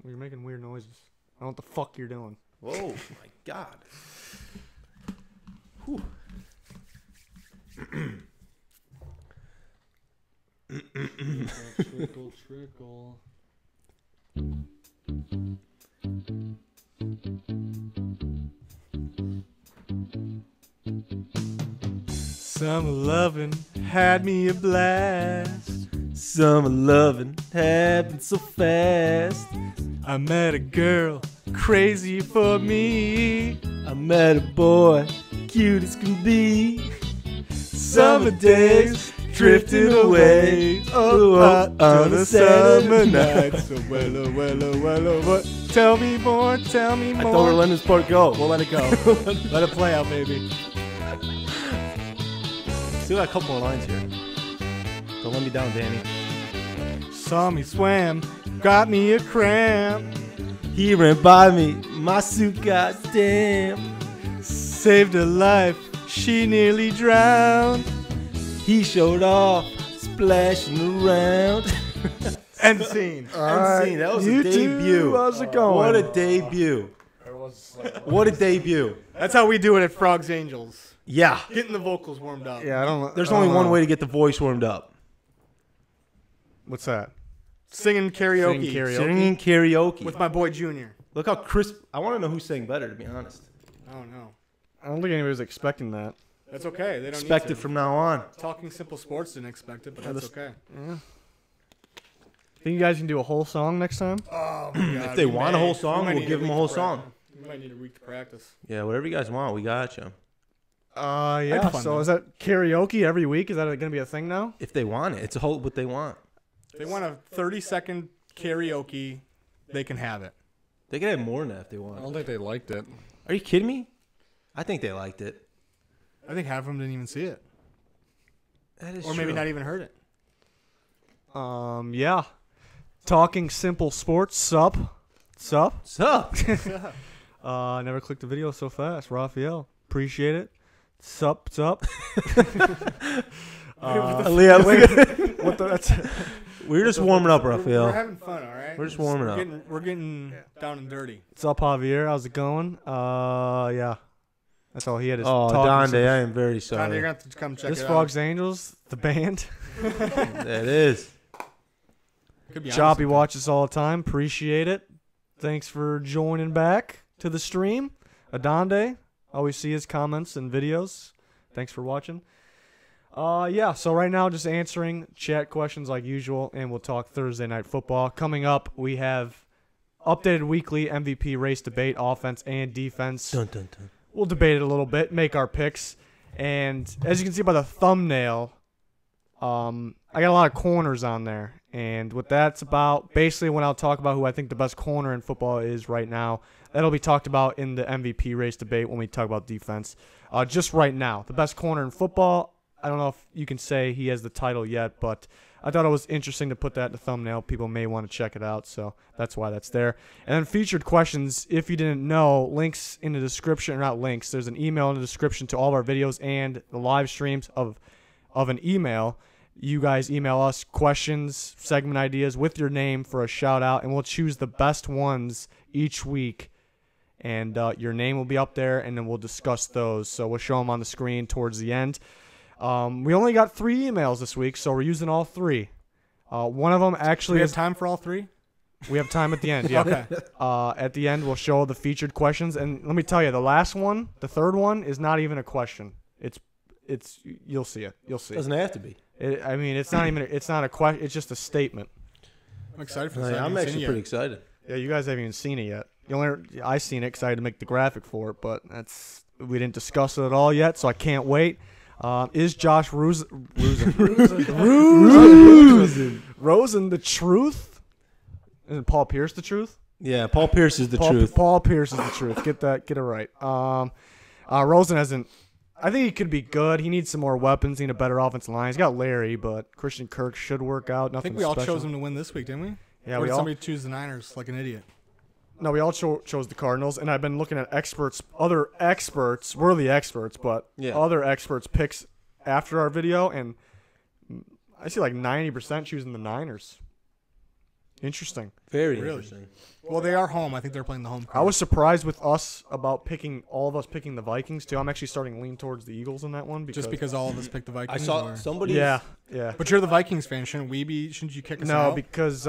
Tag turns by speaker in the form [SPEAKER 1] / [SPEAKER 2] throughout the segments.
[SPEAKER 1] You're making weird noises. I don't know what the fuck you're doing.
[SPEAKER 2] Whoa, my God. Whew.
[SPEAKER 1] Trickle, trickle. Summer loving had me a blast.
[SPEAKER 2] Summer loving happened so fast.
[SPEAKER 1] I met a girl crazy for me.
[SPEAKER 2] I met a boy cute as can be. Summer days drifted away on a summer night.
[SPEAKER 1] So what? Tell me more, tell me more.
[SPEAKER 2] I thought we were letting this part go. We'll let it go.
[SPEAKER 1] Let it play out, baby.
[SPEAKER 2] Still got a couple more lines here. Don't let me down, Danny.
[SPEAKER 1] Saw me swam, got me a cramp.
[SPEAKER 2] He ran by me, my suit got damp.
[SPEAKER 1] Saved her life, she nearly drowned.
[SPEAKER 2] He showed off, splashing around.
[SPEAKER 1] End scene.
[SPEAKER 2] End scene. That was a debut.
[SPEAKER 1] How's it going?
[SPEAKER 2] What a debut. What a debut.
[SPEAKER 1] That's how we do it at Frogs Angels.
[SPEAKER 2] Yeah.
[SPEAKER 1] Getting the vocals warmed up.
[SPEAKER 3] Yeah, I don't.
[SPEAKER 2] There's only one way to get the voice warmed up.
[SPEAKER 3] What's that?
[SPEAKER 1] Singing karaoke.
[SPEAKER 2] Singing karaoke.
[SPEAKER 1] With my boy Junior.
[SPEAKER 2] Look how crisp. I want to know who sang better, to be honest.
[SPEAKER 1] I don't know.
[SPEAKER 3] I don't think anybody was expecting that.
[SPEAKER 1] That's okay. They don't
[SPEAKER 2] Expect
[SPEAKER 1] need
[SPEAKER 2] it
[SPEAKER 1] to.
[SPEAKER 2] from now on.
[SPEAKER 1] Talking Simple Sports didn't expect it, but that's okay.
[SPEAKER 3] Yeah. Think you guys can do a whole song next time?
[SPEAKER 1] Oh my God.
[SPEAKER 2] If they want a whole song, we'll give them a whole
[SPEAKER 1] song.
[SPEAKER 2] song.
[SPEAKER 1] We might need a week to practice.
[SPEAKER 2] Yeah, whatever you guys want, we got you.
[SPEAKER 3] Yeah.
[SPEAKER 1] fun,
[SPEAKER 3] So
[SPEAKER 1] though.
[SPEAKER 3] is that karaoke every week? Is that going to be a thing now?
[SPEAKER 2] If they want it, it's a whole what they want.
[SPEAKER 1] If they want a 30-second karaoke, they can have it.
[SPEAKER 2] They can have more than that if they
[SPEAKER 3] I
[SPEAKER 2] want.
[SPEAKER 3] don't think they liked it.
[SPEAKER 2] Are you kidding me? I think they liked it.
[SPEAKER 1] I think half of them didn't even see it.
[SPEAKER 2] That is
[SPEAKER 1] Or maybe not even heard it.
[SPEAKER 3] Yeah. Talking Simple Sports. Sup?
[SPEAKER 2] What's up?
[SPEAKER 3] Never clicked the video so fast. Raphael. Appreciate it. Sup?
[SPEAKER 2] Leah,
[SPEAKER 3] What the? That's,
[SPEAKER 2] we're just warming up,
[SPEAKER 1] We're
[SPEAKER 2] Raphael.
[SPEAKER 1] having fun, all right?
[SPEAKER 2] We're just warming up.
[SPEAKER 1] We're getting down and dirty.
[SPEAKER 3] what's up, Javier? How's it going? Yeah. That's all he had. Is
[SPEAKER 2] Oh,
[SPEAKER 3] talking
[SPEAKER 2] Donde, I am very
[SPEAKER 1] Don, you're
[SPEAKER 2] sorry.
[SPEAKER 1] going to have to come check
[SPEAKER 3] This
[SPEAKER 1] it
[SPEAKER 3] Frogs Angels, the band.
[SPEAKER 2] That is.
[SPEAKER 1] out. Could be
[SPEAKER 3] Choppy
[SPEAKER 1] honest.
[SPEAKER 3] watches all the time. Appreciate it. Thanks for joining back to the stream. Adonde, always see his comments and videos. Thanks for watching. Yeah, so right now just answering chat questions like usual, and we'll talk Thursday Night Football. Coming up, we have updated weekly MVP race debate, offense and defense.
[SPEAKER 2] Dun, dun, dun.
[SPEAKER 3] We'll debate it a little bit, make our picks. And as you can see by the thumbnail, I got a lot of corners on there. And what that's about, basically when I'll talk about who I think the best corner in football is right now, that'll be talked about in the MVP race debate when we talk about defense. Just right now, the best corner in football, I don't know if you can say he has the title yet, but I thought it was interesting to put that in the thumbnail. People may want to check it out, so that's why that's there. And then featured questions, if you didn't know, links in the description, or not links, there's an email in the description to all of our videos and the live streams of an email. You guys email us questions, segment ideas with your name for a shout out, and we'll choose the best ones each week. And your name will be up there, and then we'll discuss those. So we'll show them on the screen towards the end. We only got 3 emails this week, so we're using all 3. One of them actually
[SPEAKER 1] We have
[SPEAKER 3] is
[SPEAKER 1] time for all 3?
[SPEAKER 3] we have time at the end. Yeah.
[SPEAKER 1] Okay.
[SPEAKER 3] At the end, we'll show the featured questions, and let me tell you, the last one, the third one, is not even a question. It's you'll see it. You'll see.
[SPEAKER 2] Doesn't have to be.
[SPEAKER 3] I mean, it's not even. It's not a question. It's just a statement.
[SPEAKER 1] I'm excited for this. I
[SPEAKER 2] I'm
[SPEAKER 1] haven't seen
[SPEAKER 2] actually
[SPEAKER 1] it
[SPEAKER 2] pretty
[SPEAKER 1] yet.
[SPEAKER 2] excited.
[SPEAKER 3] Yeah, you guys haven't even seen it yet. The only I seen it because I had to make the graphic for it, but we didn't discuss it at all yet, so I can't wait. Is Josh Rosen the truth? Isn't Paul Pierce the truth?
[SPEAKER 2] Yeah, Paul Pierce is the truth.
[SPEAKER 3] Paul Pierce is the truth. Get it right. Rosen hasn't. I think he could be good. He needs some more weapons. He needs a better offensive line. He's got Larry, but Christian Kirk should work out.
[SPEAKER 1] I
[SPEAKER 3] Nothing
[SPEAKER 1] think we all
[SPEAKER 3] special.
[SPEAKER 1] chose him to win this week, didn't we?
[SPEAKER 3] Yeah,
[SPEAKER 1] or
[SPEAKER 3] we
[SPEAKER 1] did
[SPEAKER 3] all.
[SPEAKER 1] somebody choose the Niners like an idiot?
[SPEAKER 3] No, we all chose the Cardinals, and I've been looking at other experts. We're the experts, but
[SPEAKER 2] Yeah.
[SPEAKER 3] other experts picks after our video, and I see like 90% choosing the Niners. Interesting.
[SPEAKER 2] Very
[SPEAKER 1] Really?
[SPEAKER 2] interesting.
[SPEAKER 1] Well, they are home. I think they're playing the home crowd.
[SPEAKER 3] I was surprised with us about all of us picking the Vikings too. I'm actually starting to lean towards the Eagles in that one
[SPEAKER 1] just because all of us picked the
[SPEAKER 2] I
[SPEAKER 1] Vikings.
[SPEAKER 2] saw
[SPEAKER 1] or?
[SPEAKER 2] somebody.
[SPEAKER 3] Yeah.
[SPEAKER 1] But you're the Vikings fan. Shouldn't you kick us
[SPEAKER 3] No,
[SPEAKER 1] out?
[SPEAKER 3] because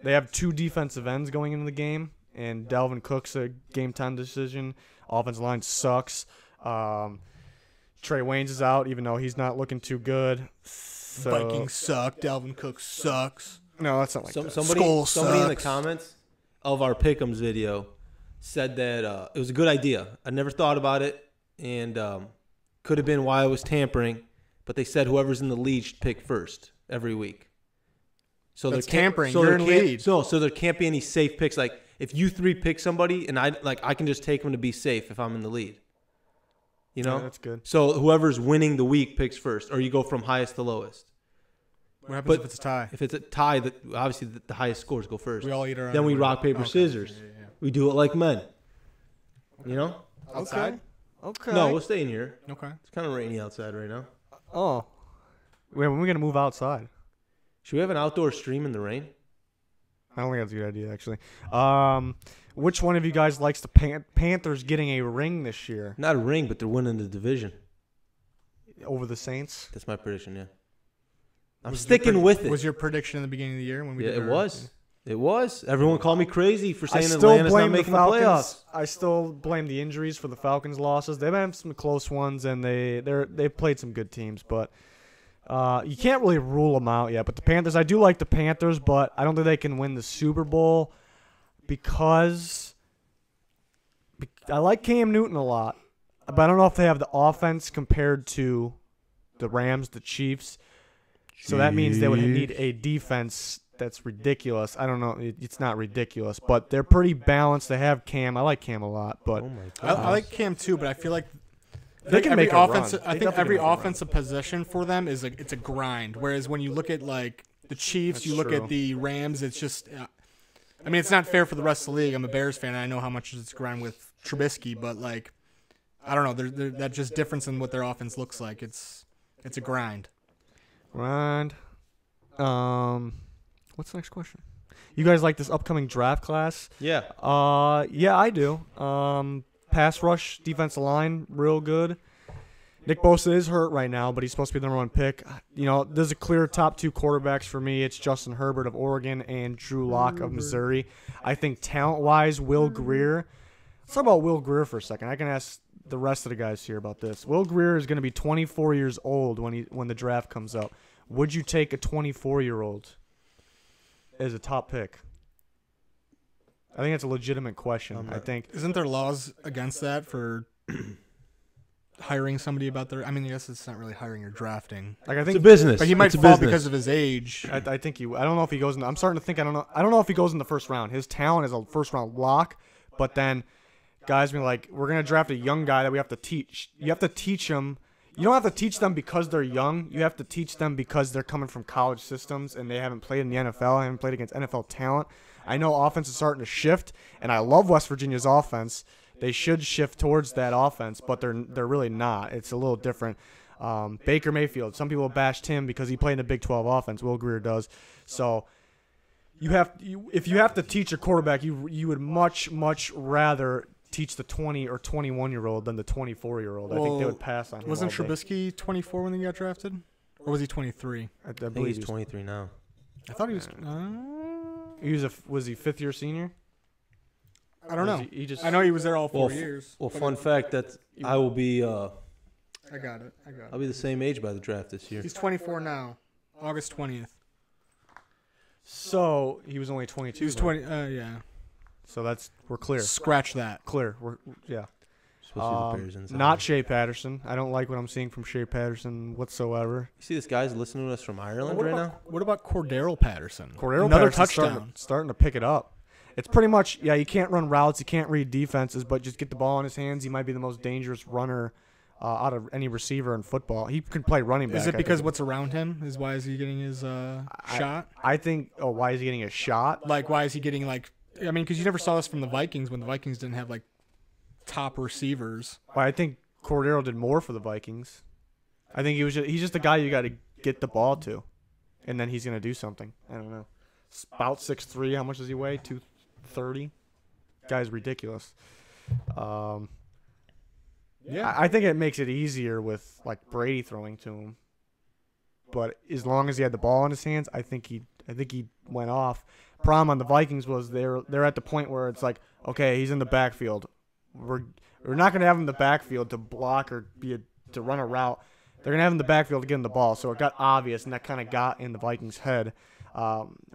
[SPEAKER 3] they have 2 defensive ends going into the game, and Dalvin Cook's a game time decision. Offensive line sucks. Trey Waynes is out, even though he's not looking too good. So,
[SPEAKER 1] Vikings suck. Dalvin Cook sucks.
[SPEAKER 3] No, that's not like that.
[SPEAKER 2] Somebody in the
[SPEAKER 1] sucks.
[SPEAKER 2] comments of our Pick'ems video said that it was a good idea. I never thought about it, and could have been why I was tampering. But they said whoever's in the lead should pick first every week. So
[SPEAKER 1] That's
[SPEAKER 2] there can't,
[SPEAKER 1] tampering.
[SPEAKER 2] So
[SPEAKER 1] You're
[SPEAKER 2] there
[SPEAKER 1] in
[SPEAKER 2] can't,
[SPEAKER 1] lead.
[SPEAKER 2] So there can't be any safe picks. Like if you 3 pick somebody, and I can just take them to be safe if I'm in the lead. You know,
[SPEAKER 3] Yeah, that's good.
[SPEAKER 2] So whoever's winning the week picks first, or you go from highest to lowest.
[SPEAKER 1] What happens
[SPEAKER 2] But
[SPEAKER 1] if it's a tie?
[SPEAKER 2] If it's a tie, obviously the highest scores go first.
[SPEAKER 1] We all eat our own.
[SPEAKER 2] Then we rock, paper,
[SPEAKER 1] Okay.
[SPEAKER 2] scissors.
[SPEAKER 1] Yeah.
[SPEAKER 2] We do it like men. You know?
[SPEAKER 1] Outside?
[SPEAKER 3] Okay.
[SPEAKER 2] No, we'll stay in here.
[SPEAKER 1] Okay.
[SPEAKER 2] It's kind of rainy outside right now.
[SPEAKER 3] Oh. Wait, when are we going to move outside?
[SPEAKER 2] Should we have an outdoor stream in the rain?
[SPEAKER 3] I don't think that's a good idea, actually. Which one of you guys likes the Panthers getting a ring this year
[SPEAKER 2] Not a ring, but they're winning the division.
[SPEAKER 3] over the Saints?
[SPEAKER 2] That's my prediction, yeah. I'm
[SPEAKER 1] Was
[SPEAKER 2] sticking
[SPEAKER 1] your
[SPEAKER 2] with it.
[SPEAKER 1] Was your prediction in the beginning of the year when we
[SPEAKER 2] Yeah,
[SPEAKER 1] did
[SPEAKER 2] it
[SPEAKER 1] our-
[SPEAKER 2] was. It was. Everyone called me crazy for
[SPEAKER 3] I
[SPEAKER 2] saying
[SPEAKER 3] still
[SPEAKER 2] Atlanta's not
[SPEAKER 3] blame the
[SPEAKER 2] making the
[SPEAKER 3] Falcons.
[SPEAKER 2] playoffs.
[SPEAKER 3] I still blame the injuries for the Falcons' losses. They've had some close ones, and they've played some good teams, but you can't really rule them out yet. But the Panthers, I do like the Panthers, but I don't think they can win the Super Bowl because I like Cam Newton a lot, but I don't know if they have the offense compared to the Rams, the Chiefs. So that means they would need a defense that's ridiculous. I don't know. It's not ridiculous, but they're pretty balanced. They have Cam. I like Cam a lot, but
[SPEAKER 2] Oh my
[SPEAKER 1] I like Cam too, but I feel like
[SPEAKER 3] They can
[SPEAKER 1] every
[SPEAKER 3] make a run.
[SPEAKER 1] offensive. I
[SPEAKER 3] They
[SPEAKER 1] think
[SPEAKER 3] definitely
[SPEAKER 1] every
[SPEAKER 3] can make a run.
[SPEAKER 1] offensive possession for them is it's a grind. Whereas when you look at like the Chiefs,
[SPEAKER 3] That's
[SPEAKER 1] you look
[SPEAKER 3] true.
[SPEAKER 1] at the Rams, it's just. I mean, it's not fair for the rest of the league. I'm a Bears fan, and I know how much it's grind with Trubisky, but like, I don't know. There's that just difference in what their offense looks like. It's a grind.
[SPEAKER 3] Grind. What's the next question? You guys like this upcoming draft class?
[SPEAKER 2] Yeah.
[SPEAKER 3] Yeah, I do. Pass rush, defensive line, real good. Nick Bosa is hurt right now, but he's supposed to be the #1 pick. You know, there's a clear top 2 quarterbacks for me. It's Justin Herbert of Oregon and Drew Lock of Missouri. I think talent-wise, Will Grier. Let's talk about Will Grier for a second. I can ask the rest of the guys here about this. Will Grier is going to be 24 years old when the draft comes out. Would you take a 24-year-old as a top pick? I think that's a legitimate question. I think
[SPEAKER 1] Isn't there laws against that for hiring somebody about their? I mean, I guess it's not really hiring or drafting.
[SPEAKER 3] like I
[SPEAKER 2] It's a
[SPEAKER 3] think
[SPEAKER 2] business.
[SPEAKER 1] But he might
[SPEAKER 2] It's a
[SPEAKER 1] fall
[SPEAKER 2] business.
[SPEAKER 1] because of his age.
[SPEAKER 3] I think he. I don't know if he goes in. I'm starting to think. I don't know if he goes in the first round. His talent is a first round lock, but then guys be like, we're gonna draft a young guy that we have to teach. You have to teach them. You don't have to teach them because they're young. You have to teach them because they're coming from college systems and they haven't played in the NFL. Haven't played against NFL talent. I know offense is starting to shift, and I love West Virginia's offense. They should shift towards that offense, but they're really not. It's a little different. Baker Mayfield. Some people bashed him because he played in the Big 12 offense. Will Grier does. So if you have to teach a quarterback, you would much rather teach the 20 or 21-year-old than the 24-year-old. I think they would pass on him.
[SPEAKER 1] Wasn't
[SPEAKER 3] all day.
[SPEAKER 1] Trubisky 24 when he got drafted, or was he 23?
[SPEAKER 3] I
[SPEAKER 2] I think
[SPEAKER 3] believe
[SPEAKER 2] he's 23 now.
[SPEAKER 1] I thought he was.
[SPEAKER 3] was he 5th year senior?
[SPEAKER 1] I don't know.
[SPEAKER 3] He just
[SPEAKER 1] I know he was there all 4
[SPEAKER 2] Well,
[SPEAKER 1] years.
[SPEAKER 2] Well,
[SPEAKER 1] but
[SPEAKER 2] fun fact that I will be
[SPEAKER 1] I got it.
[SPEAKER 2] I'll be the same age by the draft this year.
[SPEAKER 1] He's 24 now. August 20th.
[SPEAKER 3] So he was only 22.
[SPEAKER 1] He was
[SPEAKER 3] then.
[SPEAKER 1] 20. Yeah.
[SPEAKER 3] So we're clear.
[SPEAKER 1] Scratch that.
[SPEAKER 3] Clear. Yeah.
[SPEAKER 2] Supposed to be the Bears inside.
[SPEAKER 3] Not Shea Patterson. I don't like what I'm seeing from Shea Patterson whatsoever.
[SPEAKER 2] You see this guy's listening to us from Ireland right now?
[SPEAKER 1] What about Cordero Patterson?
[SPEAKER 3] Cordero
[SPEAKER 1] Another
[SPEAKER 3] Patterson's
[SPEAKER 1] touchdown.
[SPEAKER 3] starting to pick it up. It's pretty much, yeah, you can't run routes, you can't read defenses, but just get the ball in his hands. He might be the most dangerous runner out of any receiver in football. He can play running back.
[SPEAKER 1] Is it
[SPEAKER 3] I
[SPEAKER 1] because
[SPEAKER 3] think.
[SPEAKER 1] what's around him? Is why is he getting his shot?
[SPEAKER 3] I think, why is he getting a shot?
[SPEAKER 1] Like, why is he getting like? I mean, because you never saw this from the Vikings when the Vikings didn't have like top receivers.
[SPEAKER 3] Well, I think Cordero did more for the Vikings. I think he's just a guy you got to get the ball to, and then he's going to do something. I don't know. about 6'3". How much does he weigh? 230. Guy's ridiculous.
[SPEAKER 1] Yeah.
[SPEAKER 3] I think it makes it easier with like Brady throwing to him. But as long as he had the ball in his hands, I think he went off. Problem on the Vikings was they're at the point where it's like, okay, he's in the backfield. We're not gonna have him in the backfield to block or to run a route. They're gonna have him in the backfield to get him the ball. So it got obvious, and that kind of got in the Vikings' head.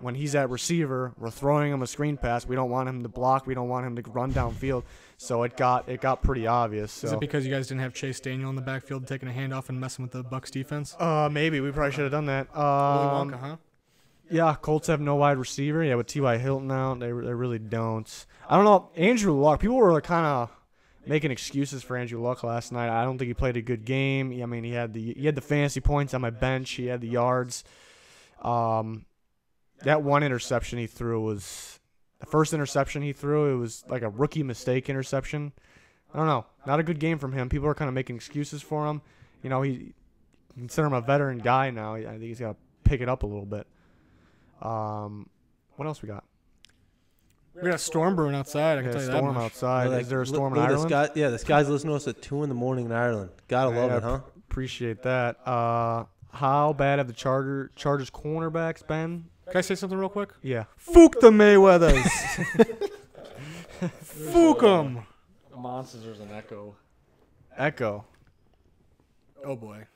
[SPEAKER 3] When he's at receiver, we're throwing him a screen pass. We don't want him to block. We don't want him to run downfield. So it got pretty obvious. So.
[SPEAKER 1] Is it because you guys didn't have Chase Daniel in the backfield taking a handoff and messing with the Bucs defense?
[SPEAKER 3] Maybe we probably should have done that.
[SPEAKER 1] Willy Wonka, huh?
[SPEAKER 3] Yeah, Colts have no wide receiver. Yeah, with T.Y. Hilton out, they really don't. I don't know. Andrew Luck, people were kind of making excuses for Andrew Luck last night. I don't think he played a good game. I mean, he had the fantasy points on my bench. He had the yards. That one interception he threw was the first interception he threw. It was like a rookie mistake interception. I don't know. Not a good game from him. People are kind of making excuses for him. You know, he consider him a veteran guy now. I think he's got to pick it up a little bit. What else we got?
[SPEAKER 1] We got a storm brewing outside. I can tell you that
[SPEAKER 3] storm
[SPEAKER 1] much.
[SPEAKER 3] outside.
[SPEAKER 2] Like,
[SPEAKER 3] Is there a storm in
[SPEAKER 2] look at
[SPEAKER 3] Ireland?
[SPEAKER 2] this guy's listening to us at 2 a.m. in Ireland. Gotta love it, huh?
[SPEAKER 3] Appreciate that. How bad have the Chargers cornerbacks been?
[SPEAKER 1] Can I say something real quick?
[SPEAKER 3] Yeah.
[SPEAKER 1] Fook the Mayweathers. Fook them.
[SPEAKER 3] Monsters, there's an echo. Echo.
[SPEAKER 1] Oh, boy.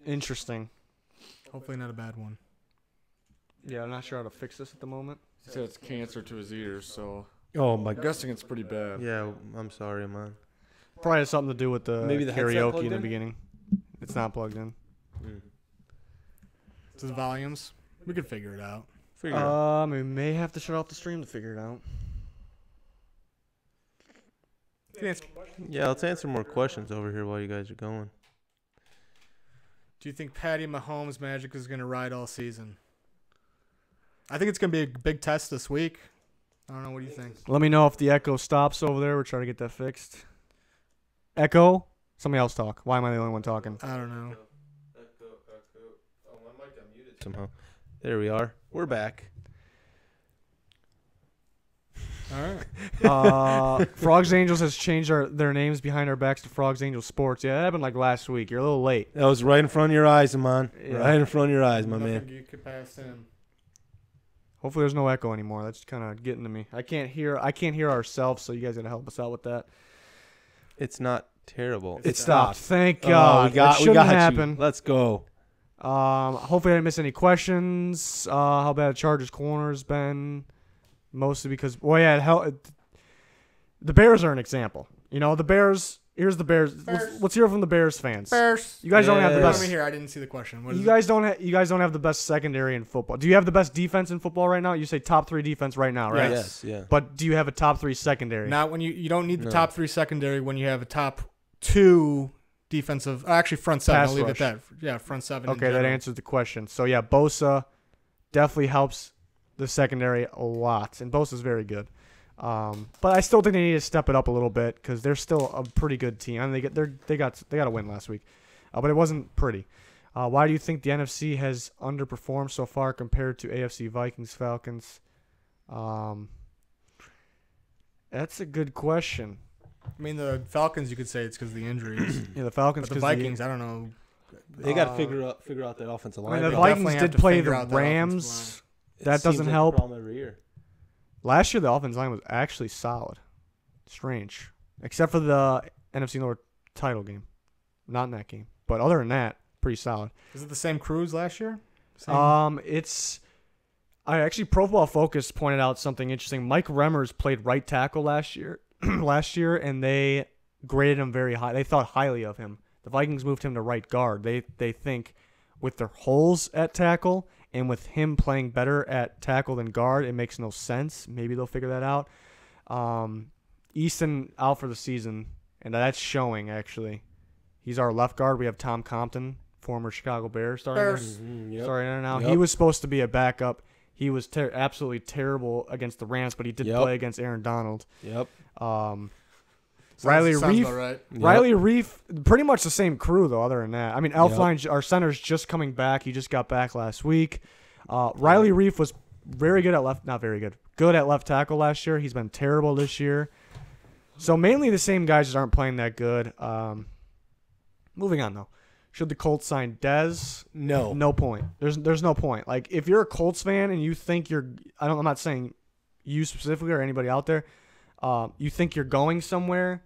[SPEAKER 3] Interesting.
[SPEAKER 1] Hopefully not a bad one.
[SPEAKER 3] Yeah, I'm not sure how to fix this at the moment.
[SPEAKER 4] He said it's cancer to his ears, so
[SPEAKER 2] Oh my
[SPEAKER 4] I'm guessing it's pretty bad.
[SPEAKER 2] Yeah, I'm sorry, man.
[SPEAKER 3] Probably has something to do with the
[SPEAKER 2] Maybe the headset
[SPEAKER 3] karaoke
[SPEAKER 2] plugged
[SPEAKER 3] in the
[SPEAKER 2] in?
[SPEAKER 3] beginning. It's not plugged in.
[SPEAKER 1] It's the volumes. We could figure it out.
[SPEAKER 3] We may have to shut off the stream to figure it out.
[SPEAKER 2] Yeah, let's answer more questions over here while you guys are going.
[SPEAKER 1] Do you think Patty Mahomes' magic is going to ride all season? I think it's going to be a big test this week. I don't know. What do you think?
[SPEAKER 3] Let me know if the echo stops over there. We're trying to get that fixed. Echo? Somebody else talk. Why am I the only one talking?
[SPEAKER 1] I don't know.
[SPEAKER 2] Oh, my mic got muted somehow. There we are. We're back.
[SPEAKER 1] All right.
[SPEAKER 3] Frogs Angels has changed their names behind our backs to Frogs Angels Sports. Yeah, that happened like last week. You're a little late.
[SPEAKER 2] That was right in front of your eyes, man.
[SPEAKER 3] Yeah.
[SPEAKER 2] Right in front of your eyes, my
[SPEAKER 1] Nothing
[SPEAKER 2] man.
[SPEAKER 1] you could pass him.
[SPEAKER 3] Hopefully there's no echo anymore. That's kind of getting to me. I can't hear ourselves, so you guys got to help us out with that.
[SPEAKER 2] It's not terrible.
[SPEAKER 3] It stopped. Thank God.
[SPEAKER 2] We got
[SPEAKER 3] happen.
[SPEAKER 2] you. Let's go.
[SPEAKER 3] Hopefully I didn't miss any questions. How bad the Chargers corner's been. Mostly because, the Bears are an example. You know, the Bears. Here's the Bears. Let's hear from the Bears fans.
[SPEAKER 1] Bears.
[SPEAKER 3] You guys don't have the
[SPEAKER 1] Let
[SPEAKER 3] best.
[SPEAKER 1] me hear. I didn't see the question. What is
[SPEAKER 3] You guys don't have the best secondary in football. Do you have the best defense in football right now? You say top 3 defense right now, right?
[SPEAKER 2] Yes, yeah.
[SPEAKER 3] But do you have a top 3 secondary?
[SPEAKER 1] Not when you don't need the
[SPEAKER 2] No.
[SPEAKER 1] top 3 secondary when you have a top 2 defensive. Actually, front 7.
[SPEAKER 3] Pass
[SPEAKER 1] I'll leave
[SPEAKER 3] rush.
[SPEAKER 1] it at that. Yeah, front 7.
[SPEAKER 3] Okay, that answers the question. So yeah, Bosa definitely helps the secondary a lot, and Bosa's very good. But I still think they need to step it up a little bit because they're still a pretty good team. I mean, they got a win last week, but it wasn't pretty. Why do you think the NFC has underperformed so far compared to AFC Vikings Falcons? That's a good question.
[SPEAKER 1] I mean, the Falcons, you could say it's because of the injuries.
[SPEAKER 3] Yeah, the Falcons.
[SPEAKER 1] But the
[SPEAKER 3] 'cause
[SPEAKER 1] Vikings, I don't know.
[SPEAKER 2] They got to figure out that offensive
[SPEAKER 3] I
[SPEAKER 2] line.
[SPEAKER 3] mean, the
[SPEAKER 1] They
[SPEAKER 3] Vikings
[SPEAKER 1] definitely have
[SPEAKER 3] did
[SPEAKER 1] to
[SPEAKER 3] play
[SPEAKER 1] figure
[SPEAKER 3] the
[SPEAKER 1] out that offensive
[SPEAKER 3] Rams.
[SPEAKER 2] It
[SPEAKER 3] That
[SPEAKER 2] seems
[SPEAKER 3] doesn't
[SPEAKER 2] like a
[SPEAKER 3] help.
[SPEAKER 2] problem every year.
[SPEAKER 3] Last year, the offensive line was actually solid. Strange. Except for the NFC North title game. Not in that game. But other than that, pretty solid.
[SPEAKER 1] Is it the same crews last year?
[SPEAKER 3] I actually Pro Football Focus pointed out something interesting. Mike Remmers played right tackle last year, and they graded him very high. They thought highly of him. The Vikings moved him to right guard. They think with their holes at tackle and with him playing better at tackle than guard, it makes no sense. Maybe they'll figure that out. Easton out for the season, and that's showing actually. He's our left guard. We have Tom Compton, former Chicago Bears, starting
[SPEAKER 1] Bears.
[SPEAKER 3] starting there now.
[SPEAKER 2] Yep.
[SPEAKER 3] He was supposed to be a backup. He was absolutely terrible against the Rams, but he did play against Aaron Donald.
[SPEAKER 2] Yep.
[SPEAKER 3] Riley
[SPEAKER 1] Sounds
[SPEAKER 3] Reef.
[SPEAKER 1] about right.
[SPEAKER 3] Riley Reef, pretty much the same crew though. Other than that, I mean, Elfline, our center's just coming back. He just got back last week. Riley Reef was very good at left. Not very good. Good at left tackle last year. He's been terrible this year. So mainly the same guys just aren't playing that good. Moving on though. Should the Colts sign Dez?
[SPEAKER 2] No.
[SPEAKER 3] No point. There's no point. Like if you're a Colts fan and you think I'm not saying you specifically or anybody out there, you think you're going somewhere,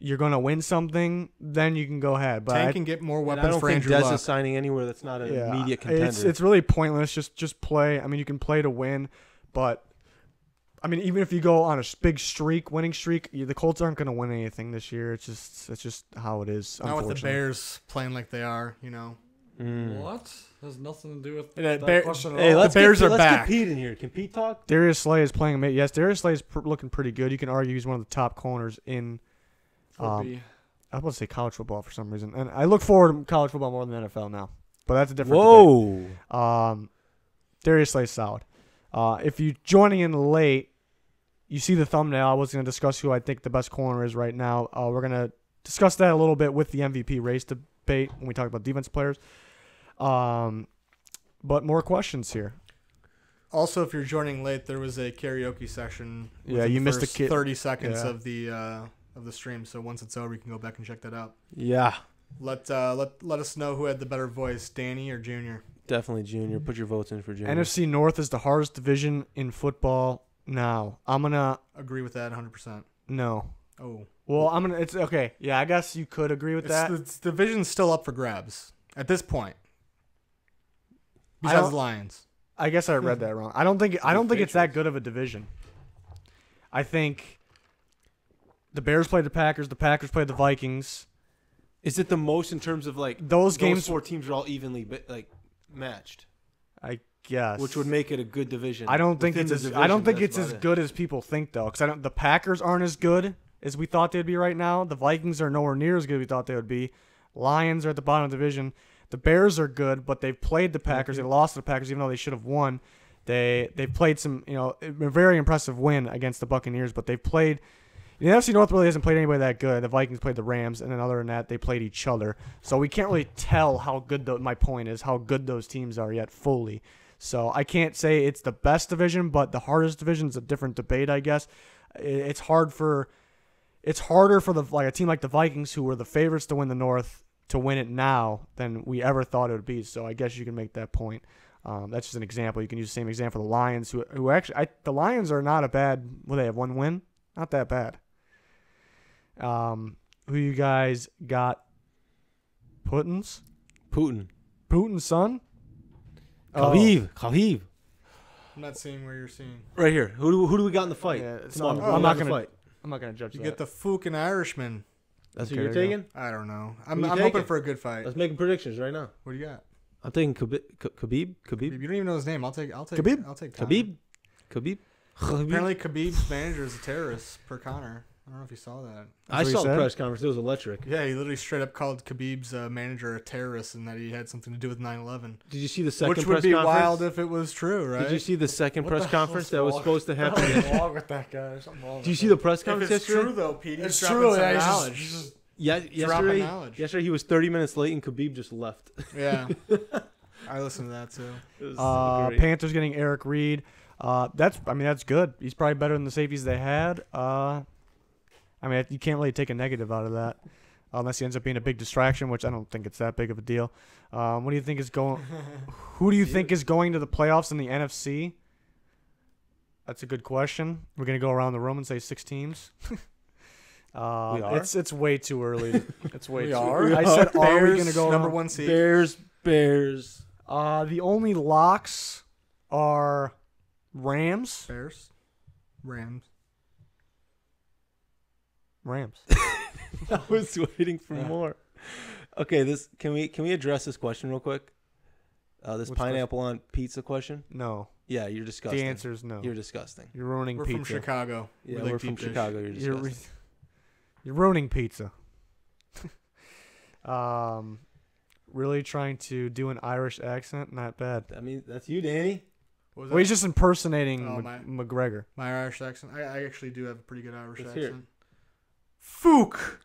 [SPEAKER 3] you're going to win something, then you can go ahead. But
[SPEAKER 1] Tank can get more
[SPEAKER 2] And
[SPEAKER 1] weapons
[SPEAKER 2] I don't
[SPEAKER 1] for
[SPEAKER 2] think
[SPEAKER 1] Andrew
[SPEAKER 2] Dez
[SPEAKER 1] Luck.
[SPEAKER 2] is signing anywhere that's not an immediate contender.
[SPEAKER 3] It's really pointless. Just play. I mean, you can play to win, but I mean, even if you go on a big streak, winning streak, the Colts aren't going to win anything this year. It's just how it is.
[SPEAKER 1] Not with the
[SPEAKER 3] unfortunately.
[SPEAKER 1] Bears playing like they are, you know.
[SPEAKER 4] What? Has nothing to do with
[SPEAKER 1] Yeah,
[SPEAKER 4] that question at
[SPEAKER 2] Hey,
[SPEAKER 4] all.
[SPEAKER 2] let's
[SPEAKER 1] Bears are
[SPEAKER 2] let's
[SPEAKER 1] back.
[SPEAKER 2] get Pete in here. Can Pete talk?
[SPEAKER 3] Darius Slay is playing. Yes, Darius Slay is looking pretty good. You can argue he's one of the top corners in.
[SPEAKER 4] Could be.
[SPEAKER 3] I was about to say college football for some reason, and I look forward to college football more than NFL now. But that's a different. Debate.
[SPEAKER 2] Whoa.
[SPEAKER 3] Darius Slay's solid. If you're joining in late, you see the thumbnail. I was going to discuss who I think the best corner is right now. We're going to discuss that a little bit with the MVP race debate when we talk about defense players. But more questions here.
[SPEAKER 1] Also, if you're joining late, there was a karaoke session.
[SPEAKER 3] Yeah,
[SPEAKER 1] within
[SPEAKER 3] you
[SPEAKER 1] the
[SPEAKER 3] missed a
[SPEAKER 1] first
[SPEAKER 3] kid.
[SPEAKER 1] 30 seconds
[SPEAKER 3] Yeah.
[SPEAKER 1] of the stream. So once it's over, you can go back and check that out.
[SPEAKER 2] Yeah.
[SPEAKER 1] Let us know who had the better voice, Danny or Junior.
[SPEAKER 2] Definitely Junior. Put your votes in for Junior.
[SPEAKER 3] NFC North is the hardest division in football now. I'm going to
[SPEAKER 1] Agree with that 100%.
[SPEAKER 3] no.
[SPEAKER 1] Oh,
[SPEAKER 3] Well, it's okay. Yeah, I guess you could agree with that.
[SPEAKER 1] the division's still up for grabs at this point.
[SPEAKER 3] I
[SPEAKER 1] Besides
[SPEAKER 3] don't-
[SPEAKER 1] the Lions.
[SPEAKER 3] I guess I read that wrong. I don't think it's that good of a division. I think the Bears played the Packers played the Vikings.
[SPEAKER 2] Is it the most in terms of like
[SPEAKER 3] Those games
[SPEAKER 2] 4 teams are all evenly matched,
[SPEAKER 3] I guess.
[SPEAKER 2] which would make it a good division.
[SPEAKER 3] I don't think
[SPEAKER 2] Within
[SPEAKER 3] it's
[SPEAKER 2] the
[SPEAKER 3] as
[SPEAKER 2] division,
[SPEAKER 3] I don't think
[SPEAKER 2] that's
[SPEAKER 3] it's as
[SPEAKER 2] about it.
[SPEAKER 3] good as people think though, because the Packers aren't as good as we thought they'd be right now. The Vikings are nowhere near as good as we thought they would be. Lions are at the bottom of the division. The Bears are good, but they've played the Packers. They lost to the Packers, even though they should have won. They've played some, a very impressive win against the Buccaneers, but they've played. The NFC North really hasn't played anybody that good. The Vikings played the Rams, and then other than that, they played each other. So we can't really tell how good. My point is how good those teams are yet fully. So I can't say it's the best division, but the hardest division is a different debate, I guess. It's harder for a team like the Vikings, who were the favorites to win the North, to win it now than we ever thought it would be. So I guess you can make that point. That's just an example. You can use the same example for the Lions, who actually the Lions are not a bad. Well, they have one win, not that bad. Who you guys got? Putin's son.
[SPEAKER 2] Khabib.
[SPEAKER 1] I'm not seeing where you're seeing.
[SPEAKER 2] Right here. Who do we got in the fight?
[SPEAKER 3] Yeah, it's
[SPEAKER 2] Come on,
[SPEAKER 3] not-
[SPEAKER 2] who
[SPEAKER 3] I'm
[SPEAKER 2] we
[SPEAKER 3] not
[SPEAKER 2] got in the
[SPEAKER 3] gonna-
[SPEAKER 2] fight.
[SPEAKER 3] I'm not gonna judge
[SPEAKER 1] You
[SPEAKER 3] that.
[SPEAKER 1] get the fucking Irishman.
[SPEAKER 2] That's
[SPEAKER 3] Okay,
[SPEAKER 2] what you're
[SPEAKER 3] there you
[SPEAKER 2] taking.
[SPEAKER 1] I don't know.
[SPEAKER 2] Who
[SPEAKER 1] I'm
[SPEAKER 2] you
[SPEAKER 1] hoping
[SPEAKER 2] taking?
[SPEAKER 1] for a good fight.
[SPEAKER 2] Let's make predictions right now.
[SPEAKER 1] What do you got?
[SPEAKER 2] I'm taking Khabib.
[SPEAKER 1] You don't even know his name. I'll take
[SPEAKER 3] Khabib?
[SPEAKER 1] I'll take Conor.
[SPEAKER 2] Khabib.
[SPEAKER 1] Apparently Khabib's manager is a terrorist per Conor. I don't know if you saw that.
[SPEAKER 2] I
[SPEAKER 3] what he
[SPEAKER 2] saw the
[SPEAKER 3] said?
[SPEAKER 2] press conference. It was electric.
[SPEAKER 1] Yeah, he literally straight up called Khabib's manager a terrorist and that he had something to do with 9/11.
[SPEAKER 2] Did you see the second
[SPEAKER 1] Which
[SPEAKER 2] press
[SPEAKER 1] would be
[SPEAKER 2] conference?
[SPEAKER 1] wild if it was true, right?
[SPEAKER 2] Did you see the second
[SPEAKER 4] What
[SPEAKER 2] press
[SPEAKER 4] the hell's
[SPEAKER 2] conference that was
[SPEAKER 4] wrong?
[SPEAKER 2] supposed to happen?
[SPEAKER 4] What's wrong with that guy? Something wrong
[SPEAKER 2] Did you
[SPEAKER 4] with
[SPEAKER 2] see
[SPEAKER 4] that.
[SPEAKER 2] the press
[SPEAKER 1] If
[SPEAKER 2] conference
[SPEAKER 1] it's
[SPEAKER 2] yesterday?
[SPEAKER 1] true though, Pete, he's
[SPEAKER 4] It's
[SPEAKER 1] dropping
[SPEAKER 4] true.
[SPEAKER 1] some
[SPEAKER 4] Yeah,
[SPEAKER 1] knowledge.
[SPEAKER 4] he's just
[SPEAKER 1] dropping knowledge.
[SPEAKER 2] Yesterday he was 30 minutes late and Khabib just left.
[SPEAKER 1] Yeah, I listened to that too.
[SPEAKER 2] It was so great.
[SPEAKER 3] Panthers getting Eric Reed. That's good. He's probably better than the safeties they had. You can't really take a negative out of that, unless he ends up being a big distraction, which I don't think it's that big of a deal. What do you think is going? Who do you think is going to the playoffs in the NFC? That's a good question. We're gonna go around the room and say 6 teams.
[SPEAKER 2] We are?
[SPEAKER 3] It's way too early. It's way
[SPEAKER 4] We
[SPEAKER 3] too.
[SPEAKER 4] are?
[SPEAKER 3] I said, are we
[SPEAKER 1] Bears,
[SPEAKER 3] gonna go
[SPEAKER 1] number
[SPEAKER 3] around?
[SPEAKER 1] one seed?
[SPEAKER 2] Bears.
[SPEAKER 3] The only locks are Rams.
[SPEAKER 1] Bears, Rams.
[SPEAKER 2] I was waiting for more. Okay, can we address this question real quick? This
[SPEAKER 3] Which
[SPEAKER 2] pineapple on pizza question.
[SPEAKER 3] No.
[SPEAKER 2] Yeah, you're disgusting.
[SPEAKER 3] The answer is no.
[SPEAKER 2] You're disgusting.
[SPEAKER 3] You're ruining
[SPEAKER 1] We're
[SPEAKER 3] pizza.
[SPEAKER 1] from Chicago.
[SPEAKER 2] Yeah,
[SPEAKER 1] We like
[SPEAKER 2] we're from
[SPEAKER 1] deep dish.
[SPEAKER 2] Chicago. You're disgusting.
[SPEAKER 3] You're ruining pizza. Really trying to do an Irish accent? Not bad.
[SPEAKER 2] I mean, that's you, Danny.
[SPEAKER 1] What was
[SPEAKER 3] Well, he's
[SPEAKER 1] that?
[SPEAKER 3] just impersonating
[SPEAKER 1] Oh,
[SPEAKER 3] McGregor.
[SPEAKER 1] My Irish accent. I actually do have a pretty good Irish
[SPEAKER 2] Let's hear it.
[SPEAKER 1] accent. Fook.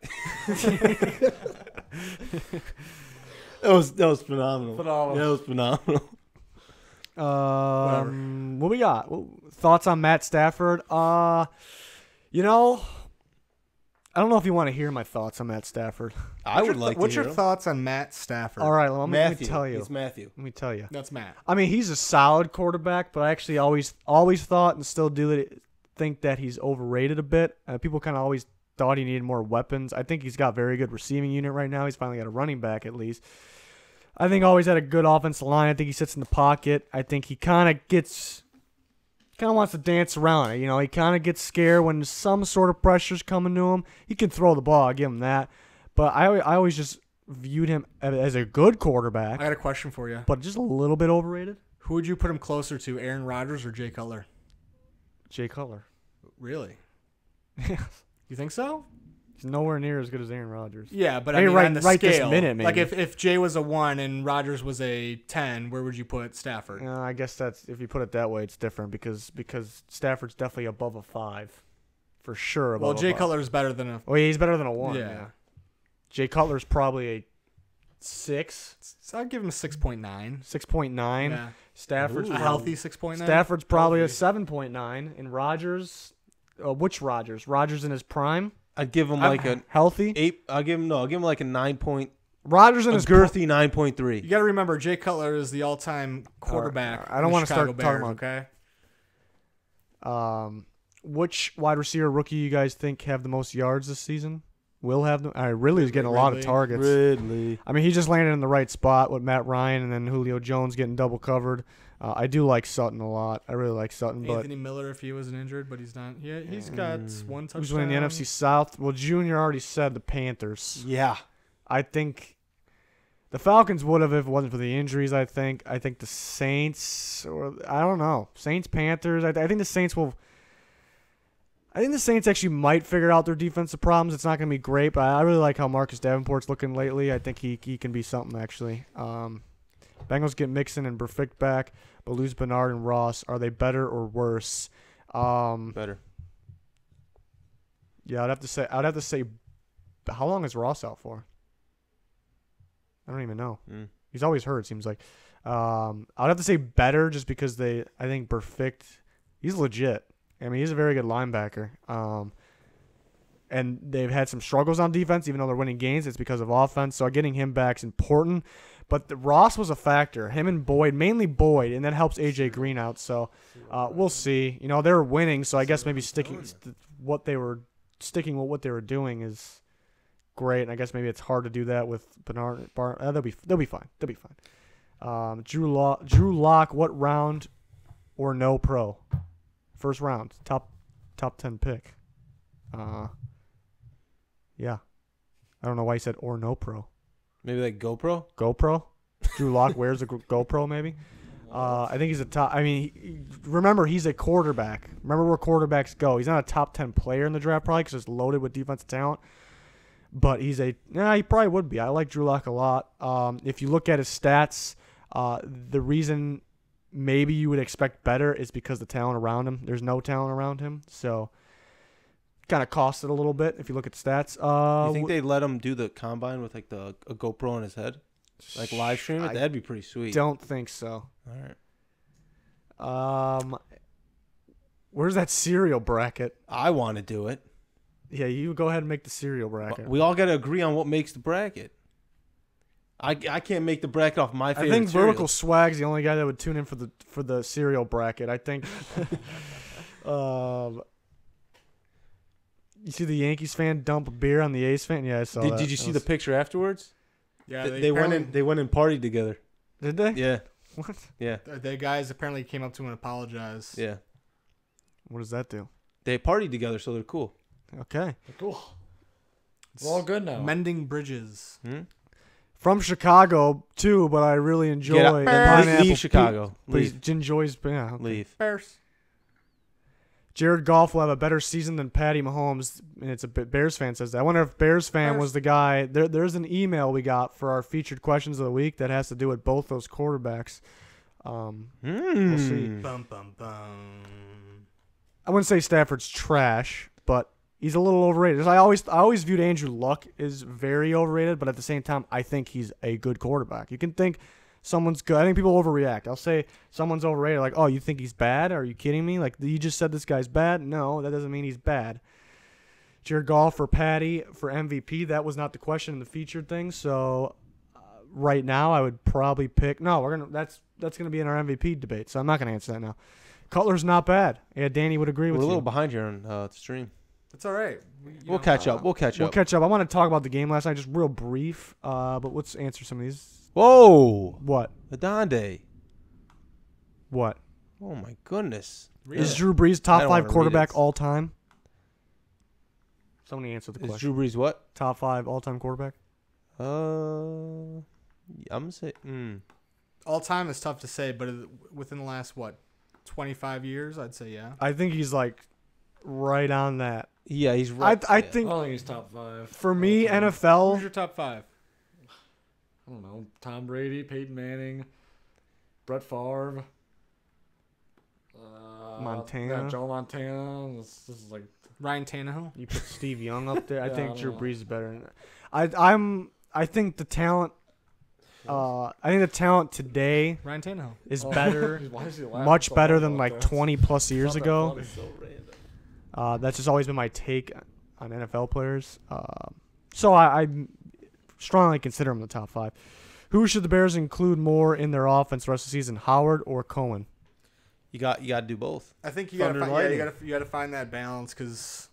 [SPEAKER 2] That was phenomenal.
[SPEAKER 4] Phenomenal.
[SPEAKER 2] That was phenomenal.
[SPEAKER 3] What we got? Thoughts on Matt Stafford? You know, I don't know if you want to hear my thoughts on Matt Stafford.
[SPEAKER 2] I would like to
[SPEAKER 1] What's
[SPEAKER 2] hear
[SPEAKER 1] your
[SPEAKER 2] him.
[SPEAKER 1] thoughts on Matt Stafford?
[SPEAKER 3] All right, let me
[SPEAKER 2] Matthew.
[SPEAKER 3] tell you.
[SPEAKER 2] It's Matthew.
[SPEAKER 3] Let me tell you.
[SPEAKER 1] That's Matt.
[SPEAKER 3] I mean, he's a solid quarterback, but I actually always thought and still think that he's overrated a bit. People kind of always thought he needed more weapons. I think he's got a very good receiving unit right now. He's finally got a running back at least. I think always had a good offensive line. I think he sits in the pocket. I think he kind of wants to dance around it. You know, he kind of gets scared when some sort of pressure's coming to him. He can throw the ball. I give him that. But I always just viewed him as a good quarterback.
[SPEAKER 1] I got a question for you.
[SPEAKER 3] But just a little bit overrated.
[SPEAKER 1] Who would you put him closer to, Aaron Rodgers or Jay Cutler?
[SPEAKER 3] Jay Cutler.
[SPEAKER 1] Really?
[SPEAKER 3] Yeah.
[SPEAKER 1] You think so?
[SPEAKER 3] He's nowhere near as good as Aaron Rodgers.
[SPEAKER 1] Yeah, but
[SPEAKER 3] I mean,
[SPEAKER 1] on the
[SPEAKER 3] right this
[SPEAKER 1] scale,
[SPEAKER 3] minute,
[SPEAKER 1] like
[SPEAKER 3] maybe.
[SPEAKER 1] if Jay was a 1 and Rodgers was a 10, where would you put Stafford?
[SPEAKER 3] I guess that's if you put it that way, it's different because Stafford's definitely above a 5, for sure.
[SPEAKER 1] Well,
[SPEAKER 3] Above
[SPEAKER 1] Jay
[SPEAKER 3] a 5.
[SPEAKER 1] Cutler's better than a.
[SPEAKER 3] Oh, yeah, he's better than a 1.
[SPEAKER 1] Yeah.
[SPEAKER 3] Jay Cutler's probably a 6,
[SPEAKER 1] So I'd give him a 6.9.
[SPEAKER 3] 6.9.
[SPEAKER 1] Yeah.
[SPEAKER 3] Stafford's
[SPEAKER 1] A healthy 6.9.
[SPEAKER 3] Stafford's probably a 7.9. And Rodgers, which Rodgers? Rodgers in his prime,
[SPEAKER 2] I'd give him like a
[SPEAKER 3] healthy.
[SPEAKER 2] 8. I'll give him like a 9 point.
[SPEAKER 3] Rodgers in
[SPEAKER 2] A
[SPEAKER 3] his
[SPEAKER 2] girthy
[SPEAKER 1] You
[SPEAKER 2] 9.3.
[SPEAKER 1] got to remember, Jay Cutler is the all-time quarterback.
[SPEAKER 3] I don't
[SPEAKER 1] want to
[SPEAKER 3] start talking about-
[SPEAKER 1] Okay.
[SPEAKER 3] Which wide receiver rookie you guys think have the most yards this season? Will have them. Ridley's getting a lot of
[SPEAKER 1] Ridley.
[SPEAKER 3] targets.
[SPEAKER 2] Ridley.
[SPEAKER 3] I mean, he just landed in the right spot with Matt Ryan and then Julio Jones getting double covered. I do like Sutton a lot. I really like Sutton, but
[SPEAKER 1] Anthony Miller, if he wasn't injured, but he's not. Yeah, he's got one touchdown.
[SPEAKER 3] who's winning the NFC South? Well, Junior already said the Panthers.
[SPEAKER 2] Yeah.
[SPEAKER 3] I think the Falcons would have if it wasn't for the injuries. I think the Saints, or I don't know, Saints, Panthers. I think the Saints will. I think the Saints actually might figure out their defensive problems. It's not going to be great, but I really like how Marcus Davenport's looking lately. I think he can be something, actually. Bengals get Mixon and Burfict back, but lose Bernard and Ross. Are they better or worse?
[SPEAKER 2] Better.
[SPEAKER 3] Yeah, I'd have to say, how long is Ross out for? I don't even know. He's always hurt, it seems like. I'd have to say better just because I think Burfict, he's legit. I mean, he's a very good linebacker. And they've had some struggles on defense, even though they're winning games. It's because of offense. So getting him back is important. But Ross was a factor. Him and Boyd, mainly Boyd, and that helps A.J. Green out. So we'll see. You know, they're winning, so I guess maybe sticking with what they were doing is great. And I guess maybe it's hard to do that with Bernard. They'll be fine. They'll be fine. Drew Lock, what round or no pro? First round, top 10 pick. Yeah. I don't know why he said or no pro.
[SPEAKER 2] Maybe like GoPro?
[SPEAKER 3] GoPro? Drew Lock wears a GoPro maybe? I think he's a top. I mean, remember, he's a quarterback. Remember where quarterbacks go. He's not a top 10 player in the draft probably because it's loaded with defensive talent. But he probably would be. I like Drew Lock a lot. If you look at his stats, the reason maybe you would expect better is because the talent around him. There's no talent around him, so kind of cost it a little bit if you look at the stats.
[SPEAKER 2] You think they'd let him do the combine with like a GoPro on his head, like live stream it? That'd be pretty sweet.
[SPEAKER 3] Don't think so.
[SPEAKER 2] All right.
[SPEAKER 3] Where's that cereal bracket?
[SPEAKER 2] I want to do it.
[SPEAKER 3] Yeah, you go ahead and make the cereal bracket.
[SPEAKER 2] We all got to agree on what makes the bracket. I can't make the bracket off my favorite.
[SPEAKER 3] I think
[SPEAKER 2] cereal.
[SPEAKER 3] Vertical Swag's the only guy that would tune in for the cereal bracket. I think. You see the Yankees fan dump a beer on the A's fan? Yeah, I saw that.
[SPEAKER 2] Did you see the picture afterwards?
[SPEAKER 1] Yeah,
[SPEAKER 2] They went and partied together.
[SPEAKER 3] Did they?
[SPEAKER 2] Yeah.
[SPEAKER 3] What?
[SPEAKER 2] Yeah.
[SPEAKER 1] The guys apparently came up to him and apologized.
[SPEAKER 2] Yeah.
[SPEAKER 3] What does that do?
[SPEAKER 2] They partied together, so they're cool.
[SPEAKER 3] Okay.
[SPEAKER 4] Cool. We're all good now.
[SPEAKER 1] Mending bridges.
[SPEAKER 3] From Chicago too, but I really enjoy the pineapple.
[SPEAKER 2] Leave Chicago.
[SPEAKER 3] Please
[SPEAKER 2] Leave.
[SPEAKER 3] enjoys. Yeah, okay.
[SPEAKER 2] Leave.
[SPEAKER 1] Bears.
[SPEAKER 3] Jared Goff will have a better season than Patty Mahomes, and it's a Bears fan says that. I wonder if Bears fan was the guy. There's an email we got for our featured questions of the week that has to do with both those quarterbacks. We'll see.
[SPEAKER 1] Bum, bum, bum.
[SPEAKER 3] I wouldn't say Stafford's trash, but he's a little overrated. I always viewed Andrew Luck as very overrated, but at the same time, I think he's a good quarterback. You can think someone's good. I think people overreact. I'll say someone's overrated. Like, oh, you think he's bad? Are you kidding me? Like, you just said this guy's bad? No, that doesn't mean he's bad. Jared Goff or Patty for MVP. That was not the question in the featured thing. So right now, I would probably pick. No, that's gonna be in our MVP debate. So I'm not gonna answer that now. Cutler's not bad. Yeah, Danny would agree with you.
[SPEAKER 2] We're a little behind here on the stream.
[SPEAKER 1] It's all right.
[SPEAKER 2] We'll catch up. We'll catch up.
[SPEAKER 3] I want to talk about the game last night, just real brief. But let's answer some of these.
[SPEAKER 2] Whoa!
[SPEAKER 3] What?
[SPEAKER 2] Adonde.
[SPEAKER 3] What?
[SPEAKER 2] Oh my goodness!
[SPEAKER 3] Is Drew Brees top 5 quarterback all time? Somebody answer the question.
[SPEAKER 2] Is Drew Brees what?
[SPEAKER 3] Top 5 all time quarterback?
[SPEAKER 2] I'm gonna say.
[SPEAKER 1] All time is tough to say, but within the last 25 years, I'd say yeah.
[SPEAKER 3] I think he's like right on that.
[SPEAKER 2] Yeah, he's right.
[SPEAKER 3] I think
[SPEAKER 4] he's top 5.
[SPEAKER 3] For me, NFL.
[SPEAKER 1] Who's your top 5?
[SPEAKER 4] I don't know. Tom Brady, Peyton Manning, Brett Favre,
[SPEAKER 3] Montana.
[SPEAKER 4] Yeah, Joe Montana. This is like
[SPEAKER 1] Ryan Tannehill.
[SPEAKER 3] You put Steve Young up there. I
[SPEAKER 4] Yeah,
[SPEAKER 3] think
[SPEAKER 4] I
[SPEAKER 3] Drew
[SPEAKER 4] don't
[SPEAKER 3] Brees is better. I think the talent. I think the talent today
[SPEAKER 1] Ryan Tannehill
[SPEAKER 3] is better,
[SPEAKER 4] Why is he laughing
[SPEAKER 3] much
[SPEAKER 4] so
[SPEAKER 3] better
[SPEAKER 4] hard
[SPEAKER 3] than
[SPEAKER 4] about
[SPEAKER 3] like
[SPEAKER 4] this?
[SPEAKER 3] 20 plus years
[SPEAKER 4] Not that
[SPEAKER 3] ago.
[SPEAKER 4] funny.
[SPEAKER 3] That's just always been my take on NFL players. So I strongly consider him in the top 5. Who should the Bears include more in their offense the rest of the season, Howard or Cohen?
[SPEAKER 2] You got to do both.
[SPEAKER 1] I think you got to find that balance because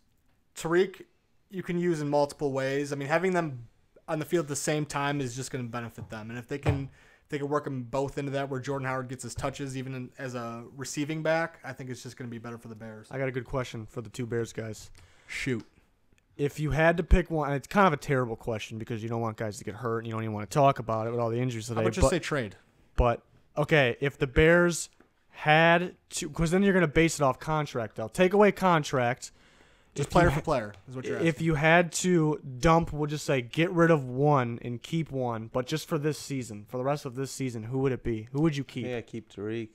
[SPEAKER 1] Tariq you can use in multiple ways. I mean, having them on the field at the same time is just going to benefit them, and if they can work them both into that, where Jordan Howard gets his touches even as a receiving back, I think it's just going to be better for the Bears.
[SPEAKER 3] I got a good question for the two Bears guys.
[SPEAKER 1] Shoot.
[SPEAKER 3] If you had to pick one, and it's kind of a terrible question because you don't want guys to get hurt and you don't even want to talk about it with all the injuries today.
[SPEAKER 1] I would just say trade.
[SPEAKER 3] But, okay, if the Bears had to, because then you're going to base it off contract. They'll take away contract.
[SPEAKER 1] Just player for player is what you're asking.
[SPEAKER 3] If you had to dump, we'll just say get rid of one and keep one, but just for this season, for the rest of this season, who would it be? Who would you keep?
[SPEAKER 2] Yeah, keep Tariq.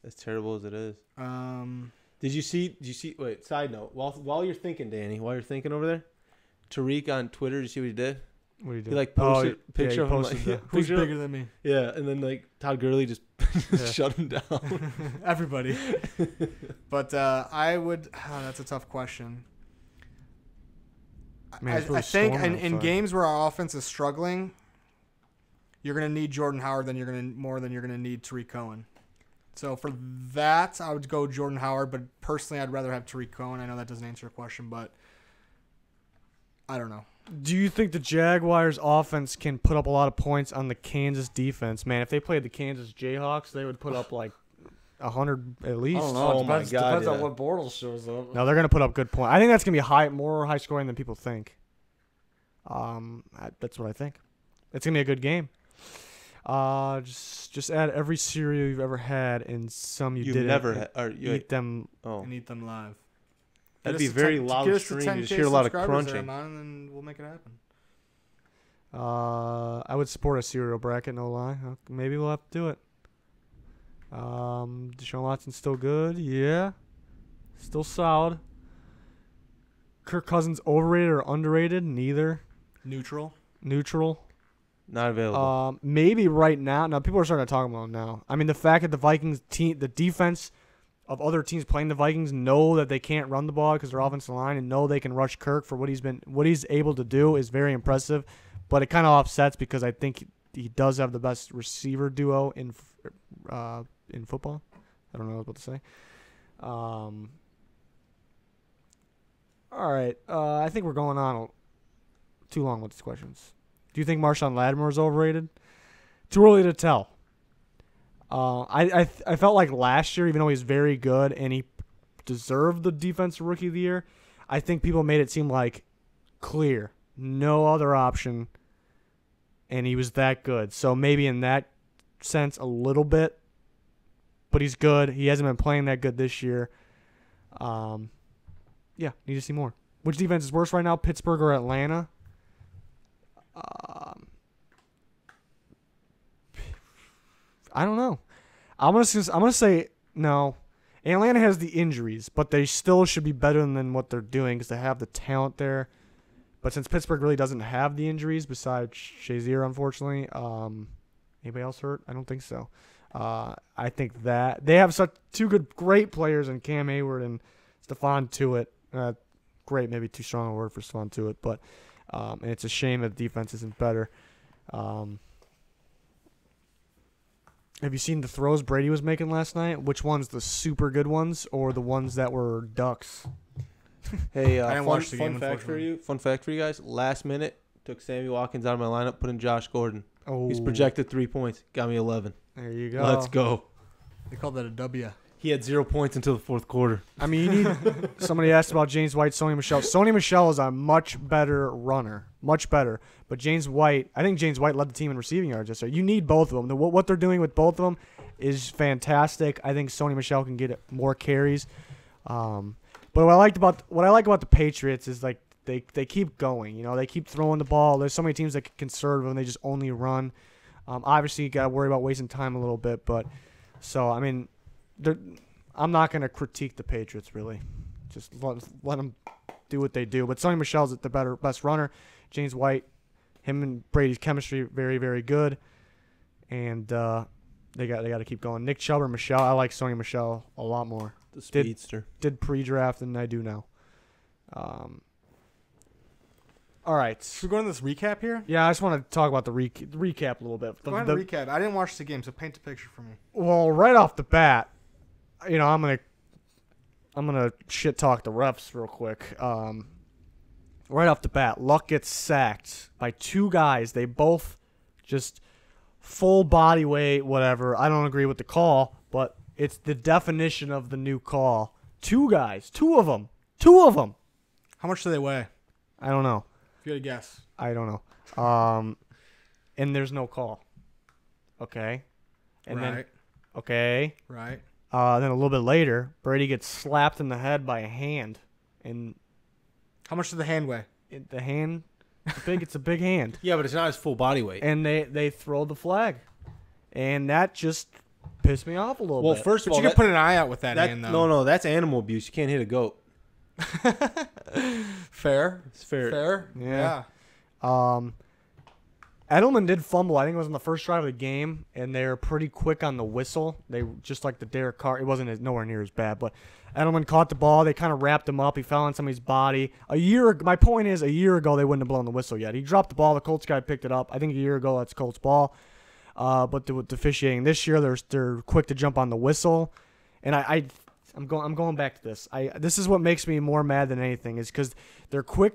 [SPEAKER 2] As terrible as it is. Did you see? Wait. Side note. While you're thinking, Danny, while you're thinking over there, Tariq on Twitter. Did you see what he did?
[SPEAKER 3] What do you do?
[SPEAKER 2] He posted a picture of him.
[SPEAKER 1] Who's bigger than me?
[SPEAKER 2] Yeah, and then Todd Gurley just shut him down.
[SPEAKER 1] Everybody. But I would. That's a tough question.
[SPEAKER 3] Man,
[SPEAKER 1] I think in games where our offense is struggling, you're going to need Jordan Howard than you're going to need Tariq Cohen. So for that, I would go Jordan Howard, but personally, I'd rather have Tariq Cohen. I know that doesn't answer your question, but I don't know.
[SPEAKER 3] Do you think the Jaguars' offense can put up a lot of points on the Kansas defense? Man, if they played the Kansas Jayhawks, they would put up like 100 at least.
[SPEAKER 4] I don't know.
[SPEAKER 2] Oh my God,
[SPEAKER 4] Depends
[SPEAKER 2] yeah.
[SPEAKER 4] on what Bortles shows up.
[SPEAKER 3] No, they're going to put up good points. I think that's going to be more high scoring than people think. That's what I think. It's going to be a good game. Just add every cereal you've ever had and some you didn't.
[SPEAKER 2] Never
[SPEAKER 3] eat them.
[SPEAKER 2] Oh,
[SPEAKER 1] And eat them live.
[SPEAKER 2] that'd be very loud stream. You just hear a lot of crunching.
[SPEAKER 1] And then we'll make it happen.
[SPEAKER 3] I would support a cereal bracket, no lie. Maybe we'll have to do it. Deshaun Watson's still good. Yeah. Still solid. Kirk Cousins overrated or underrated? Neither.
[SPEAKER 1] Neutral.
[SPEAKER 2] Not available.
[SPEAKER 3] Maybe right now. Now people are starting to talk about him now. I mean, the fact that the Vikings team, the defense of other teams playing the Vikings know that they can't run the ball because their offensive line and know they can rush Kirk for what he's able to do is very impressive. But it kind of offsets because I think he does have the best receiver duo in football. I don't know what I was about to say. All right. I think we're going on too long with these questions. Do you think Marshawn Lattimore is overrated? Too early to tell. I felt like last year, even though he's very good and he deserved the Defensive Rookie of the Year, I think people made it seem like clear, no other option, and he was that good. So maybe in that sense a little bit, but he's good. He hasn't been playing that good this year. Yeah, need to see more. Which defense is worse right now, Pittsburgh or Atlanta? I don't know. I'm gonna say no. Atlanta has the injuries, but they still should be better than what they're doing because they have the talent there. But since Pittsburgh really doesn't have the injuries besides Shazier, unfortunately, Anybody else hurt? I don't think so. I think that they have such great players in Cam Hayward and Stephon Tuitt. Great, maybe too strong a word for Stephon Tuitt, but and it's a shame that the defense isn't better. Have you seen the throws Brady was making last night? Which ones, the super good ones or the ones that were ducks?
[SPEAKER 2] Hey,
[SPEAKER 1] I didn't watch the game,
[SPEAKER 2] Fun fact for you guys. Last minute, took Sammy Watkins out of my lineup, put in Josh Gordon.
[SPEAKER 3] Oh,
[SPEAKER 2] He's projected 3 points. Got me 11.
[SPEAKER 3] There you go.
[SPEAKER 2] Let's go.
[SPEAKER 1] They called that a W.
[SPEAKER 2] He had 0 points until the fourth quarter.
[SPEAKER 3] I mean, you need. Somebody asked about James White, Sony Michel. Sony Michel is a much better runner, much better. But James White, I think James White led the team in receiving yards yesterday. You need both of them. What they're doing with both of them is fantastic. I think Sony Michel can get more carries. But what I like about the Patriots is like they keep going. You know, they keep throwing the ball. There's so many teams that get conservative and they just only run. Obviously, you got to worry about wasting time a little bit. But so I mean. I'm not going to critique the Patriots, really. Just let them do what they do. But Sony Michel's the best runner. James White, him and Brady's chemistry, very, very good. And they got to keep going. Nick Chubb or Michel, I like Sony Michel a lot more.
[SPEAKER 2] The speedster.
[SPEAKER 3] Did pre-draft than I do now. All right.
[SPEAKER 1] Should we go into this recap here?
[SPEAKER 3] Yeah, I just want to talk about the recap a little bit.
[SPEAKER 1] Go ahead and recap. I didn't watch the game, so paint a picture for me.
[SPEAKER 3] Well, right off the bat, you know, I'm gonna shit talk the refs real quick. Right off the bat, Luck gets sacked by two guys. They both just full body weight, whatever. I don't agree with the call, but it's the definition of the new call. Two guys, two of them.
[SPEAKER 1] How much do they weigh?
[SPEAKER 3] I don't know.
[SPEAKER 1] If you had a guess.
[SPEAKER 3] I don't know. And there's no call. Okay. And
[SPEAKER 1] right.
[SPEAKER 3] then okay.
[SPEAKER 1] Right.
[SPEAKER 3] Then a little bit later, Brady gets slapped in the head by a hand, and
[SPEAKER 1] how much does the hand weigh?
[SPEAKER 3] The hand, it's a big hand.
[SPEAKER 2] Yeah, but it's not his full body weight.
[SPEAKER 3] And they throw the flag, and that just pissed me off a little bit.
[SPEAKER 2] Well, first of all,
[SPEAKER 1] you can put an eye out with that hand, though.
[SPEAKER 2] No, that's animal abuse. You can't hit a goat.
[SPEAKER 1] Fair.
[SPEAKER 2] It's fair.
[SPEAKER 1] Fair.
[SPEAKER 3] Yeah. Edelman did fumble. I think it was on the first drive of the game, and they were pretty quick on the whistle. They just like the Derek Carr. It wasn't nowhere near as bad, but Edelman caught the ball. They kind of wrapped him up. He fell on somebody's body. My point is, a year ago they wouldn't have blown the whistle yet. He dropped the ball. The Colts guy picked it up. I think a year ago that's Colts ball. But with the officiating this year, they're quick to jump on the whistle, and I'm going back to this. This is what makes me more mad than anything is because they're quick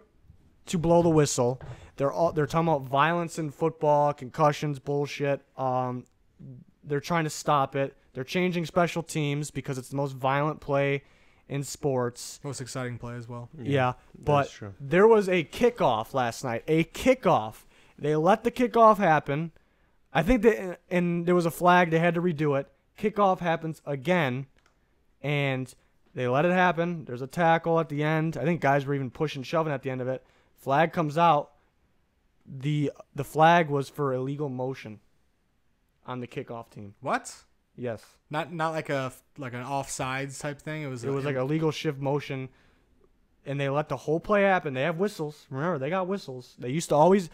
[SPEAKER 3] to blow the whistle. They're talking about violence in football, concussions, bullshit. They're trying to stop it. They're changing special teams because it's the most violent play in sports.
[SPEAKER 1] Most exciting play as well.
[SPEAKER 3] Yeah, but there was a kickoff last night. A kickoff. They let the kickoff happen. I think and there was a flag. They had to redo it. Kickoff happens again, and they let it happen. There's a tackle at the end. I think guys were even pushing, shoving at the end of it. Flag comes out. The flag was for illegal motion on the kickoff team.
[SPEAKER 1] What?
[SPEAKER 3] Yes.
[SPEAKER 1] Not like an offsides type thing. It was
[SPEAKER 3] like illegal shift motion, and they let the whole play happen. They have whistles. Remember, they got whistles. They used to always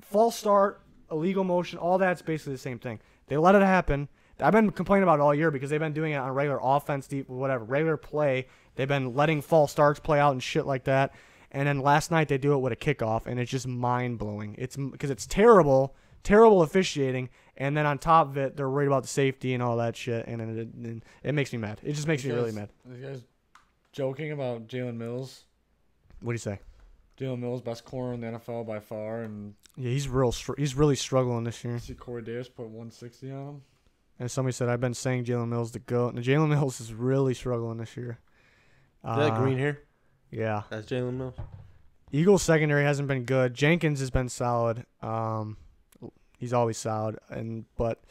[SPEAKER 3] false start, illegal motion. All that's basically the same thing. They let it happen. I've been complaining about it all year because they've been doing it on regular offense, regular play. They've been letting false starts play out and shit like that. And then last night they do it with a kickoff, and it's just mind-blowing. It's because it's terrible officiating, and then on top of it, they're worried about the safety and all that shit, and it makes me mad. It just makes me really mad.
[SPEAKER 4] Are you guys joking about Jalen Mills?
[SPEAKER 3] What do you say?
[SPEAKER 4] Jalen Mills, best corner in the NFL by far, and
[SPEAKER 3] yeah, he's really struggling this year.
[SPEAKER 4] see Corey Davis put 160 on him.
[SPEAKER 3] And somebody said I've been saying Jalen Mills the GOAT, and Jalen Mills is really struggling this year.
[SPEAKER 2] Is that green hair?
[SPEAKER 3] Yeah.
[SPEAKER 2] That's Jalen Mills.
[SPEAKER 3] Eagles secondary hasn't been good. Jenkins has been solid. He's always solid. But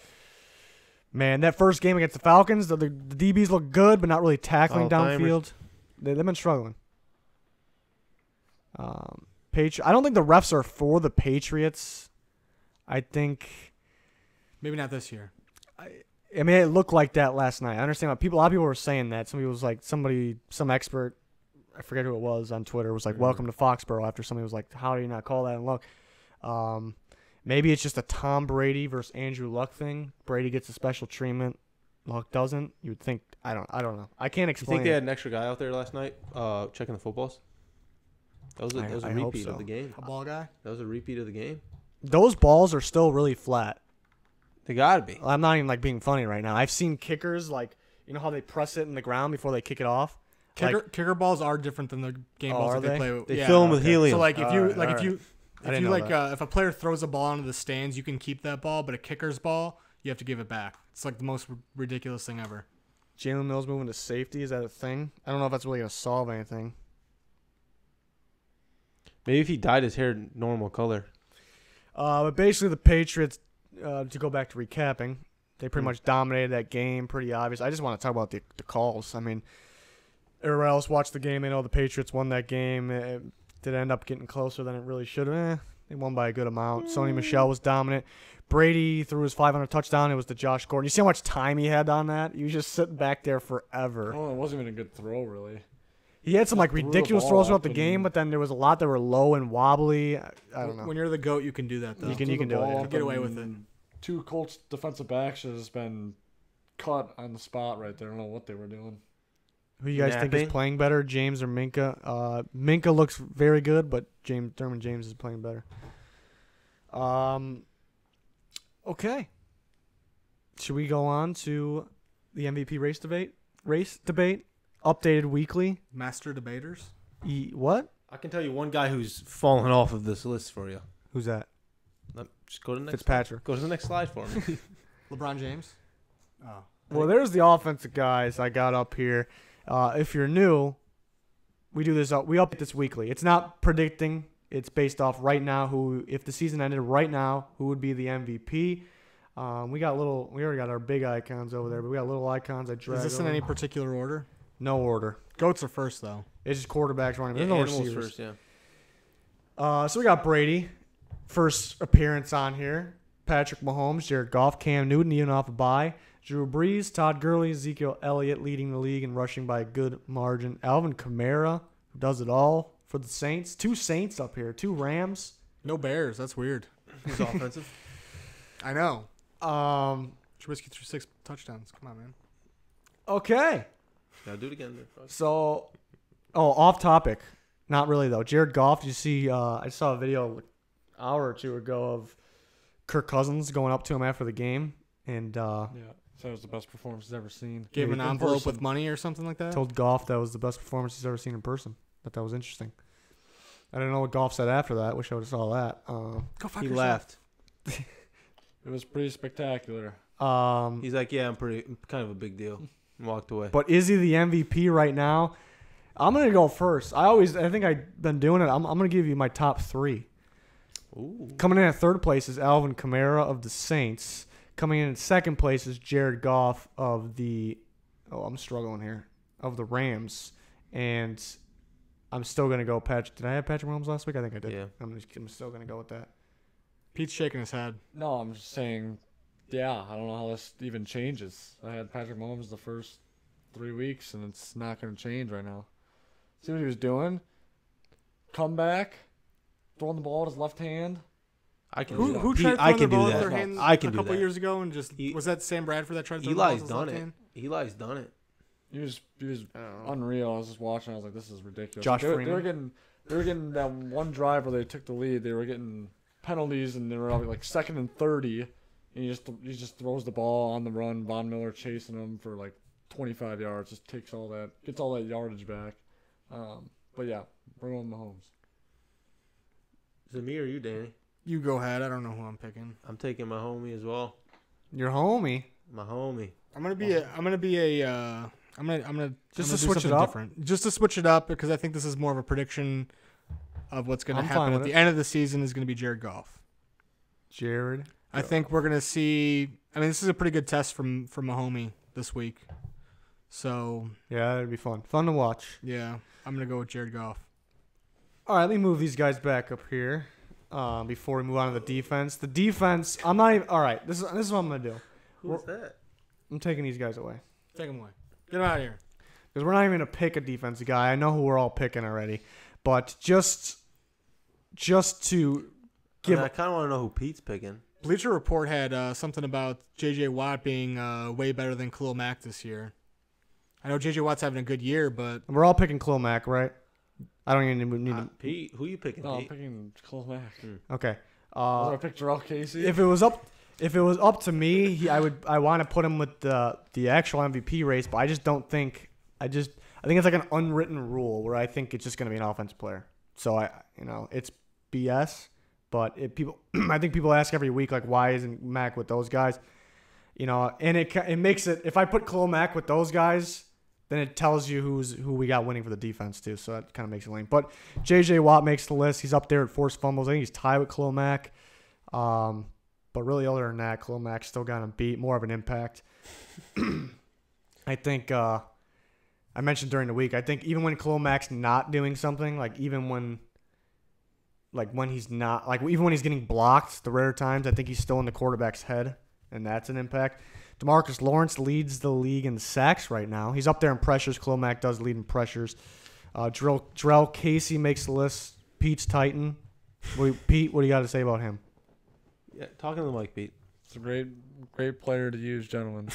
[SPEAKER 3] man, that first game against the Falcons, the DBs look good, but not really tackling downfield. They've been struggling. I don't think the refs are for the Patriots. I think
[SPEAKER 1] maybe not this year.
[SPEAKER 3] I mean, it looked like that last night. I understand why a lot of people were saying that. Somebody was like, some expert, I forget who it was on Twitter, was like, "Welcome to Foxborough." After somebody was like, "How do you not call that?" And look, Maybe it's just a Tom Brady versus Andrew Luck thing. Brady gets a special treatment. Luck doesn't. You would think. I don't know. I can't
[SPEAKER 2] You
[SPEAKER 3] explain.
[SPEAKER 2] think they had an extra guy out there last night checking the footballs? That was a
[SPEAKER 3] I hope
[SPEAKER 2] repeat
[SPEAKER 3] so.
[SPEAKER 2] of the game.
[SPEAKER 1] A ball guy?
[SPEAKER 2] That was a repeat of the game.
[SPEAKER 3] Those balls are still really flat.
[SPEAKER 2] They gotta be.
[SPEAKER 3] I'm not even being funny right now. I've seen kickers you know how they press it in the ground before they kick it off.
[SPEAKER 1] Kicker balls are different than the game balls
[SPEAKER 3] are
[SPEAKER 1] that they
[SPEAKER 3] they?
[SPEAKER 1] play with.
[SPEAKER 2] They
[SPEAKER 1] yeah.
[SPEAKER 2] fill them with helium.
[SPEAKER 1] So like if you
[SPEAKER 3] Alright,
[SPEAKER 1] like
[SPEAKER 3] alright. I didn't know that.
[SPEAKER 1] if a player throws a ball into the stands, you can keep that ball, but a kicker's ball, you have to give it back. It's like the most ridiculous thing ever.
[SPEAKER 3] Jalen Mills moving to safety, is that a thing? I don't know if that's really gonna solve anything.
[SPEAKER 2] Maybe if he dyed his hair normal color.
[SPEAKER 3] But basically, the Patriots, to go back to recapping, they pretty much dominated that game. Pretty obvious. I just want to talk about the calls. I mean, everybody else watched the game. They know the Patriots won that game. It did end up getting closer than it really should have. They won by a good amount. Sony Michel was dominant. Brady threw his 500 touchdown. It was to Josh Gordon. You see how much time he had on that? He was just sitting back there forever.
[SPEAKER 4] Oh, it wasn't even a good throw, really.
[SPEAKER 3] He had some
[SPEAKER 4] Just threw the
[SPEAKER 3] ridiculous
[SPEAKER 4] ball
[SPEAKER 3] throws
[SPEAKER 4] up
[SPEAKER 3] throughout the
[SPEAKER 4] and-
[SPEAKER 3] game, but then there was a lot that were low and wobbly. I don't know.
[SPEAKER 1] When you're the GOAT, you can do that though.
[SPEAKER 3] You can
[SPEAKER 4] Threw the
[SPEAKER 3] do it,
[SPEAKER 4] ball
[SPEAKER 3] yeah.
[SPEAKER 4] up
[SPEAKER 1] Get away with
[SPEAKER 4] and 2 Colts defensive backs should have been cut on the spot right there. I don't know what they were doing.
[SPEAKER 3] Who you guys think is
[SPEAKER 2] Napping?
[SPEAKER 3] playing better, James or Minka? Minka looks very good, but Derwin James is playing better. Okay. Should we go on to the MVP race debate? Updated weekly.
[SPEAKER 1] Master debaters.
[SPEAKER 3] What?
[SPEAKER 2] I can tell you one guy who's fallen off of this list for you.
[SPEAKER 3] Who's that?
[SPEAKER 2] Just go to the next.
[SPEAKER 3] Fitzpatrick.
[SPEAKER 2] Go to the next slide for me.
[SPEAKER 1] LeBron James. Oh.
[SPEAKER 3] Well, there's the offensive guys I got up here. If you're new, we do this. We update this weekly. It's not predicting. It's based off right now. If the season ended right now, who would be the MVP? We already got our big icons over there, but we got little icons.
[SPEAKER 1] Is this in any particular order?
[SPEAKER 3] No order.
[SPEAKER 1] Goats are first though.
[SPEAKER 3] It's just quarterbacks running.
[SPEAKER 2] Yeah,
[SPEAKER 3] There's no
[SPEAKER 2] animals
[SPEAKER 3] receivers.
[SPEAKER 2] first, yeah.
[SPEAKER 3] So we got Brady, first appearance on here. Patrick Mahomes, Jared Goff, Cam Newton, even off a bye. Drew Brees, Todd Gurley, Ezekiel Elliott leading the league and rushing by a good margin. Alvin Kamara, who does it all for the Saints. 2 Saints up here, 2 Rams.
[SPEAKER 1] No Bears. That's weird.
[SPEAKER 2] He's offensive.
[SPEAKER 1] I know.
[SPEAKER 3] Um,
[SPEAKER 1] Trubisky threw 6 touchdowns. Come on, man.
[SPEAKER 3] okay.
[SPEAKER 2] Gotta do it again. Then.
[SPEAKER 3] So, off topic. Not really, though. Jared Goff, did you see, I saw a video an hour or two ago of Kirk Cousins going up to him after the game and
[SPEAKER 4] Yeah, so it was the best performance he's ever seen.
[SPEAKER 1] Gave him
[SPEAKER 3] in
[SPEAKER 1] an envelope
[SPEAKER 3] person.
[SPEAKER 1] with money or something like that.
[SPEAKER 3] told Goff that was the best performance he's ever seen in person. That was interesting. I don't know what Goff said after that. Wish I would have saw that.
[SPEAKER 1] Go fuck
[SPEAKER 2] He
[SPEAKER 1] yourself.
[SPEAKER 2] laughed.
[SPEAKER 4] It was pretty spectacular.
[SPEAKER 2] He's like, yeah, I'm kind of a big deal. And walked away.
[SPEAKER 3] But is he the MVP right now? I'm gonna go first. I think I've been doing it. I'm gonna give you my top 3.
[SPEAKER 2] Ooh.
[SPEAKER 3] Coming in at third place is Alvin Kamara of the Saints. Coming in at second place is Jared Goff of the I'm struggling here. Of the Rams. And I'm still gonna go Patrick. Did I have Patrick Mahomes last week? I think I did.
[SPEAKER 2] Yeah.
[SPEAKER 3] I'm still gonna go with that.
[SPEAKER 1] Pete's shaking his head.
[SPEAKER 4] No, I'm just saying, yeah, I don't know how this even changes. I had Patrick Mahomes the first 3 weeks, and it's not going to change right now. See what he was doing? Comeback, throwing the ball with his left hand.
[SPEAKER 2] I can
[SPEAKER 1] Who
[SPEAKER 2] do
[SPEAKER 1] who
[SPEAKER 2] that.
[SPEAKER 1] tried
[SPEAKER 2] Pete, I
[SPEAKER 1] throwing
[SPEAKER 2] can
[SPEAKER 1] the ball
[SPEAKER 2] do
[SPEAKER 1] with their
[SPEAKER 2] that.
[SPEAKER 1] hands
[SPEAKER 2] I can
[SPEAKER 1] a
[SPEAKER 2] do
[SPEAKER 1] couple
[SPEAKER 2] that.
[SPEAKER 1] years ago and just
[SPEAKER 2] He-
[SPEAKER 1] was that Sam Bradford that tried to throw the ball with
[SPEAKER 2] Eli's
[SPEAKER 1] his
[SPEAKER 2] done
[SPEAKER 1] left
[SPEAKER 2] it.
[SPEAKER 1] hand?
[SPEAKER 2] Eli's done it.
[SPEAKER 4] He was unreal. I was just watching. I was like, this is ridiculous.
[SPEAKER 3] Josh
[SPEAKER 4] they were
[SPEAKER 3] Freeman.
[SPEAKER 4] getting that one drive where they took the lead. They were getting penalties, and they were like 2nd and 30. And he just throws the ball on the run. Von Miller chasing him for like 25 yards. Just gets all that yardage back. But yeah, we're going Mahomes.
[SPEAKER 2] Is it me or you, Danny?
[SPEAKER 1] You go ahead. I don't know who I'm picking.
[SPEAKER 2] I'm taking my homie as well.
[SPEAKER 3] Your homie.
[SPEAKER 2] My homie.
[SPEAKER 1] I'm gonna be
[SPEAKER 3] Just
[SPEAKER 1] do
[SPEAKER 3] to switch it
[SPEAKER 1] something
[SPEAKER 3] up?
[SPEAKER 1] different. Just to switch it up because I think this is more of a prediction of what's gonna
[SPEAKER 3] I'm fine
[SPEAKER 1] happen at
[SPEAKER 3] with
[SPEAKER 1] the
[SPEAKER 3] it.
[SPEAKER 1] end of the season is gonna be Jared Goff.
[SPEAKER 3] Jared.
[SPEAKER 1] I think we're gonna see. I mean, this is a pretty good test from my homie this week. So
[SPEAKER 3] Yeah, that'd be fun. Fun to watch.
[SPEAKER 1] yeah, I'm gonna go with Jared Goff.
[SPEAKER 3] All right, let me move these guys back up here before we move on to the defense. The defense, I'm not even. All right, this is what I'm gonna do.
[SPEAKER 2] Who's that?
[SPEAKER 3] I'm taking these guys away
[SPEAKER 1] Take him away. Get him out of here.
[SPEAKER 3] because we're not even gonna pick a defensive guy. I know who we're all picking already, but just to
[SPEAKER 2] I kind of want to know who Pete's picking.
[SPEAKER 1] Bleacher Report had something about J.J. Watt being way better than Khalil Mack this year. I know J.J. Watt's having a good year, but
[SPEAKER 3] We're all picking Khalil Mack, right? I don't even need to.
[SPEAKER 2] Pete, who you picking?
[SPEAKER 4] No, I'm
[SPEAKER 2] Pete?
[SPEAKER 4] picking Khalil Mack.
[SPEAKER 3] Okay.
[SPEAKER 4] I'm gonna pick Jarrell Casey.
[SPEAKER 3] If it was up to me, I want to put him with the actual MVP race, but I just don't think I think it's like an unwritten rule where I think it's just going to be an offensive player. So it's BS, but I think people ask every week like why isn't Mack with those guys? And it makes it, if I put Khalil Mack with those guys, then it tells you who we got winning for the defense too. So that kind of makes it lame. But J.J. Watt makes the list. He's up there at forced fumbles. I think he's tied with Khalil Mack. But really, other than that, Khalil Mack still got him beat. More of an impact. I think I mentioned during the week. I think even when Khalil Mack's not doing something, like even when he's not, like even when he's getting blocked, the rare times, I think he's still in the quarterback's head, and that's an impact. DeMarcus Lawrence leads the league in sacks right now. He's up there in pressures. Khalil Mack does lead in pressures. Jarrell Casey makes the list. Pete's Titan. Pete, what do you got to say about him?
[SPEAKER 2] Yeah, talking to the mic, Pete.
[SPEAKER 4] It's a great player to use, gentlemen.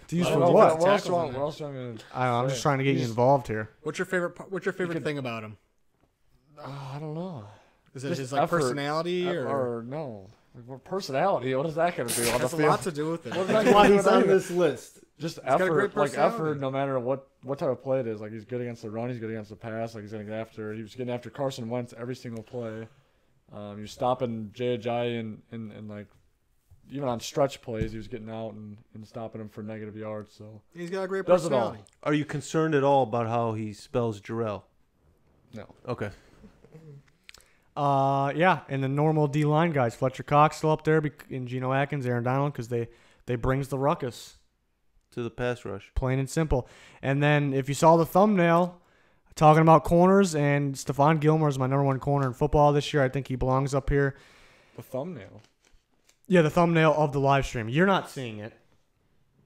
[SPEAKER 3] To use
[SPEAKER 4] I
[SPEAKER 3] for
[SPEAKER 4] don't know,
[SPEAKER 3] what?
[SPEAKER 4] What else
[SPEAKER 1] Tackles in
[SPEAKER 4] am
[SPEAKER 1] there.
[SPEAKER 4] I gonna?
[SPEAKER 3] I'm just trying to get you involved here.
[SPEAKER 1] what's your favorite thing about him?
[SPEAKER 4] I don't know.
[SPEAKER 1] Is it
[SPEAKER 4] Just
[SPEAKER 1] his like
[SPEAKER 4] effort.
[SPEAKER 1] personality
[SPEAKER 4] Or no? Personality. What is that gonna do on the
[SPEAKER 1] has a
[SPEAKER 4] field?
[SPEAKER 1] lot to do with it?
[SPEAKER 4] What is that
[SPEAKER 2] That's why
[SPEAKER 4] gonna do
[SPEAKER 2] he's
[SPEAKER 4] with
[SPEAKER 2] on
[SPEAKER 4] anything?
[SPEAKER 2] this list.
[SPEAKER 4] Just
[SPEAKER 1] got a great
[SPEAKER 4] effort, like
[SPEAKER 1] personality.
[SPEAKER 4] effort, no matter what type of play it is. Like he's good against the run, he's good against the pass. Like he was getting after Carson Wentz every single play. He was stopping Jay and like even on stretch plays, he was getting out and stopping him for negative yards. So
[SPEAKER 1] He's got a great
[SPEAKER 4] does it all.
[SPEAKER 1] personality.
[SPEAKER 2] Are you concerned at all about how he spells Jarrell?
[SPEAKER 4] No.
[SPEAKER 2] Okay.
[SPEAKER 3] Yeah, and the normal D-line guys, Fletcher Cox still up there, and Geno Atkins, Aaron Donald, because they brings the ruckus,
[SPEAKER 2] To the pass rush.
[SPEAKER 3] plain and simple. And then if you saw the thumbnail, talking about corners, and Stephon Gilmore is my number one corner in football this year. I think he belongs up here.
[SPEAKER 4] The thumbnail.
[SPEAKER 3] Yeah, the thumbnail of the live stream. You're not seeing it.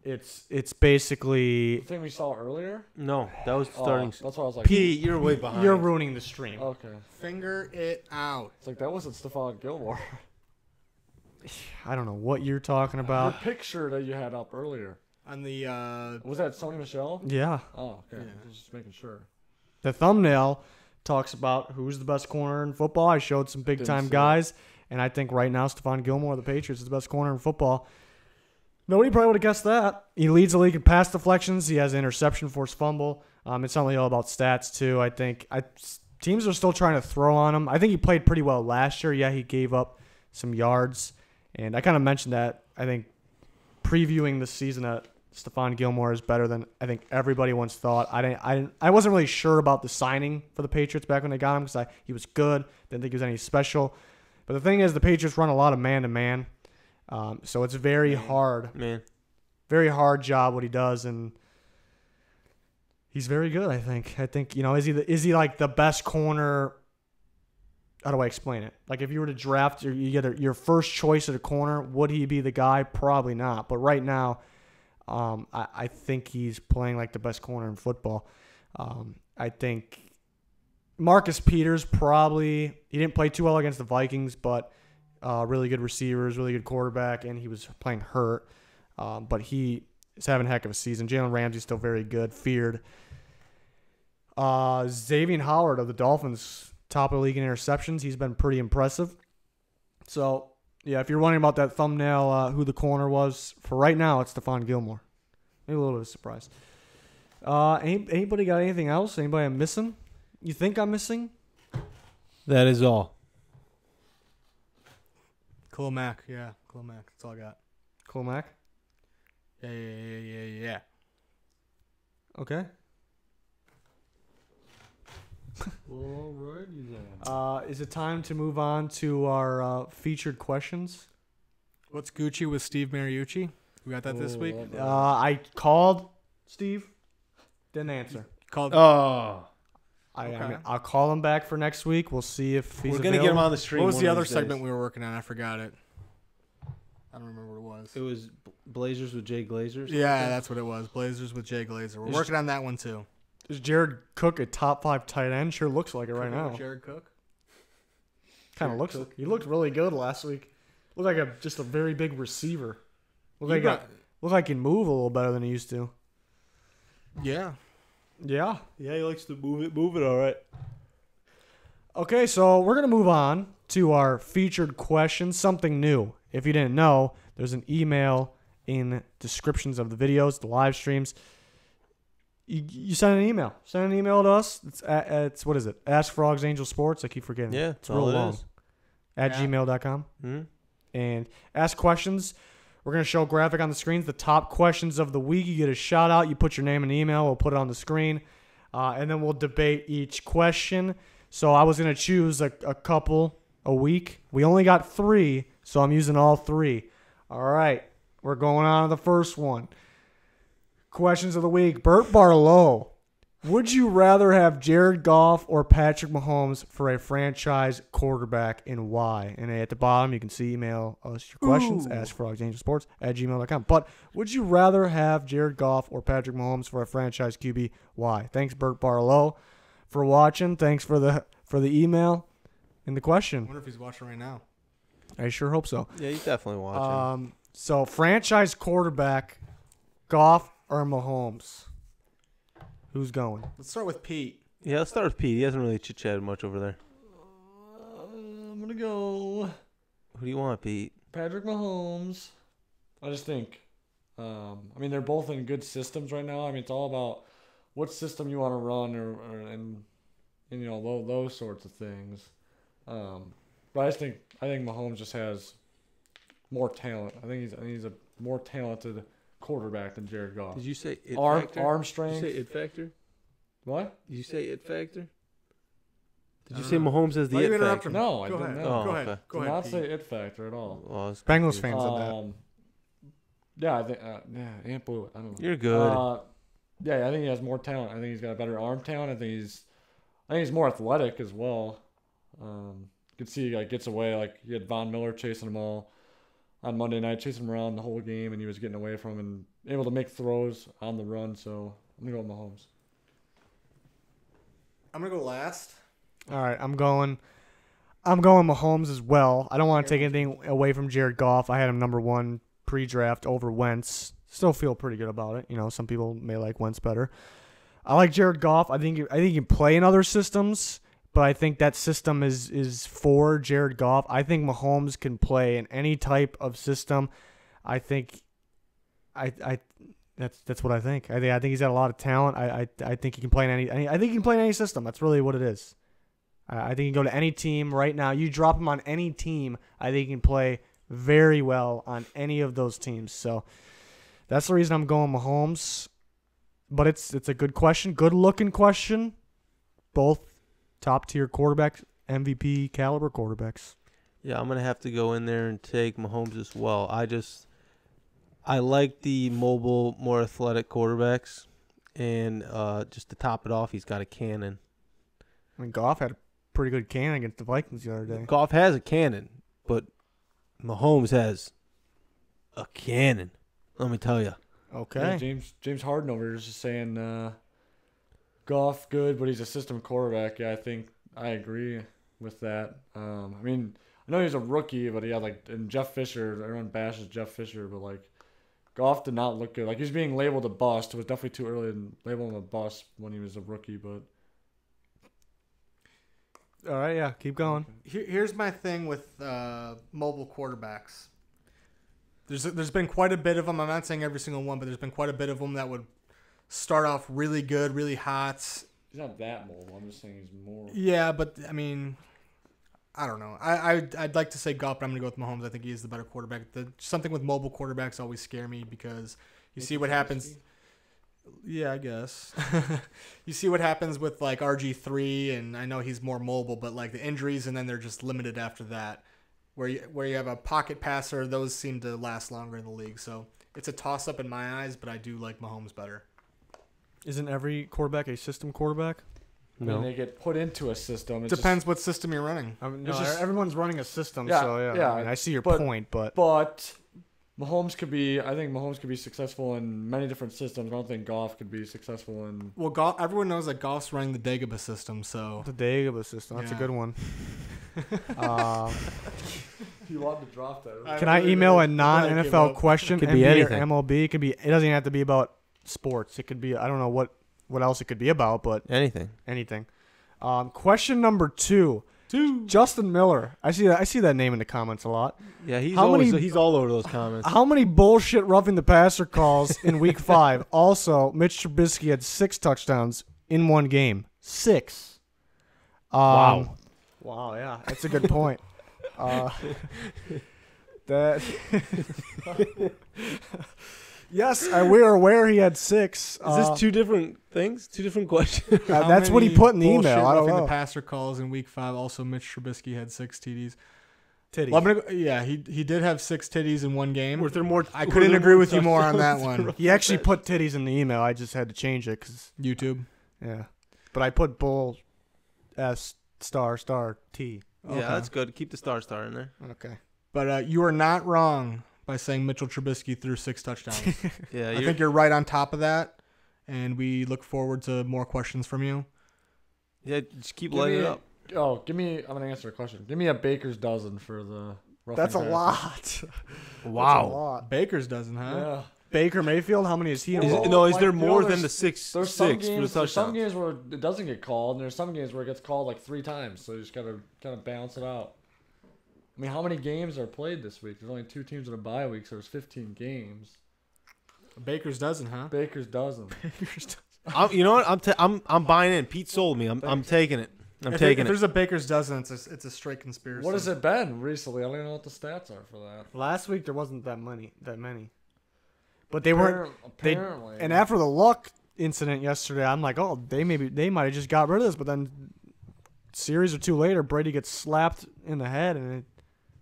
[SPEAKER 3] It's basically
[SPEAKER 4] The thing we saw earlier.
[SPEAKER 2] No, that was starting.
[SPEAKER 4] That's why I was like,
[SPEAKER 2] Pete, you're way behind.
[SPEAKER 3] you're ruining the stream.
[SPEAKER 4] okay.
[SPEAKER 1] Finger it out.
[SPEAKER 4] It's like that wasn't Stephon Gilmore.
[SPEAKER 3] I don't know what you're talking
[SPEAKER 4] The
[SPEAKER 3] about.
[SPEAKER 4] picture that you had up earlier.
[SPEAKER 1] On the
[SPEAKER 4] Was that Sony Michelle?
[SPEAKER 3] Yeah,
[SPEAKER 4] Oh, okay.
[SPEAKER 1] Yeah.
[SPEAKER 4] Just making sure.
[SPEAKER 3] the thumbnail talks about who's the best corner in football. I showed some big time
[SPEAKER 4] see it.
[SPEAKER 3] guys, and I think right now Stephon Gilmore of the Patriots is the best corner in football. Nobody probably would have guessed that. He leads the league in pass deflections. He has an interception, forced fumble. It's not really all about stats too. I think teams are still trying to throw on him. I think he played pretty well last year. Yeah, he gave up some yards, and I kind of mentioned that. I think previewing the season that Stephon Gilmore is better than I think everybody once thought. I wasn't really sure about the signing for the Patriots back when they got him because he was good. Didn't think he was any special. But the thing is, the Patriots run a lot of man-to-man. So it's very hard job what he does, and he's very good. I think is he like the best corner? How do I explain it? Like if you were to draft you get your first choice at a corner, would he be the guy? Probably not. But right now, I think he's playing like the best corner in football. I think Marcus Peters he didn't play too well against the Vikings, but. Really good receivers, really good quarterback, and he was playing hurt. But he is having a heck of a season. Jalen Ramsey's still very good, feared. Xavier Howard of the Dolphins, top of the league in interceptions. He's been pretty impressive. So, yeah, if you're wondering about that thumbnail, who the corner was, for right now, it's Stephon Gilmore. Maybe a little bit of a surprise. Anybody got anything else? Anybody I'm missing? You think I'm missing?
[SPEAKER 2] That is all.
[SPEAKER 1] Khalil Mack. Yeah, Khalil Mack. That's all I got.
[SPEAKER 3] Khalil Mack?
[SPEAKER 1] Yeah.
[SPEAKER 3] Okay.
[SPEAKER 4] Alrighty then.
[SPEAKER 3] Is it time to move on to our featured questions?
[SPEAKER 1] What's Gucci with Steve Mariucci? We got that this week.
[SPEAKER 3] I called Steve. Didn't answer.
[SPEAKER 1] Called.
[SPEAKER 2] Oh.
[SPEAKER 3] I'll call him back for next week. We'll see if he's
[SPEAKER 2] We're going to get him on the stream.
[SPEAKER 1] What was
[SPEAKER 2] one
[SPEAKER 1] the
[SPEAKER 2] of
[SPEAKER 1] other
[SPEAKER 2] these
[SPEAKER 1] segment
[SPEAKER 2] days.
[SPEAKER 1] we were working on? I forgot it. I don't remember what it was.
[SPEAKER 2] It was Blazers with Jay Glazers.
[SPEAKER 1] Yeah, that's what it was. Blazers with Jay Glazer. We're working on that one too.
[SPEAKER 3] Is Jared Cook a top 5 tight end? Sure looks like it right now.
[SPEAKER 1] Jared Cook.
[SPEAKER 3] Kind of looks. He looked really good last week. Looked like just a very big receiver. Looked like he can move a little better than he used to.
[SPEAKER 1] Yeah.
[SPEAKER 3] Yeah.
[SPEAKER 2] Yeah, he likes to move it all right.
[SPEAKER 3] Okay, so we're going to move on to our featured question, something new. If you didn't know, there's an email in descriptions of the videos, the live streams. You send an email. Send an email to us. It's what is it? Ask Frogs Angel Sports. I keep forgetting.
[SPEAKER 2] Yeah,
[SPEAKER 3] it's real long. At gmail.com.
[SPEAKER 2] Mm-hmm.
[SPEAKER 3] And ask questions. We're going to show a graphic on the screens. The top questions of the week. You get a shout out. You put your name and email. We'll put it on the screen. And then we'll debate each question. So I was going to choose a couple a week. We only got 3, so I'm using all 3. All right. We're going on to the first one. Questions of the week. Bert Barlow. Would you rather have Jared Goff or Patrick Mahomes for a franchise quarterback, and why? And at the bottom, you can see email us your questions. AskFrogsAngelSports at gmail.com. But would you rather have Jared Goff or Patrick Mahomes for a franchise QB? Why? Thanks, Bert Barlow, for watching. Thanks for the email and the question.
[SPEAKER 1] I wonder if he's watching right now.
[SPEAKER 3] I sure hope so.
[SPEAKER 2] Yeah, he's definitely watching.
[SPEAKER 3] So franchise quarterback, Goff or Mahomes? Who's going?
[SPEAKER 1] Let's start with Pete.
[SPEAKER 2] Yeah, let's start with Pete. He hasn't really chit-chatted much over there.
[SPEAKER 4] I'm going to go
[SPEAKER 2] Who do you want, Pete?
[SPEAKER 4] Patrick Mahomes. I just think, they're both in good systems right now. I mean, it's all about what system you want to run and those sorts of things. But I think Mahomes just has more talent. I think he's a more talented quarterback than Jared Goff.
[SPEAKER 2] Did you say it
[SPEAKER 4] factor? Arm strength.
[SPEAKER 2] Did you say it factor?
[SPEAKER 4] What?
[SPEAKER 2] Did you say it factor? Did you
[SPEAKER 1] I
[SPEAKER 2] say
[SPEAKER 1] don't know.
[SPEAKER 2] Mahomes has the
[SPEAKER 1] Why you
[SPEAKER 2] it
[SPEAKER 1] interrupt
[SPEAKER 2] factor?
[SPEAKER 1] him?
[SPEAKER 4] No, I
[SPEAKER 1] Go
[SPEAKER 4] didn't
[SPEAKER 1] ahead.
[SPEAKER 4] know.
[SPEAKER 2] Oh,
[SPEAKER 1] Go ahead.
[SPEAKER 2] okay.
[SPEAKER 1] Go
[SPEAKER 4] Did
[SPEAKER 1] ahead,
[SPEAKER 4] not
[SPEAKER 1] Pete.
[SPEAKER 4] say it factor at all.
[SPEAKER 2] Well, I was
[SPEAKER 3] Bengals
[SPEAKER 2] confused.
[SPEAKER 3] fans said that.
[SPEAKER 4] Yeah, I think. Ant blew it. I don't know.
[SPEAKER 2] You're good.
[SPEAKER 4] Yeah, I think he has more talent. I think he's got a better arm talent. I think he's more athletic as well. You can see he gets away. Like he had Von Miller chasing him all on Monday night, chasing him around the whole game, and he was getting away from him and able to make throws on the run. So I'm gonna go with Mahomes.
[SPEAKER 1] I'm going to go last.
[SPEAKER 3] All right, I'm going Mahomes as well. I don't want to take anything away from Jared Goff. I had him number 1 pre-draft over Wentz. Still feel pretty good about it. You know, some people may like Wentz better. I like Jared Goff. I think he can play in other systems, but I think that system is for Jared Goff. I think Mahomes can play in any type of system. I think that's what I think. I think he's got a lot of talent. I think he can play in any I think he can play in any system. That's really what it is. I think he can go to any team right now. You drop him on any team, I think he can play very well on any of those teams. So that's the reason I'm going Mahomes. But it's a good question, good looking question. Both top tier quarterbacks, MVP caliber quarterbacks.
[SPEAKER 2] Yeah, I'm gonna have to go in there and take Mahomes as well. I like the mobile, more athletic quarterbacks, and just to top it off, he's got a cannon.
[SPEAKER 3] I mean, Goff had a pretty good cannon against the Vikings the other day.
[SPEAKER 2] Goff has a cannon, but Mahomes has a cannon. Let me tell you.
[SPEAKER 3] Okay.
[SPEAKER 4] Yeah, James Harden over here is just saying Goff good, but he's a system quarterback. Yeah, I think I agree with that. I know he's a rookie, but he had and Jeff Fisher. Everyone bashes Jeff Fisher, but Goff did not look good. He's being labeled a bust. It was definitely too early to label him a bust when he was a rookie, but.
[SPEAKER 3] All right, yeah, keep going.
[SPEAKER 1] Here's my thing with mobile quarterbacks. There's been quite a bit of them. I'm not saying every single one, but there's been quite a bit of them that would start off really good, really hot.
[SPEAKER 4] He's not that mobile. I'm just saying he's more.
[SPEAKER 1] Yeah, but I mean, I don't know. I'd like to say Goff, but I'm gonna go with Mahomes. I think he is the better quarterback. Something with mobile quarterbacks always scare me because you see what happens. Yeah, I guess. You see what happens with RG3, and I know he's more mobile, but the injuries, and then they're just limited after that. Where you have a pocket passer, those seem to last longer in the league. So it's a toss-up in my eyes, but I do like Mahomes better.
[SPEAKER 3] Isn't every quarterback a system quarterback?
[SPEAKER 4] No. They get put into a system.
[SPEAKER 1] Depends what system you're running.
[SPEAKER 3] Everyone's running a system,
[SPEAKER 4] Yeah,
[SPEAKER 3] so
[SPEAKER 4] yeah.
[SPEAKER 3] I see your point, but
[SPEAKER 4] Mahomes could be successful in many different systems. I don't think Goff could be successful in.
[SPEAKER 1] Well, everyone knows that Goff's running the Dagobah system, so
[SPEAKER 3] the Dagobah system, that's a
[SPEAKER 1] Yeah.
[SPEAKER 3] good one.
[SPEAKER 4] He wanted to drop that.
[SPEAKER 3] Can I email a
[SPEAKER 1] I give
[SPEAKER 3] non-NFL
[SPEAKER 1] up.
[SPEAKER 3] question?
[SPEAKER 2] Could be
[SPEAKER 3] NBA or
[SPEAKER 2] anything.
[SPEAKER 3] MLB. It could be. It doesn't even have to be about sports. It could be. I don't know what else it could be about, but
[SPEAKER 2] Anything.
[SPEAKER 3] anything. Question number 2. Justin Miller. I see that name in the comments a lot.
[SPEAKER 2] Yeah, he's
[SPEAKER 3] How
[SPEAKER 2] always
[SPEAKER 3] many-
[SPEAKER 2] he's all over those comments.
[SPEAKER 3] How many bullshit roughing the passer calls in Week 5? Also, Mitch Trubisky had 6 touchdowns in one game. 6. Wow. Wow. Yeah, that's a good point. That. Yes, we are aware he had 6.
[SPEAKER 2] Is this 2 different things? 2 different questions?
[SPEAKER 1] How
[SPEAKER 3] That's what he
[SPEAKER 1] many
[SPEAKER 3] put in the
[SPEAKER 1] bullshit
[SPEAKER 3] email. I don't
[SPEAKER 1] roughing
[SPEAKER 3] know.
[SPEAKER 1] the passer calls in Week 5. Also, Mitch Trubisky had 6 TDs.
[SPEAKER 3] Titties.
[SPEAKER 1] Well, I'm gonna, yeah, he did have 6 titties in one game.
[SPEAKER 2] Were there more?
[SPEAKER 1] I
[SPEAKER 2] were
[SPEAKER 1] couldn't
[SPEAKER 2] there
[SPEAKER 1] agree
[SPEAKER 2] more
[SPEAKER 1] with you more on that
[SPEAKER 2] touchdowns?
[SPEAKER 1] one.
[SPEAKER 3] He actually put titties in the email. I just had to change it because
[SPEAKER 1] YouTube.
[SPEAKER 3] yeah. But I put bull S star T.
[SPEAKER 2] Yeah,
[SPEAKER 1] Okay.
[SPEAKER 2] that's good. Keep the star in there.
[SPEAKER 3] Okay.
[SPEAKER 1] But you are not wrong by saying Mitchell Trubisky threw 6 touchdowns.
[SPEAKER 2] Yeah,
[SPEAKER 1] I think you're right on top of that, and we look forward to more questions from you.
[SPEAKER 2] yeah. Just keep
[SPEAKER 4] Give
[SPEAKER 2] lighting
[SPEAKER 4] me-
[SPEAKER 2] it up.
[SPEAKER 4] Give me. I'm gonna answer a question. Give me a baker's dozen for the. roughing
[SPEAKER 3] That's a
[SPEAKER 4] passer.
[SPEAKER 3] lot. That's a
[SPEAKER 2] Wow.
[SPEAKER 3] lot.
[SPEAKER 1] Baker's doesn't, huh?
[SPEAKER 4] Yeah.
[SPEAKER 3] Baker Mayfield, how many is he
[SPEAKER 2] Is,
[SPEAKER 3] involved?
[SPEAKER 2] no, is
[SPEAKER 4] like,
[SPEAKER 2] there
[SPEAKER 4] you know,
[SPEAKER 2] more than
[SPEAKER 4] there's-
[SPEAKER 2] the six
[SPEAKER 4] There's some
[SPEAKER 2] for the
[SPEAKER 4] games. There's some
[SPEAKER 2] touchdown?
[SPEAKER 4] games where it doesn't get called, and there's some games where it gets called like 3 times. So you just gotta kind of balance it out. I mean, how many games are played this week? There's only 2 teams in a bye week, so there's 15 games.
[SPEAKER 1] Baker's doesn't, huh?
[SPEAKER 4] Baker's dozen.
[SPEAKER 2] You know what? I'm buying in. Pete sold me. I'm taking it. I'm
[SPEAKER 1] If
[SPEAKER 2] taking it.
[SPEAKER 1] there's a Baker's dozen, it's a straight conspiracy.
[SPEAKER 4] What has it been recently? I don't even know what the stats are for that.
[SPEAKER 3] Last week there wasn't that many. But they weren't.
[SPEAKER 4] Apparently.
[SPEAKER 3] And after the Luck incident yesterday, I'm like, oh, they might have just got rid of this. But then, series or 2 later, Brady gets slapped in the head, and it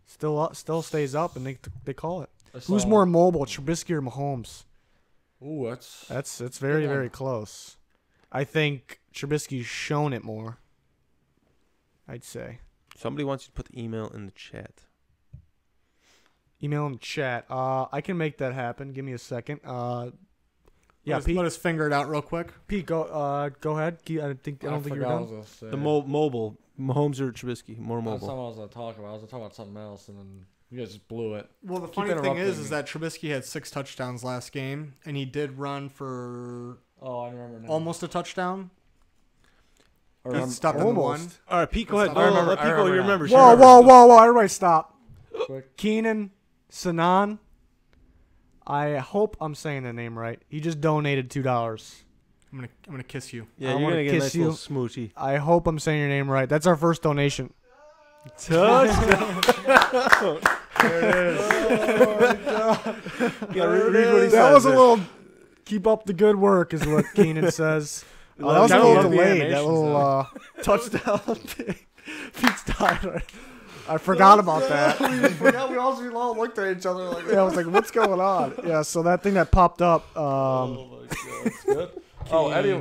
[SPEAKER 3] still stays up, and they call it. Who's more mobile, Trubisky or Mahomes?
[SPEAKER 4] Ooh, that's.
[SPEAKER 3] It's very
[SPEAKER 4] Good one.
[SPEAKER 3] very close. I think Trubisky's shown it more. I'd say.
[SPEAKER 2] Somebody wants you to put the email in the chat.
[SPEAKER 3] Email in the chat. I can make that happen. Give me a second. Yeah, Pete.
[SPEAKER 1] Let us finger it out real quick.
[SPEAKER 3] Pete, go ahead. I don't think you're
[SPEAKER 4] forgot what I
[SPEAKER 3] done.
[SPEAKER 4] was gonna say.
[SPEAKER 2] The mobile. Mahomes or Trubisky? More
[SPEAKER 4] That's
[SPEAKER 2] mobile.
[SPEAKER 4] something I was gonna talk about. I was gonna talk about something else, and then you guys just blew it.
[SPEAKER 1] Well, the
[SPEAKER 4] Keep
[SPEAKER 1] funny thing
[SPEAKER 4] interrupting
[SPEAKER 1] is
[SPEAKER 4] me.
[SPEAKER 1] that Trubisky had 6 touchdowns last game, and he did run for
[SPEAKER 4] Oh, I remember now.
[SPEAKER 1] almost a touchdown.
[SPEAKER 4] I
[SPEAKER 1] He
[SPEAKER 4] remember-
[SPEAKER 1] stopped at the
[SPEAKER 3] Almost.
[SPEAKER 1] one.
[SPEAKER 2] All right, Pete, go ahead.
[SPEAKER 1] I
[SPEAKER 2] Go,
[SPEAKER 1] remember-
[SPEAKER 2] let
[SPEAKER 4] I
[SPEAKER 2] Pete go. He
[SPEAKER 4] remember
[SPEAKER 2] remembers.
[SPEAKER 3] Whoa! Everybody stop.
[SPEAKER 4] Quick.
[SPEAKER 3] Keenan Sanan. I hope I'm saying the name right. He just donated $2.
[SPEAKER 1] I'm gonna kiss you.
[SPEAKER 2] Yeah,
[SPEAKER 3] I
[SPEAKER 2] you're
[SPEAKER 3] wanna
[SPEAKER 2] gonna get a
[SPEAKER 3] kiss
[SPEAKER 2] nice
[SPEAKER 3] you.
[SPEAKER 2] little smoochy.
[SPEAKER 3] I hope I'm saying your name right. That's our first donation.
[SPEAKER 2] Touchdown.
[SPEAKER 3] That was a little. Keep up the good work, is what Keenan says. That was a
[SPEAKER 1] Kinda
[SPEAKER 3] little
[SPEAKER 1] love the
[SPEAKER 3] delayed. That
[SPEAKER 1] animations,
[SPEAKER 3] little touchdown thing. Pete's died. I forgot about that.
[SPEAKER 4] We all looked at each other like.
[SPEAKER 3] Yeah, I was like, "What's going on?" Yeah, so that thing that popped up.
[SPEAKER 4] Oh my god, that's good.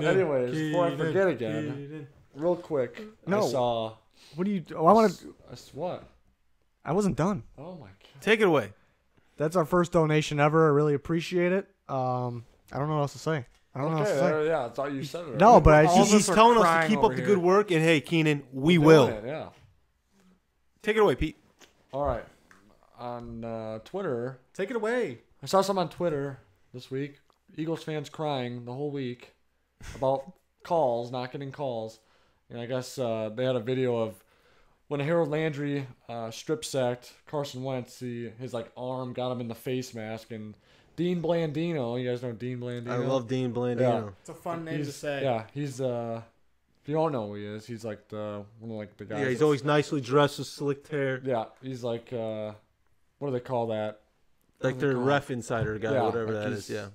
[SPEAKER 4] Anyways, before I forget again, real quick.
[SPEAKER 3] No.
[SPEAKER 4] I saw.
[SPEAKER 3] What do you? Oh, I want to.
[SPEAKER 4] What?
[SPEAKER 3] I wasn't done.
[SPEAKER 4] Oh my god.
[SPEAKER 2] Take it away.
[SPEAKER 3] That's our first donation ever. I really appreciate it. I don't know what else to say. I don't know what else to say.
[SPEAKER 4] Yeah, I thought you said it.
[SPEAKER 3] No, but
[SPEAKER 1] All of
[SPEAKER 2] He's
[SPEAKER 1] us are
[SPEAKER 2] telling us to
[SPEAKER 1] crying
[SPEAKER 2] keep up
[SPEAKER 1] over
[SPEAKER 2] the
[SPEAKER 1] here.
[SPEAKER 2] good work, and hey, Keenan, we
[SPEAKER 4] Doing
[SPEAKER 2] will.
[SPEAKER 4] it, yeah.
[SPEAKER 2] Take it away, Pete.
[SPEAKER 4] All right. On Twitter,
[SPEAKER 1] Take it away.
[SPEAKER 4] I saw some on Twitter this week. Eagles fans crying the whole week about calls, not getting calls. And I guess they had a video of when Harold Landry strip sacked Carson Wentz. His arm got him in the face mask. And Dean Blandino, you guys know Dean Blandino?
[SPEAKER 2] I love Dean Blandino.
[SPEAKER 4] Yeah.
[SPEAKER 1] It's a fun name to
[SPEAKER 4] He's,
[SPEAKER 1] say.
[SPEAKER 4] yeah, he's if you don't know who he is, he's like one of the guys.
[SPEAKER 2] Yeah, he's always nicely dressed with slicked hair,
[SPEAKER 4] Yeah, he's like what do they call that?
[SPEAKER 2] like their ref insider guy,
[SPEAKER 4] Yeah,
[SPEAKER 2] whatever
[SPEAKER 4] like
[SPEAKER 2] that
[SPEAKER 4] he's-
[SPEAKER 2] is. Yeah,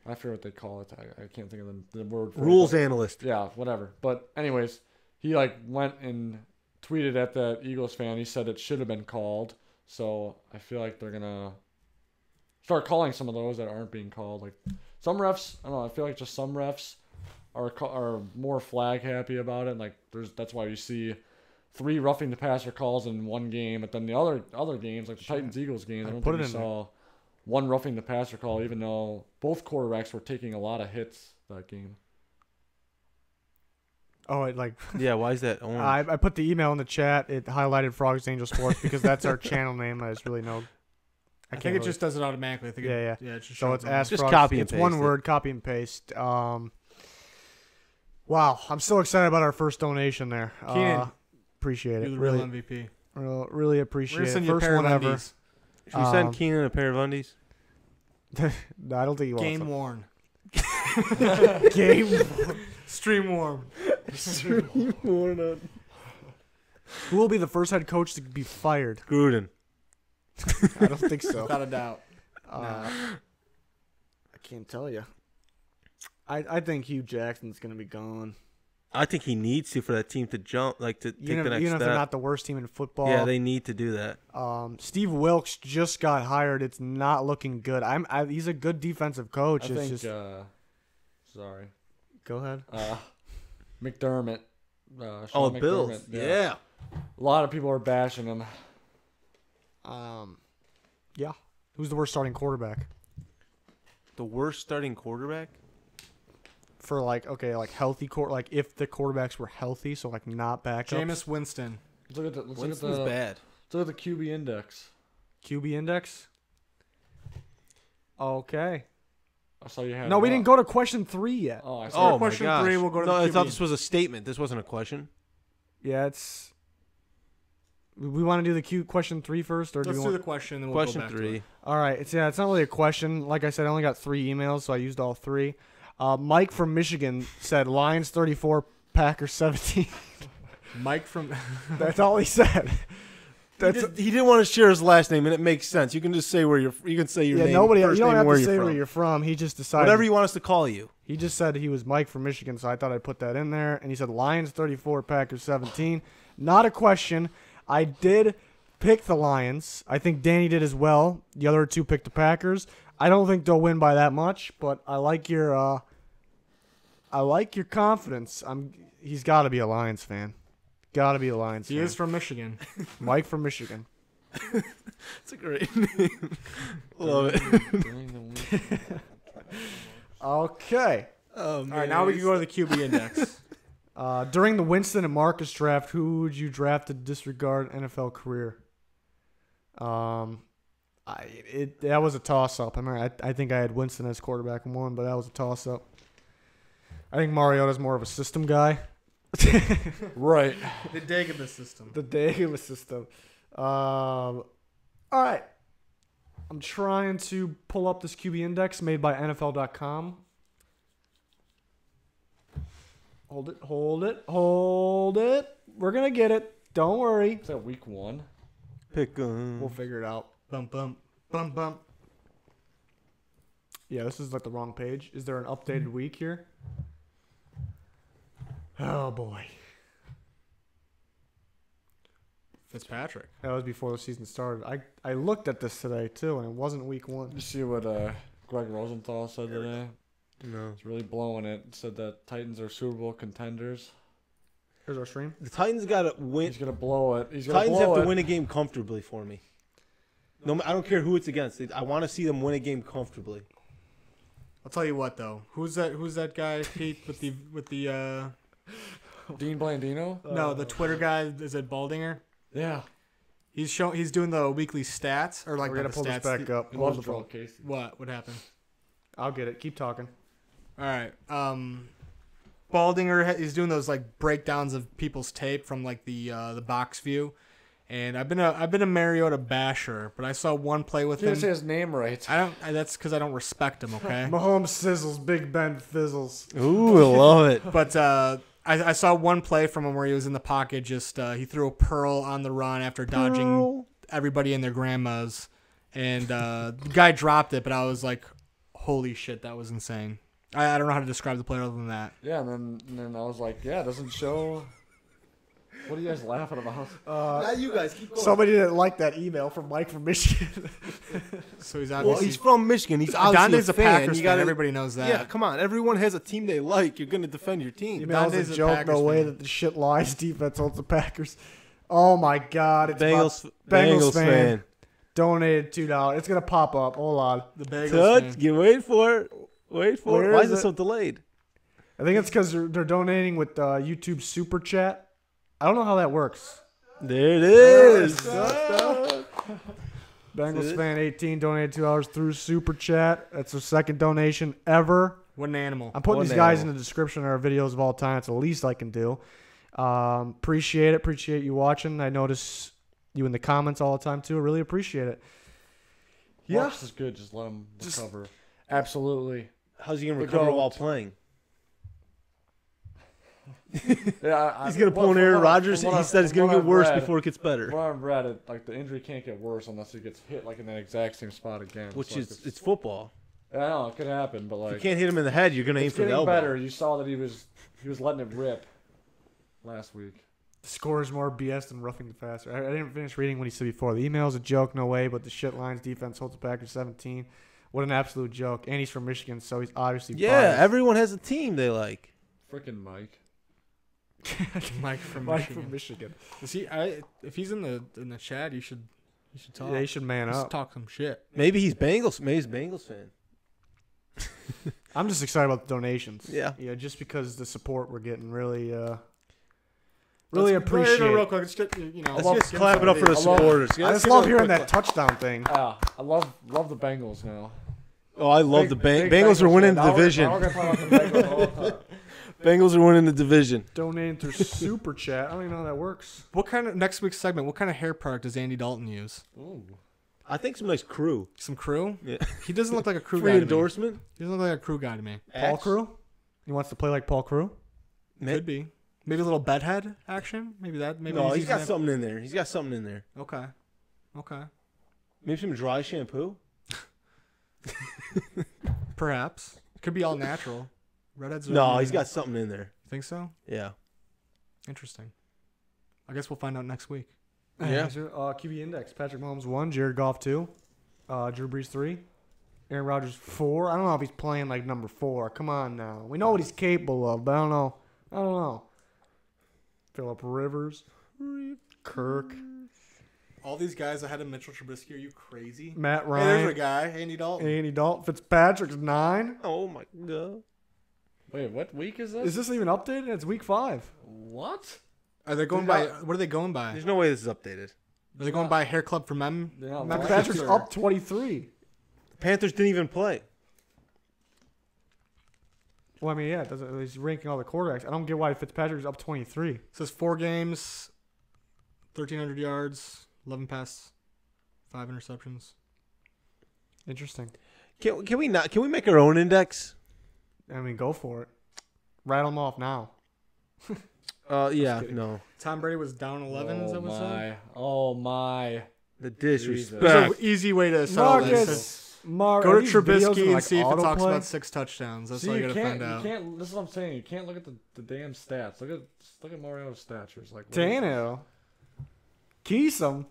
[SPEAKER 4] I forget what they call it. I can't think of the word for
[SPEAKER 2] rules
[SPEAKER 4] it.
[SPEAKER 2] analyst.
[SPEAKER 4] Yeah, whatever. But anyways, he went and tweeted at that Eagles fan. He said it should have been called. So I feel like they're gonna start calling some of those that aren't being called. Like some refs, I don't know. I feel like just some refs are more flag happy about it. Like that's why you see 3 roughing the passer calls in one game, but then the other games like the Titans Eagles game, I don't
[SPEAKER 3] put
[SPEAKER 4] think
[SPEAKER 3] it
[SPEAKER 4] you
[SPEAKER 3] in there.
[SPEAKER 4] saw one roughing the passer call, even though both quarterbacks were taking a lot of hits that game.
[SPEAKER 3] Oh, it like
[SPEAKER 2] Yeah, why is that orange?
[SPEAKER 3] I put the email in the chat. It highlighted Frogs Angel Sports because that's our channel name. I just really know.
[SPEAKER 1] I think it just does it automatically. I think
[SPEAKER 3] Yeah.
[SPEAKER 1] yeah. It's just
[SPEAKER 3] So it's Ask
[SPEAKER 2] Just
[SPEAKER 3] Frogs.
[SPEAKER 2] copy and
[SPEAKER 3] It's one
[SPEAKER 2] paste it.
[SPEAKER 3] word, copy and paste. Wow, I'm so excited about our first donation there.
[SPEAKER 1] Keenan,
[SPEAKER 3] Appreciate
[SPEAKER 1] you're
[SPEAKER 3] it.
[SPEAKER 1] the
[SPEAKER 3] really,
[SPEAKER 1] real MVP.
[SPEAKER 3] really
[SPEAKER 1] We're
[SPEAKER 3] appreciate
[SPEAKER 1] gonna
[SPEAKER 3] it.
[SPEAKER 1] send you a
[SPEAKER 3] First
[SPEAKER 1] pair of
[SPEAKER 3] one ever.
[SPEAKER 1] undies.
[SPEAKER 2] Should we send Keenan a pair of undies?
[SPEAKER 3] No, I don't think he wants
[SPEAKER 1] Game
[SPEAKER 3] them.
[SPEAKER 1] worn.
[SPEAKER 3] Game.
[SPEAKER 1] Stream warm.
[SPEAKER 3] Who will be the first head coach to be fired?
[SPEAKER 2] Gruden.
[SPEAKER 3] I don't think so.
[SPEAKER 1] Without a doubt.
[SPEAKER 3] I can't tell you. I think Hugh Jackson's gonna be gone.
[SPEAKER 2] I think he needs to for that team to jump, like to take the next
[SPEAKER 3] Even if they're
[SPEAKER 2] step.
[SPEAKER 3] not the worst team in football.
[SPEAKER 2] Yeah, they need to do that.
[SPEAKER 3] Steve Wilkes just got hired. It's not looking good. He's a good defensive coach.
[SPEAKER 4] I
[SPEAKER 3] It's
[SPEAKER 4] think.
[SPEAKER 3] just
[SPEAKER 4] Sorry.
[SPEAKER 3] go ahead.
[SPEAKER 4] McDermott.
[SPEAKER 2] Oh,
[SPEAKER 4] Sean
[SPEAKER 2] Bills.
[SPEAKER 4] McDermott,
[SPEAKER 2] Yeah.
[SPEAKER 4] A lot of people are bashing him.
[SPEAKER 3] Yeah. Who's the worst starting quarterback?
[SPEAKER 2] The worst starting quarterback?
[SPEAKER 3] For like healthy like if the quarterbacks were healthy, so like not backups.
[SPEAKER 1] Jameis Winston.
[SPEAKER 4] Let's look at
[SPEAKER 2] Winston's
[SPEAKER 4] the
[SPEAKER 2] bad.
[SPEAKER 4] Let's look at the QB index.
[SPEAKER 3] QB index. Okay.
[SPEAKER 4] I saw you had.
[SPEAKER 3] No,
[SPEAKER 4] it
[SPEAKER 3] we
[SPEAKER 4] up.
[SPEAKER 3] didn't go to question 3 yet.
[SPEAKER 4] Oh, I saw.
[SPEAKER 2] Oh,
[SPEAKER 1] question
[SPEAKER 2] my gosh.
[SPEAKER 1] 3, we'll go to
[SPEAKER 2] no,
[SPEAKER 1] the
[SPEAKER 2] I thought
[SPEAKER 1] QB.
[SPEAKER 2] this was a statement. This wasn't a question.
[SPEAKER 3] Yeah, it's. We want to do the question 3 first, or do
[SPEAKER 1] Let's
[SPEAKER 3] we
[SPEAKER 1] do
[SPEAKER 3] want?
[SPEAKER 1] the question, then we'll
[SPEAKER 2] Question
[SPEAKER 1] go back to
[SPEAKER 2] 3.
[SPEAKER 1] it.
[SPEAKER 3] All right, it's not really a question. Like I said, I only got 3 emails, so I used all 3. Mike from Michigan said Lions 34, Packers 17.
[SPEAKER 1] Mike from.
[SPEAKER 3] That's all he said.
[SPEAKER 2] He didn't want to share his last name, and it makes sense. You can just say where you're. You can say your name.
[SPEAKER 3] Nobody. You
[SPEAKER 2] first
[SPEAKER 3] don't
[SPEAKER 2] name,
[SPEAKER 3] have
[SPEAKER 2] where
[SPEAKER 3] to
[SPEAKER 2] you're
[SPEAKER 3] say
[SPEAKER 2] from.
[SPEAKER 3] where you're from. He just decided.
[SPEAKER 2] Whatever you want us to call you.
[SPEAKER 3] He just said he was Mike from Michigan, so I thought I'd put that in there. And he said Lions 34, Packers 17. Not a question. I did pick the Lions. I think Danny did as well. The other 2 picked the Packers. I don't think they'll win by that much, but I like your confidence. He's got to be a Lions fan. Got to be a Lions fan.
[SPEAKER 1] He is from Michigan.
[SPEAKER 3] Mike from Michigan.
[SPEAKER 2] It's a great name. Love it.
[SPEAKER 3] Okay.
[SPEAKER 2] Oh,
[SPEAKER 1] All right, now we can go to the QB index.
[SPEAKER 3] During the Winston and Marcus draft, who would you draft to disregard NFL career? That was a toss-up. I think I had Winston as quarterback in 1, but that was a toss-up. I think Mariota's more of a system guy.
[SPEAKER 4] Right.
[SPEAKER 1] The Dagobah system.
[SPEAKER 3] The Dagobah system. All right. I'm trying to pull up this QB index made by NFL.com. Hold it. We're going to get it. Don't worry.
[SPEAKER 4] Is that week 1?
[SPEAKER 2] Pick
[SPEAKER 3] We'll figure it out.
[SPEAKER 1] Bump, bump, bump, bump.
[SPEAKER 3] Yeah, this is like the wrong page. Is there an updated week here? Oh, boy.
[SPEAKER 1] Fitzpatrick.
[SPEAKER 3] That was before the season started. I looked at this today, too, and it wasn't week 1.
[SPEAKER 4] You see what Greg Rosenthal said today?
[SPEAKER 2] No.
[SPEAKER 4] He's really blowing it. Said that Titans are Super Bowl contenders.
[SPEAKER 3] Here's our stream.
[SPEAKER 2] The Titans got to win.
[SPEAKER 4] He's gonna blow it. He's gonna
[SPEAKER 2] Titans
[SPEAKER 4] blow
[SPEAKER 2] have
[SPEAKER 4] it.
[SPEAKER 2] to win a game comfortably for me. No, I don't care who it's against. I want to see them win a game comfortably.
[SPEAKER 1] I'll tell you what though. Who's that guy, Pete, with the
[SPEAKER 4] Dean Blandino?
[SPEAKER 1] no, the Twitter guy, is it Baldinger?
[SPEAKER 4] Yeah.
[SPEAKER 1] He's doing the weekly stats or like
[SPEAKER 3] We're going
[SPEAKER 1] not
[SPEAKER 3] to pull
[SPEAKER 1] the
[SPEAKER 3] this
[SPEAKER 1] stats.
[SPEAKER 3] back up.
[SPEAKER 4] He
[SPEAKER 3] Hold
[SPEAKER 4] loves
[SPEAKER 3] the phone.
[SPEAKER 4] Joel Casey.
[SPEAKER 1] What happened?
[SPEAKER 3] I'll get it. Keep talking.
[SPEAKER 1] All right. Baldinger is doing those like breakdowns of people's tape from like the box view, and I've been a Mariota basher, but I saw one play with
[SPEAKER 4] You
[SPEAKER 1] him.
[SPEAKER 4] didn't say his name right.
[SPEAKER 1] That's because I don't respect him. Okay.
[SPEAKER 3] Mahomes sizzles, Big Ben fizzles.
[SPEAKER 2] Ooh, I love it.
[SPEAKER 1] But I saw one play from him where he was in the pocket. Just he threw a pearl on the run after dodging everybody and their grandmas, and the guy dropped it. But I was like, "Holy shit, that was insane." I don't know how to describe the play other than that.
[SPEAKER 4] Yeah, and then I was like, yeah, it doesn't show. What are you guys laughing about?
[SPEAKER 2] Not you guys. Keep going.
[SPEAKER 3] Somebody didn't like that email from Mike from Michigan.
[SPEAKER 1] So he's
[SPEAKER 2] Well,
[SPEAKER 1] obviously
[SPEAKER 2] he's from Michigan. He's obviously
[SPEAKER 1] Dante's
[SPEAKER 2] a
[SPEAKER 1] a
[SPEAKER 2] fan.
[SPEAKER 1] Packers
[SPEAKER 2] You
[SPEAKER 1] fan.
[SPEAKER 2] gotta,
[SPEAKER 1] Everybody knows that.
[SPEAKER 2] Yeah, come on. Everyone has a team they like. You're gonna defend your team.
[SPEAKER 3] Email's
[SPEAKER 1] Dante's
[SPEAKER 3] a
[SPEAKER 1] a
[SPEAKER 3] joke.
[SPEAKER 1] Packers
[SPEAKER 3] No way
[SPEAKER 1] fan.
[SPEAKER 3] that the shit lies defense holds the Packers. Oh my God! It's
[SPEAKER 2] Bengals
[SPEAKER 3] Bengals
[SPEAKER 2] fan.
[SPEAKER 3] donated $2. It's gonna pop up. Hold on.
[SPEAKER 1] The Bagels
[SPEAKER 2] Touch.
[SPEAKER 1] fan.
[SPEAKER 2] You wait for it. Wait for
[SPEAKER 3] Where
[SPEAKER 2] it. Why
[SPEAKER 3] is
[SPEAKER 2] is it
[SPEAKER 3] it?
[SPEAKER 2] so delayed?
[SPEAKER 3] I think it's because they're donating with YouTube Super Chat. I don't know how that works.
[SPEAKER 2] There it is.
[SPEAKER 3] Bengals fan 18 donated $2 through Super Chat. That's their second donation ever.
[SPEAKER 1] What an animal.
[SPEAKER 3] I'm putting
[SPEAKER 2] What
[SPEAKER 3] these
[SPEAKER 2] an
[SPEAKER 3] guys
[SPEAKER 2] animal.
[SPEAKER 3] in the description of our videos of all time. It's the least I can do. Appreciate it. Appreciate you watching. I notice you in the comments all the time, too. I really appreciate it. Yeah.
[SPEAKER 4] Marcus is good. Just let him recover. Absolutely.
[SPEAKER 2] How's he going to
[SPEAKER 4] The
[SPEAKER 2] recover
[SPEAKER 4] GOAT.
[SPEAKER 2] while playing?
[SPEAKER 4] Yeah,
[SPEAKER 2] He's going to pull an Aaron Rodgers. He said it's going to get worse before it gets better.
[SPEAKER 4] What I've read, like the injury can't get worse unless he gets hit like in that exact same spot again.
[SPEAKER 2] Which
[SPEAKER 4] So,
[SPEAKER 2] is,
[SPEAKER 4] like,
[SPEAKER 2] it's football.
[SPEAKER 4] I know it could happen, but
[SPEAKER 2] If
[SPEAKER 4] like
[SPEAKER 2] you can't hit him in the head, you're going to aim
[SPEAKER 4] it's
[SPEAKER 2] for the
[SPEAKER 4] getting
[SPEAKER 2] elbow.
[SPEAKER 4] better. You saw that he was letting it rip last week.
[SPEAKER 3] The score is more BS than roughing the passer. I didn't finish reading what he said before. The email's a joke, no way, but the shit lines defense holds it back to 17. What an absolute joke. And he's from Michigan, so he's obviously
[SPEAKER 2] Yeah,
[SPEAKER 3] biased.
[SPEAKER 2] everyone has a team they like.
[SPEAKER 4] Freaking Mike.
[SPEAKER 1] Mike from
[SPEAKER 3] Mike
[SPEAKER 1] Michigan.
[SPEAKER 3] from Michigan.
[SPEAKER 1] Is he? If he's in the chat, you should talk.
[SPEAKER 3] Yeah, he should man
[SPEAKER 1] Just
[SPEAKER 3] up.
[SPEAKER 1] talk some shit.
[SPEAKER 2] Maybe he's Bengals. Maybe he's a Bengals fan.
[SPEAKER 3] I'm just excited about the donations.
[SPEAKER 2] Yeah.
[SPEAKER 3] Yeah, just because the support we're getting really
[SPEAKER 1] Let's-
[SPEAKER 3] appreciate
[SPEAKER 1] real
[SPEAKER 3] it.
[SPEAKER 1] quick. Let's get,
[SPEAKER 2] Let's
[SPEAKER 1] love-
[SPEAKER 2] just
[SPEAKER 1] give
[SPEAKER 2] clap
[SPEAKER 1] him
[SPEAKER 2] it up for the
[SPEAKER 1] something.
[SPEAKER 2] supporters.
[SPEAKER 3] I just love hearing that touchdown thing.
[SPEAKER 4] I love the Bengals now.
[SPEAKER 2] Oh, I love
[SPEAKER 4] Big
[SPEAKER 2] Bengals are winning
[SPEAKER 4] fan.
[SPEAKER 2] the
[SPEAKER 4] Now
[SPEAKER 2] division.
[SPEAKER 4] we're gonna talk about the Bengals all the time.
[SPEAKER 2] Bengals are winning the division.
[SPEAKER 3] Donating through Super Chat. I don't even know how that works.
[SPEAKER 1] What kind of next week's segment? What kind of hair product does Andy Dalton use?
[SPEAKER 4] Ooh.
[SPEAKER 2] I think some nice crew.
[SPEAKER 1] Some crew?
[SPEAKER 2] Yeah.
[SPEAKER 1] He doesn't look like a crew
[SPEAKER 2] Free
[SPEAKER 1] guy. To me.
[SPEAKER 2] endorsement.
[SPEAKER 1] He doesn't look like a crew guy to me.
[SPEAKER 3] Paul
[SPEAKER 2] Axe.
[SPEAKER 3] Crew? He wants to play like Paul Crew?
[SPEAKER 1] Could be. Maybe a little bedhead action. Maybe that. Maybe
[SPEAKER 2] No, he's
[SPEAKER 1] using
[SPEAKER 2] got
[SPEAKER 1] that-
[SPEAKER 2] something in there. He's got something in there.
[SPEAKER 1] Okay. Okay.
[SPEAKER 2] Maybe some dry shampoo.
[SPEAKER 1] Perhaps. Could be all natural. Redheads. Are
[SPEAKER 2] No, he's got something in there.
[SPEAKER 1] Think so?
[SPEAKER 2] Yeah.
[SPEAKER 1] Interesting. I guess we'll find out next week.
[SPEAKER 2] Yeah.
[SPEAKER 3] QB index. Patrick Mahomes 1, Jared Goff 2, Drew Brees 3, Aaron Rodgers 4. I don't know if he's playing like number 4. Come on now. We know what he's capable of, but I don't know. Phillip Rivers, Kirk,
[SPEAKER 1] All these guys ahead of Mitchell Trubisky. Are you crazy?
[SPEAKER 3] Matt
[SPEAKER 1] Hey, there's a
[SPEAKER 3] Ryan,
[SPEAKER 1] guy. Andy Dalton.
[SPEAKER 3] Andy Dalton, Fitzpatrick's 9.
[SPEAKER 2] Oh my god.
[SPEAKER 4] Wait, what week is this?
[SPEAKER 3] Is this even updated? It's week 5.
[SPEAKER 4] What?
[SPEAKER 1] Are they going by? What are they going by?
[SPEAKER 2] There's no way this is updated.
[SPEAKER 1] Are they going by Hair Club for Mem?
[SPEAKER 4] Yeah,
[SPEAKER 1] members,
[SPEAKER 3] Fitzpatrick's
[SPEAKER 1] or-
[SPEAKER 3] up 23.
[SPEAKER 2] The Panthers didn't even play.
[SPEAKER 3] Well, I mean, yeah, he's ranking all the quarterbacks. I don't get why Fitzpatrick's up 23.
[SPEAKER 1] It says 4 games, 1,300 yards, 11 passes, 5 interceptions.
[SPEAKER 3] Interesting.
[SPEAKER 2] Can we not? Can we make our own index?
[SPEAKER 3] I mean, go for it. Rattle them off now.
[SPEAKER 2] Yeah,
[SPEAKER 3] kidding.
[SPEAKER 2] no.
[SPEAKER 1] Tom Brady was down 11. Is that what it said?
[SPEAKER 4] Oh my.
[SPEAKER 2] The
[SPEAKER 1] There's
[SPEAKER 2] disrespect.
[SPEAKER 1] an easy way to settle this.
[SPEAKER 3] Marcus,
[SPEAKER 1] Go to Trubisky and see if it talks about 6 touchdowns. That's
[SPEAKER 4] See,
[SPEAKER 1] all you
[SPEAKER 4] you
[SPEAKER 1] gotta
[SPEAKER 4] can't.
[SPEAKER 1] find out.
[SPEAKER 4] You can't. This is what I'm saying. You can't look at the damn stats. Look at Mario's stats. It's like what is-
[SPEAKER 3] Tannehill. Keesum.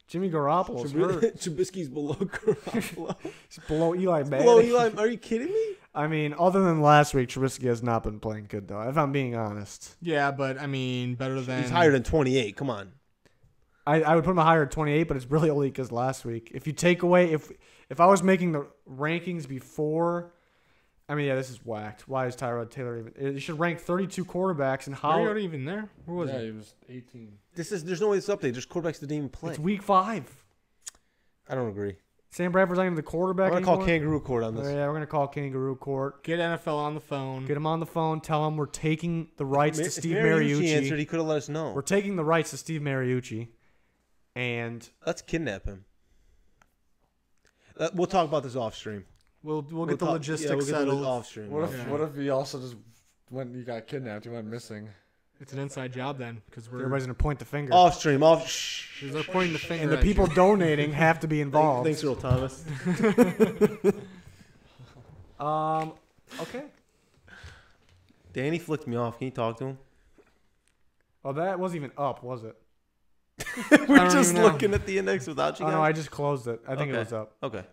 [SPEAKER 3] Jimmy Garoppolo's hurt.
[SPEAKER 2] Trubisky's below Garoppolo.
[SPEAKER 3] He's below Eli Manning.
[SPEAKER 2] Below Eli. Are you kidding me?
[SPEAKER 3] I mean, other than last week, Trubisky has not been playing good, though, if I'm being honest.
[SPEAKER 1] Yeah, but I mean, better than
[SPEAKER 2] He's higher than 28. Come on.
[SPEAKER 3] I would put him higher at 28, but it's really only because last week. If you take away, if I was making the rankings before, I mean, yeah, this is whacked. Why is Tyrod Taylor even? You should rank 32 quarterbacks and how
[SPEAKER 1] Mariota even there? Where was
[SPEAKER 4] he
[SPEAKER 1] he?
[SPEAKER 4] was 18.
[SPEAKER 2] There's no way this update. There's quarterbacks that didn't even play.
[SPEAKER 3] it's week 5.
[SPEAKER 2] I don't agree.
[SPEAKER 3] Sam Bradford's not even the quarterback
[SPEAKER 2] I'm gonna call
[SPEAKER 3] anymore.
[SPEAKER 2] kangaroo court on
[SPEAKER 3] Oh,
[SPEAKER 2] this.
[SPEAKER 3] yeah, we're gonna call Kangaroo Court.
[SPEAKER 1] Get NFL on the phone.
[SPEAKER 3] Get him on the phone. Tell him we're taking the rights to
[SPEAKER 2] If
[SPEAKER 3] Steve
[SPEAKER 2] Mariucci
[SPEAKER 3] Mariucci.
[SPEAKER 2] answered, he could have let us know.
[SPEAKER 3] We're taking the rights to Steve Mariucci, and
[SPEAKER 2] Let's kidnap him. We'll talk about this off stream.
[SPEAKER 1] We'll get the logistics settled.
[SPEAKER 2] Off stream.
[SPEAKER 4] What if
[SPEAKER 1] Yeah.
[SPEAKER 4] what if he also just he got kidnapped? He went missing.
[SPEAKER 1] It's an inside job then, because
[SPEAKER 3] everybody's gonna point the finger.
[SPEAKER 2] Off stream. Shh.
[SPEAKER 1] they're pointing the finger.
[SPEAKER 3] And the
[SPEAKER 1] at
[SPEAKER 3] people
[SPEAKER 1] you.
[SPEAKER 3] donating have to be involved.
[SPEAKER 2] Thanks, Earl Thomas.
[SPEAKER 3] Okay.
[SPEAKER 2] Danny flicked me off. Can you talk to him?
[SPEAKER 3] Oh, that wasn't even up, was it?
[SPEAKER 2] We're
[SPEAKER 1] don't
[SPEAKER 2] just
[SPEAKER 1] even know.
[SPEAKER 2] looking at the index without you
[SPEAKER 3] Oh
[SPEAKER 2] guys.
[SPEAKER 3] no, I just closed it. I think it
[SPEAKER 2] Okay.
[SPEAKER 3] was up.
[SPEAKER 2] Okay.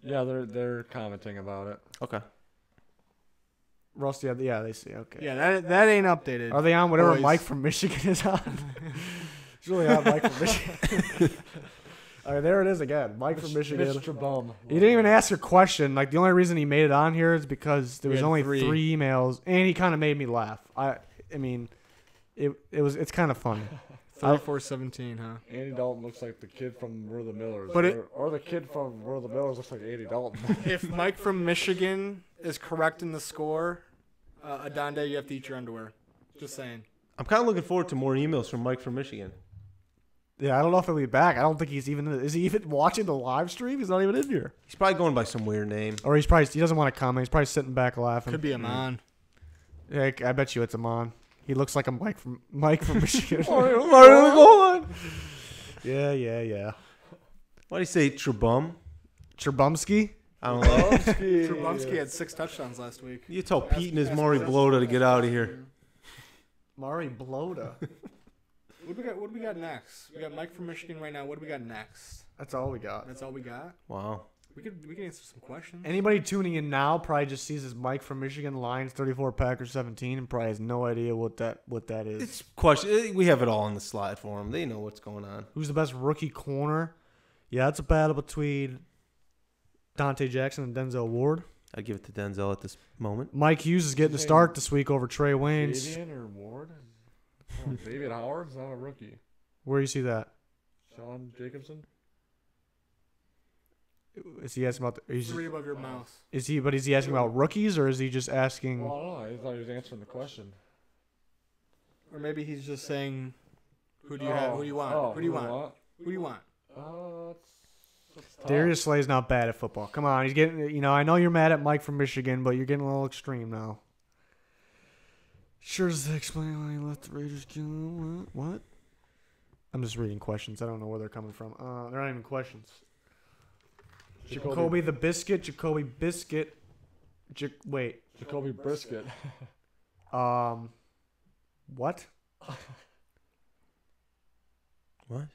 [SPEAKER 4] Yeah, they're commenting about it.
[SPEAKER 2] Okay.
[SPEAKER 3] Rusty, yeah, they see. Okay.
[SPEAKER 1] Yeah, that ain't updated.
[SPEAKER 3] Are they on whatever
[SPEAKER 1] Boys.
[SPEAKER 3] Mike from Michigan is on? It's really on Mike from Michigan. All right, there it is again. Mike from Michigan.
[SPEAKER 4] Mr. Bum.
[SPEAKER 3] He didn't even ask a question. Like, the only reason he made it on here is because there
[SPEAKER 1] We
[SPEAKER 3] was
[SPEAKER 1] had
[SPEAKER 3] only
[SPEAKER 1] three.
[SPEAKER 3] 3 emails, and he kind of made me laugh. I mean, it's kind of funny.
[SPEAKER 1] 34-17, huh?
[SPEAKER 4] Andy Dalton looks like the kid from We're the Millers.
[SPEAKER 1] But
[SPEAKER 4] or the kid from We're the Millers looks like Andy Dalton.
[SPEAKER 1] If Mike from Michigan is correct in the score, Adonde, you have to eat your underwear. Just saying.
[SPEAKER 2] I'm kind of looking forward to more emails from Mike from Michigan.
[SPEAKER 3] Yeah, I don't know if he'll be back. I don't think he's even. Is he even watching the live stream? He's not even in here.
[SPEAKER 2] He's probably going by some weird name.
[SPEAKER 3] Or he doesn't want to comment. He's probably sitting back laughing.
[SPEAKER 1] Could be Amon.
[SPEAKER 3] Yeah, I bet you it's Amon. He looks like a Mike from Michigan.
[SPEAKER 2] on?
[SPEAKER 3] Yeah.
[SPEAKER 2] Why do you say Trebum?
[SPEAKER 3] Trabumsky?
[SPEAKER 2] I don't know.
[SPEAKER 1] Trubomsky had 6 touchdowns last week.
[SPEAKER 2] You told Pete and his Maury Blota to get out of here.
[SPEAKER 3] Mari Bloda.
[SPEAKER 1] What do we got next? We got Mike from Michigan right now. What do we got next?
[SPEAKER 3] That's all we got.
[SPEAKER 1] That's all we got?
[SPEAKER 2] Wow.
[SPEAKER 1] We can answer some questions.
[SPEAKER 3] Anybody tuning in now probably just sees this Mike from Michigan, Lions 34, Packers 17, and probably has no idea what that is.
[SPEAKER 2] It's question. We have it all on the slide for them. They know what's going on.
[SPEAKER 3] Who's the best rookie corner? Yeah, it's a battle between Dante Jackson and Denzel Ward.
[SPEAKER 2] I'd give it to Denzel at this moment.
[SPEAKER 3] Mike Hughes is getting the start this week over Trey Waynes.
[SPEAKER 4] Davian or Ward? Oh, David Howard's not a rookie.
[SPEAKER 3] Where do you see that?
[SPEAKER 4] Sean Jacobson?
[SPEAKER 3] Is he asking about?
[SPEAKER 1] Three above your mouse.
[SPEAKER 3] Is he asking about rookies, or is he just asking?
[SPEAKER 4] Well, I don't know. I thought he was answering the question.
[SPEAKER 1] Or maybe he's just saying, who do you have? Who do you want?
[SPEAKER 4] Oh,
[SPEAKER 1] who do you want? Who do you want?
[SPEAKER 4] That's tough.
[SPEAKER 3] Darius Slay's not bad at football. Come on, he's getting. You know, I know you're mad at Mike from Michigan, but you're getting a little extreme now. Sure does explain why he left the Raiders. What? I'm just reading questions. I don't know where they're coming from. They're not even questions. Jacoby the Biscuit. Jacoby Biscuit. Wait.
[SPEAKER 4] Jacoby Brisket.
[SPEAKER 3] What?
[SPEAKER 2] What?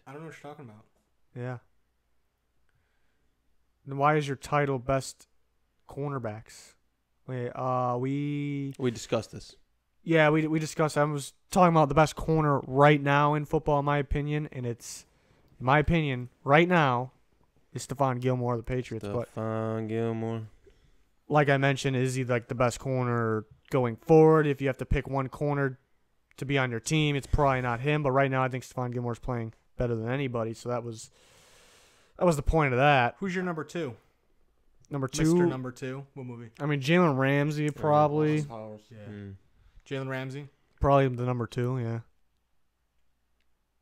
[SPEAKER 1] I don't know what you're talking about.
[SPEAKER 3] Yeah. Then why is your title best cornerbacks? Wait,
[SPEAKER 2] We discussed this.
[SPEAKER 3] yeah, we discussed. I was talking about the best corner right now in football, in my opinion, and it's, in my opinion, right now, is Stephon Gilmore of the Patriots. But
[SPEAKER 2] Stephon Gilmore.
[SPEAKER 3] like I mentioned, is he like the best corner going forward? If you have to pick one corner to be on your team, it's probably not him. But right now, I think Stephon Gilmore's playing better than anybody. So that was the point of that.
[SPEAKER 1] Who's your number 2?
[SPEAKER 3] Number 2,
[SPEAKER 1] Mr. Number 2. What movie?
[SPEAKER 3] I mean Jalen Ramsey probably,
[SPEAKER 4] Powers.
[SPEAKER 1] Yeah.
[SPEAKER 2] Mm.
[SPEAKER 1] Jalen Ramsey.
[SPEAKER 3] probably the number 2. Yeah.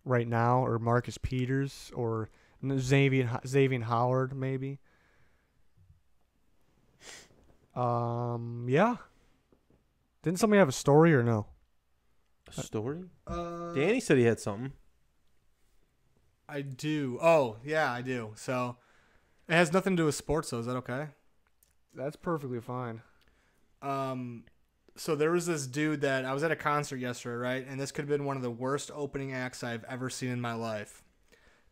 [SPEAKER 3] Right now, or Marcus Peters, or Xavier Howard, maybe. Yeah. Didn't somebody have a story or no?
[SPEAKER 2] A story? Danny said he had something.
[SPEAKER 1] I do. Oh, yeah, I do. So it has nothing to do with sports, though. Is that okay?
[SPEAKER 3] That's perfectly fine.
[SPEAKER 1] So there was this dude that I was at a concert yesterday, right? And this could have been one of the worst opening acts I've ever seen in my life.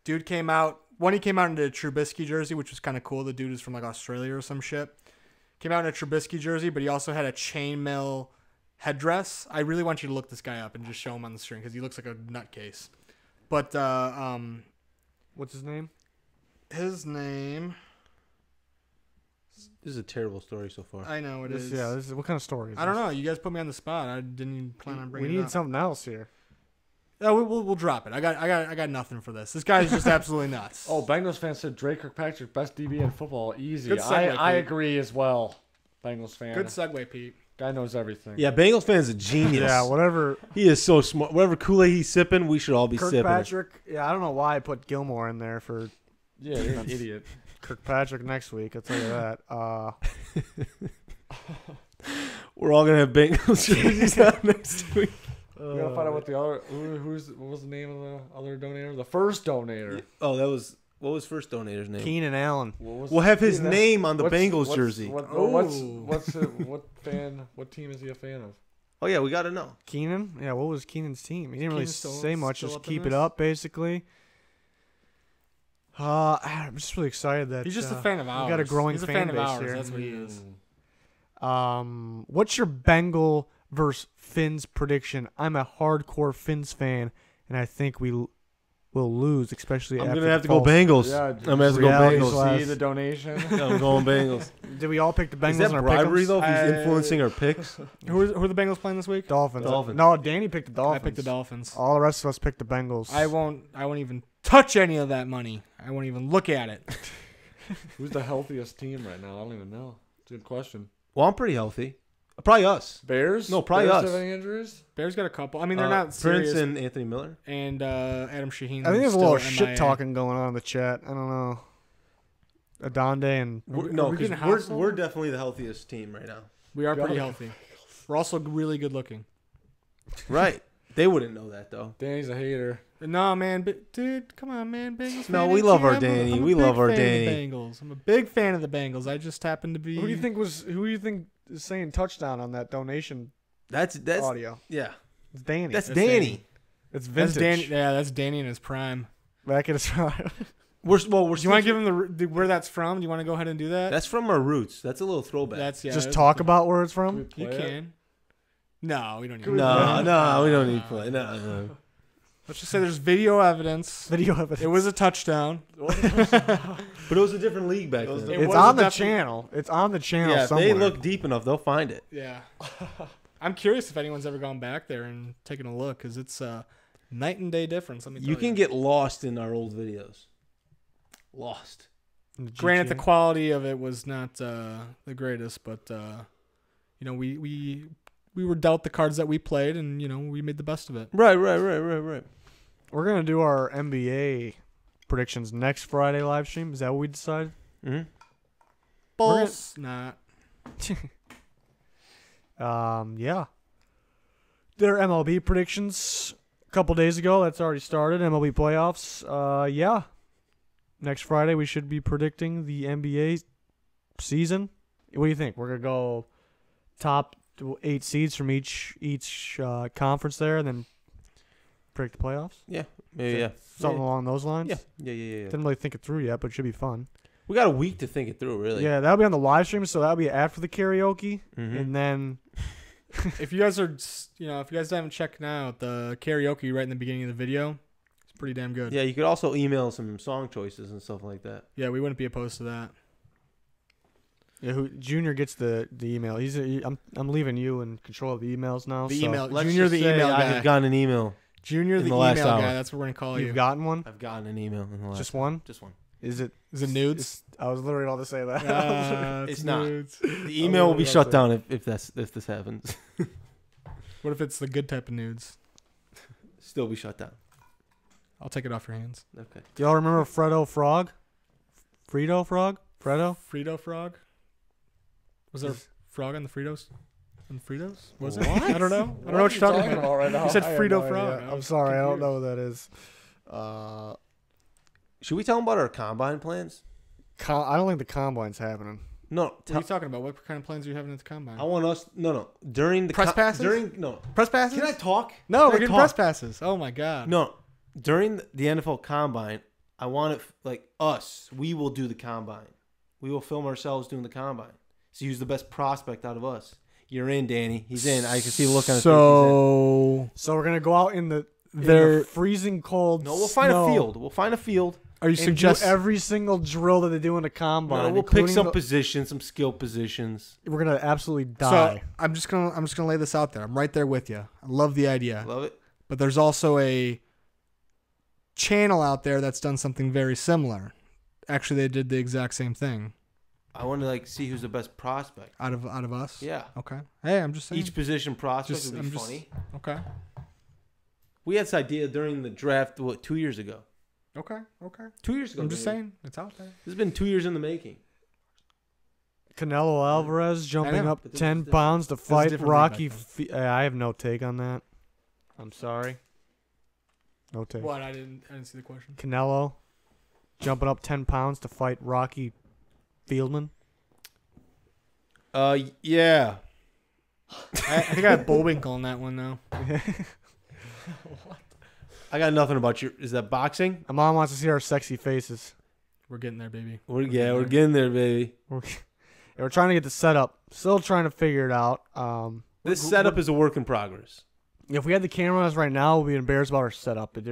[SPEAKER 1] Dude came out. He came out in a Trubisky jersey, which was kind of cool. The dude is from like Australia or some shit. Came out in a Trubisky jersey, but he also had a chainmail headdress. I really want you to look this guy up and just show him on the screen because he looks like a nutcase. But
[SPEAKER 3] What's his name?
[SPEAKER 1] his name,
[SPEAKER 2] This is a terrible story so far.
[SPEAKER 1] I know it is.
[SPEAKER 3] Yeah, this is, what kind of story is
[SPEAKER 1] I don't
[SPEAKER 3] this?
[SPEAKER 1] know. You guys put me on the spot. I didn't even plan on
[SPEAKER 3] We
[SPEAKER 1] bringing it
[SPEAKER 3] need
[SPEAKER 1] up.
[SPEAKER 3] something else here.
[SPEAKER 1] Yeah, we'll drop it. I got nothing for this. This guy's just absolutely nuts.
[SPEAKER 4] Oh, Bengals fan said Drake Kirkpatrick, best DB in football. Easy.
[SPEAKER 1] Good segue,
[SPEAKER 4] I
[SPEAKER 1] Pete.
[SPEAKER 4] agree as well. Bengals fan.
[SPEAKER 1] Good segue, Pete.
[SPEAKER 4] Guy knows everything.
[SPEAKER 2] Yeah, Bengals fan's a genius.
[SPEAKER 3] Yeah, whatever.
[SPEAKER 2] He is so smart. Whatever Kool-Aid he's sipping, we should all be sipping it.
[SPEAKER 3] Kirkpatrick. Yeah, I don't know why I put Gilmore in there for
[SPEAKER 4] Yeah, you're an idiot.
[SPEAKER 3] Kirkpatrick next week. I'll tell you that.
[SPEAKER 2] We're all going to have Bengals jerseys on next week.
[SPEAKER 4] We gotta find out what the other what was the name of the other donator? The first donator.
[SPEAKER 2] Oh, what was first donator's name?
[SPEAKER 3] Keenan Allen.
[SPEAKER 4] What was
[SPEAKER 2] We'll have his
[SPEAKER 4] Keenan-
[SPEAKER 2] name on the
[SPEAKER 4] what's-
[SPEAKER 2] Bengals
[SPEAKER 4] what's-
[SPEAKER 2] jersey.
[SPEAKER 4] What team is he a fan of?
[SPEAKER 2] Oh, yeah, we got to know.
[SPEAKER 3] Keenan? Yeah, what was Keenan's team? He didn't really
[SPEAKER 1] Keenan's still-
[SPEAKER 3] say much.
[SPEAKER 1] still
[SPEAKER 3] Just
[SPEAKER 1] up in
[SPEAKER 3] keep it
[SPEAKER 1] this?
[SPEAKER 3] up, basically. I'm just really excited that
[SPEAKER 1] He's just a fan of ours.
[SPEAKER 3] we got a growing
[SPEAKER 1] He's a
[SPEAKER 3] fan
[SPEAKER 1] fan of
[SPEAKER 3] base
[SPEAKER 1] ours.
[SPEAKER 3] here.
[SPEAKER 1] That's what he is.
[SPEAKER 3] What's your Bengal versus Finns prediction? I'm a hardcore Finns fan, and I think we will lose, especially
[SPEAKER 2] I'm
[SPEAKER 3] after
[SPEAKER 2] gonna have to
[SPEAKER 3] the
[SPEAKER 2] go
[SPEAKER 3] false-
[SPEAKER 2] Bengals.
[SPEAKER 4] Yeah,
[SPEAKER 2] I'm gonna have to go
[SPEAKER 3] reality
[SPEAKER 2] Bengals.
[SPEAKER 3] slash-
[SPEAKER 4] See the donation.
[SPEAKER 2] I'm going Bengals.
[SPEAKER 3] Did we all pick the Bengals
[SPEAKER 2] Is that
[SPEAKER 3] in our
[SPEAKER 2] bribery
[SPEAKER 3] pick'ems?
[SPEAKER 2] though? If he's
[SPEAKER 1] I-
[SPEAKER 2] influencing our picks.
[SPEAKER 1] Who are the Bengals playing this week?
[SPEAKER 3] Dolphins.
[SPEAKER 2] Dolphins.
[SPEAKER 3] No, Danny picked the Dolphins.
[SPEAKER 1] I picked the Dolphins.
[SPEAKER 3] All the rest of us picked the Bengals.
[SPEAKER 1] I won't even touch any of that money. I won't even look at it.
[SPEAKER 4] Who's the healthiest team right now? I don't even know. It's a good question.
[SPEAKER 2] Well, I'm pretty healthy. Probably us.
[SPEAKER 4] Bears?
[SPEAKER 2] No, probably
[SPEAKER 4] Bears
[SPEAKER 2] us.
[SPEAKER 4] have any injuries?
[SPEAKER 1] Bears got a couple. I mean, they're not
[SPEAKER 2] Prince
[SPEAKER 1] serious.
[SPEAKER 2] and Anthony Miller.
[SPEAKER 1] And Adam Shaheen.
[SPEAKER 3] I think there's a
[SPEAKER 1] still
[SPEAKER 3] little
[SPEAKER 1] MIA.
[SPEAKER 3] shit talking going on in the chat. I don't know. Adonde and
[SPEAKER 2] No,
[SPEAKER 1] we
[SPEAKER 2] because
[SPEAKER 1] getting hostile?
[SPEAKER 2] we're definitely the healthiest team right now.
[SPEAKER 1] We are pretty
[SPEAKER 4] Yeah.
[SPEAKER 1] healthy. We're also really good looking.
[SPEAKER 2] Right. They wouldn't know that though.
[SPEAKER 4] Danny's a hater.
[SPEAKER 1] No, man, dude, come on, man, Bengals.
[SPEAKER 2] No,
[SPEAKER 1] fan,
[SPEAKER 2] we
[SPEAKER 1] ain't
[SPEAKER 2] love
[SPEAKER 1] you?
[SPEAKER 2] our
[SPEAKER 1] I'm a-
[SPEAKER 2] Danny.
[SPEAKER 1] I'm a
[SPEAKER 2] We
[SPEAKER 1] big
[SPEAKER 2] love our
[SPEAKER 1] fan of
[SPEAKER 2] Danny.
[SPEAKER 1] the Bengals. I'm a big fan of the Bengals. I just happen to be.
[SPEAKER 3] who do you think is saying touchdown on that donation
[SPEAKER 2] That's
[SPEAKER 3] audio?
[SPEAKER 2] yeah.
[SPEAKER 3] It's Danny.
[SPEAKER 2] That's
[SPEAKER 1] That's
[SPEAKER 2] Danny.
[SPEAKER 1] Danny.
[SPEAKER 3] It's
[SPEAKER 1] That's
[SPEAKER 3] vintage.
[SPEAKER 1] Danny. Yeah, that's Danny in his prime.
[SPEAKER 3] Back in his prime.
[SPEAKER 2] We're
[SPEAKER 1] Do you want
[SPEAKER 2] still-
[SPEAKER 1] to give him where that's from? Do you want to go ahead and do that?
[SPEAKER 2] That's from our roots. That's a little throwback.
[SPEAKER 1] That's
[SPEAKER 3] Just
[SPEAKER 1] that's-
[SPEAKER 3] talk about where it's
[SPEAKER 4] Can we
[SPEAKER 3] from.
[SPEAKER 4] play
[SPEAKER 1] You
[SPEAKER 4] it?
[SPEAKER 1] can. No, we don't need.
[SPEAKER 2] no, we don't need to play. No.
[SPEAKER 1] Let's just say there's video evidence.
[SPEAKER 3] Video of it.
[SPEAKER 1] It was a touchdown.
[SPEAKER 2] But it was a different league back then.
[SPEAKER 1] It
[SPEAKER 3] It's
[SPEAKER 1] was
[SPEAKER 3] on the
[SPEAKER 1] definitely-
[SPEAKER 3] channel. It's on the channel
[SPEAKER 2] Yeah, if
[SPEAKER 3] somewhere.
[SPEAKER 2] they look deep enough, they'll find it.
[SPEAKER 1] Yeah. I'm curious if anyone's ever gone back there and taken a look, because it's a night and day difference. Let me tell
[SPEAKER 2] You can get lost in our old videos. Lost.
[SPEAKER 3] In the
[SPEAKER 1] Granted, the
[SPEAKER 3] GTA.
[SPEAKER 1] quality of it was not the greatest, but you know, we were dealt the cards that we played, and you know, we made the best of it.
[SPEAKER 2] Right.
[SPEAKER 3] We're gonna do our NBA predictions next Friday live stream. Is that what we decided?
[SPEAKER 2] Mm-hmm.
[SPEAKER 1] Bulls, not.
[SPEAKER 3] Yeah. Their MLB predictions a couple days ago. That's already started. MLB playoffs. Yeah. Next Friday we should be predicting the NBA season. What do you think? We're gonna go top 8 seeds from each conference there, and then predict the playoffs.
[SPEAKER 2] Maybe, yeah.
[SPEAKER 3] Something along those lines.
[SPEAKER 2] Yeah.
[SPEAKER 3] Didn't really think it through yet, but it should be fun.
[SPEAKER 2] We got a week to think it through, really.
[SPEAKER 3] Yeah, that'll be on the live stream, so that'll be after the karaoke,
[SPEAKER 2] Mhm.
[SPEAKER 3] and then
[SPEAKER 1] If you guys are, you know, if you guys haven't checked out the karaoke right in the beginning of the video, it's pretty damn good.
[SPEAKER 2] Yeah, you could also email some song choices and stuff like that.
[SPEAKER 1] Yeah, we wouldn't be opposed to that.
[SPEAKER 3] who Junior gets the email. I'm leaving you in control of the emails now.
[SPEAKER 1] The
[SPEAKER 3] so
[SPEAKER 1] email.
[SPEAKER 2] Let's
[SPEAKER 1] Junior,
[SPEAKER 2] just
[SPEAKER 1] the
[SPEAKER 2] say
[SPEAKER 1] email
[SPEAKER 2] I
[SPEAKER 1] guy.
[SPEAKER 2] have gotten an email.
[SPEAKER 1] Junior,
[SPEAKER 2] in
[SPEAKER 1] the
[SPEAKER 2] the last
[SPEAKER 1] email
[SPEAKER 2] hour.
[SPEAKER 1] guy. That's what we're gonna call
[SPEAKER 3] You've
[SPEAKER 1] you.
[SPEAKER 3] gotten one.
[SPEAKER 2] I've gotten an email in the last
[SPEAKER 3] Just one.
[SPEAKER 2] Just one.
[SPEAKER 3] Is it
[SPEAKER 1] nudes?
[SPEAKER 3] I was literally about to say that.
[SPEAKER 2] It's not.
[SPEAKER 1] nudes.
[SPEAKER 2] The email will be shut down if this happens.
[SPEAKER 1] What if it's the good type of nudes?
[SPEAKER 2] Still be shut down.
[SPEAKER 1] I'll take it off your hands.
[SPEAKER 2] Okay.
[SPEAKER 3] Y'all remember Fredo Frog? Frito Frog? Fredo?
[SPEAKER 1] Frito frog. Was there a frog on the Fritos? On the Fritos? Was
[SPEAKER 3] What?
[SPEAKER 1] it? I don't know. I don't know what you're talking about.
[SPEAKER 4] right now.
[SPEAKER 1] You said
[SPEAKER 3] I have
[SPEAKER 1] Frito
[SPEAKER 3] no idea.
[SPEAKER 1] frog. I
[SPEAKER 3] I'm
[SPEAKER 1] was
[SPEAKER 3] sorry, I don't
[SPEAKER 1] confused.
[SPEAKER 3] know what that is.
[SPEAKER 2] Should we tell them about our combine plans?
[SPEAKER 3] I don't think the combine's happening.
[SPEAKER 2] No.
[SPEAKER 1] What are you talking about? What kind of plans are you having at the combine?
[SPEAKER 2] I want us. No. During the
[SPEAKER 1] Press passes?
[SPEAKER 2] No.
[SPEAKER 1] Press passes?
[SPEAKER 2] Can I talk?
[SPEAKER 1] No,
[SPEAKER 2] Can
[SPEAKER 1] we're
[SPEAKER 2] I
[SPEAKER 1] getting
[SPEAKER 2] talk?
[SPEAKER 1] press passes. Oh my god.
[SPEAKER 2] No. During the NFL combine, I want it like us. We will do the combine. We will film ourselves doing the combine. So who's the best prospect out of us? You're in, Danny. He's in. I can see the look on his face.
[SPEAKER 1] So
[SPEAKER 3] So we're gonna go out in the
[SPEAKER 1] They're-
[SPEAKER 3] freezing cold.
[SPEAKER 2] He's in. No, we'll find
[SPEAKER 3] snow
[SPEAKER 2] a field. We'll find a field.
[SPEAKER 1] are you
[SPEAKER 3] and do
[SPEAKER 1] suggesting?
[SPEAKER 3] every single drill that they do in the combine.
[SPEAKER 2] No, we'll pick
[SPEAKER 3] including
[SPEAKER 2] some
[SPEAKER 3] the-
[SPEAKER 2] positions, some skill positions.
[SPEAKER 3] We're gonna absolutely
[SPEAKER 1] So
[SPEAKER 3] die.
[SPEAKER 1] I'm just gonna lay this out there. I'm right there with you. I love the idea,
[SPEAKER 2] Love it.
[SPEAKER 1] but there's also a channel out there that's done something very similar. Actually, they did the exact same thing
[SPEAKER 2] I want to see who's the best prospect.
[SPEAKER 1] out of us.
[SPEAKER 2] Yeah.
[SPEAKER 1] Okay. Hey, I'm just saying.
[SPEAKER 2] Each position prospect
[SPEAKER 1] Just-
[SPEAKER 2] would be
[SPEAKER 1] I'm just-
[SPEAKER 2] funny.
[SPEAKER 1] Okay.
[SPEAKER 2] We had this idea during the draft, 2 years ago?
[SPEAKER 1] Okay. Okay.
[SPEAKER 2] 2 years ago.
[SPEAKER 1] I'm just
[SPEAKER 2] maybe.
[SPEAKER 1] saying it's out there.
[SPEAKER 2] This has been 2 years in the making.
[SPEAKER 3] Canelo Alvarez jumping
[SPEAKER 1] know,
[SPEAKER 3] up
[SPEAKER 2] but this
[SPEAKER 3] 10
[SPEAKER 2] is different.
[SPEAKER 3] pounds to
[SPEAKER 1] is
[SPEAKER 3] fight
[SPEAKER 1] different
[SPEAKER 3] Rocky.
[SPEAKER 1] back
[SPEAKER 3] I have no take on that. I'm sorry. No take.
[SPEAKER 1] What? I didn't see the question.
[SPEAKER 3] Canelo jumping up 10 pounds to fight Rocky Fieldman.
[SPEAKER 2] Yeah.
[SPEAKER 1] I think I have Bullwinkle on that one though.
[SPEAKER 2] I got nothing about your. Is that boxing?
[SPEAKER 3] My mom wants to see our sexy faces.
[SPEAKER 1] We're getting there, baby.
[SPEAKER 2] We're getting there, baby.
[SPEAKER 3] We're trying to get the setup. Still trying to figure it out.
[SPEAKER 2] This setup is a work in progress.
[SPEAKER 3] If we had the cameras right now, we'd be embarrassed about our setup. But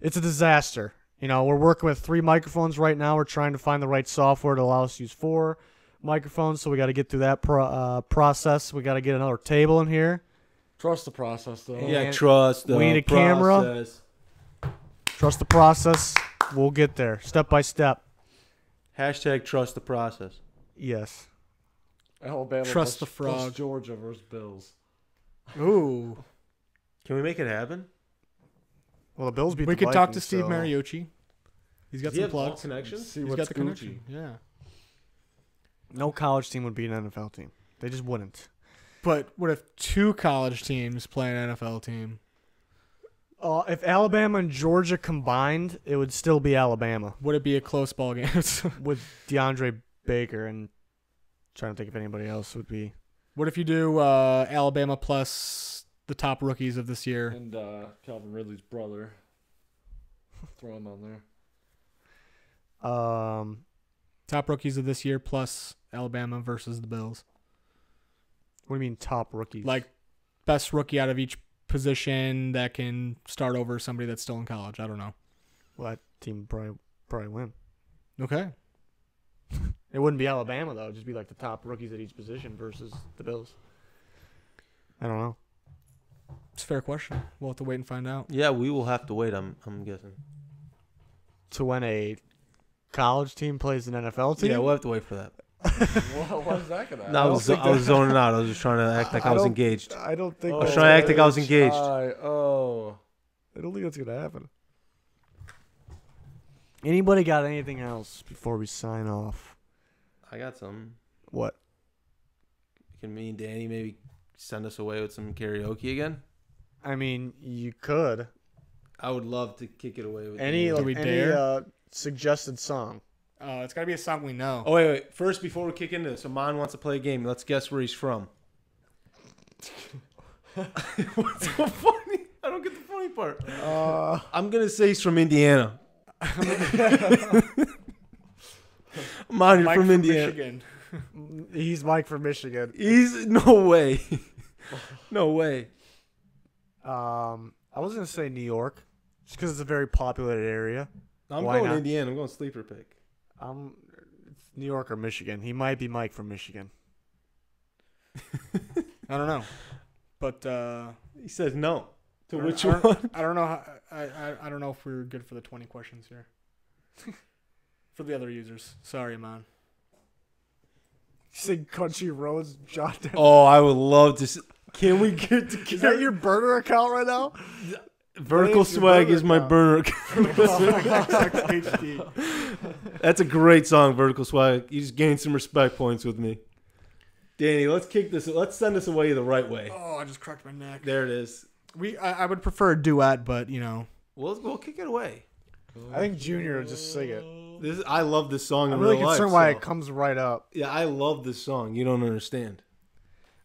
[SPEAKER 3] it's a disaster. You know, we're working with 3 microphones right now. We're trying to find the right software to allow us to use 4 microphones, so we got to get through that process. We got to get another table in here.
[SPEAKER 4] Trust the process, though.
[SPEAKER 3] Yeah.
[SPEAKER 2] Yeah, trust the
[SPEAKER 3] We need a camera.
[SPEAKER 2] process.
[SPEAKER 3] Trust the process. We'll get there, step by step.
[SPEAKER 2] Hashtag trust the process.
[SPEAKER 3] Yes.
[SPEAKER 4] Alabama
[SPEAKER 1] Trust
[SPEAKER 4] plus,
[SPEAKER 1] the frog.
[SPEAKER 4] plus Georgia versus Bills.
[SPEAKER 1] Ooh.
[SPEAKER 2] Can we make it happen?
[SPEAKER 3] Well, the Bills beat
[SPEAKER 1] We
[SPEAKER 3] the
[SPEAKER 1] could talk to
[SPEAKER 3] Vikings,
[SPEAKER 1] Steve
[SPEAKER 3] so-
[SPEAKER 1] Mariucci. He's got
[SPEAKER 2] Does he
[SPEAKER 1] some
[SPEAKER 2] have all
[SPEAKER 1] plugs.
[SPEAKER 2] connections?
[SPEAKER 4] See
[SPEAKER 1] He's
[SPEAKER 4] what's
[SPEAKER 1] got the
[SPEAKER 4] Gucci.
[SPEAKER 1] connection. Yeah.
[SPEAKER 3] No college team would beat an NFL team. They just wouldn't.
[SPEAKER 1] But what if 2 college teams play an NFL team?
[SPEAKER 3] If Alabama and Georgia combined, it would still be Alabama
[SPEAKER 1] Would it be a close ball game?
[SPEAKER 3] with DeAndre Baker, and trying to think if anybody else would be.
[SPEAKER 1] What if you do Alabama plus the top rookies of this year?
[SPEAKER 4] And Calvin Ridley's brother. Throw him on there.
[SPEAKER 1] Top rookies of this year plus Alabama versus the Bills.
[SPEAKER 3] What do you mean top rookies?
[SPEAKER 1] Like best rookie out of each position that can start over somebody that's still in college. I don't know.
[SPEAKER 3] well, that team would probably win.
[SPEAKER 1] Okay.
[SPEAKER 3] It wouldn't be Alabama though. It'd just be like the top rookies at each position versus the Bills. I don't know.
[SPEAKER 1] It's a fair question. We'll have to wait and find out.
[SPEAKER 2] Yeah, we will have to wait. I'm guessing.
[SPEAKER 3] To when a college team plays an NFL team.
[SPEAKER 2] Yeah, we'll have to wait for that.
[SPEAKER 4] What's that gonna happen?
[SPEAKER 2] No, I was zoning out. I was just trying to act like I was engaged.
[SPEAKER 3] I don't think.
[SPEAKER 2] I was trying to act like I was engaged.
[SPEAKER 3] I don't think that's gonna happen. Anybody got anything else before we sign off?
[SPEAKER 2] I got some.
[SPEAKER 3] What?
[SPEAKER 2] Can me and Danny maybe send us away with some karaoke again?
[SPEAKER 3] I mean, you could.
[SPEAKER 2] I would love to kick it away with
[SPEAKER 3] Any
[SPEAKER 2] you.
[SPEAKER 1] Do we dare?
[SPEAKER 3] Suggested song?
[SPEAKER 1] Oh, it's got to be a song we know.
[SPEAKER 2] Oh, wait. First, before we kick into this, Amon wants to play a game. Let's guess where he's from. What's so funny? I don't get the funny part. I'm going to say he's from Indiana. Amon, you're
[SPEAKER 1] Mike
[SPEAKER 2] from Indiana.
[SPEAKER 1] Michigan.
[SPEAKER 3] He's Mike from Michigan.
[SPEAKER 2] He's no way. No way.
[SPEAKER 3] I was gonna say New York, just because it's a very populated area.
[SPEAKER 2] I'm
[SPEAKER 3] Why
[SPEAKER 2] going
[SPEAKER 3] not?
[SPEAKER 2] Indiana. I'm going sleeper pick.
[SPEAKER 3] It's New York or Michigan. He might be Mike from Michigan.
[SPEAKER 1] I don't know. But
[SPEAKER 2] He says no. To which
[SPEAKER 1] I
[SPEAKER 2] one?
[SPEAKER 1] don't, I don't know. I don't know if we're good for the 20 questions here. For the other users. Sorry, man.
[SPEAKER 3] Sing Country Roads, John Denver.
[SPEAKER 2] Oh, I would love to. Can we get to
[SPEAKER 3] Is that your burner account right now?
[SPEAKER 2] Vertical
[SPEAKER 3] What is your
[SPEAKER 2] Swag
[SPEAKER 3] burner
[SPEAKER 2] is my
[SPEAKER 3] account?
[SPEAKER 2] burner.
[SPEAKER 1] HD.
[SPEAKER 2] That's a great song, Vertical Swag. You just gained some respect points with me. Danny, let's kick this. Let's send this away the right way.
[SPEAKER 1] Oh, I just cracked my neck.
[SPEAKER 2] There it is.
[SPEAKER 1] I would prefer a duet, but you know.
[SPEAKER 2] We'll kick it away.
[SPEAKER 3] I think Junior will just sing it.
[SPEAKER 2] I love this song.
[SPEAKER 3] I'm
[SPEAKER 2] in
[SPEAKER 3] really
[SPEAKER 2] real
[SPEAKER 3] concerned
[SPEAKER 2] life,
[SPEAKER 3] why
[SPEAKER 2] so-
[SPEAKER 3] it comes right up.
[SPEAKER 2] Yeah, I love this song. You don't understand.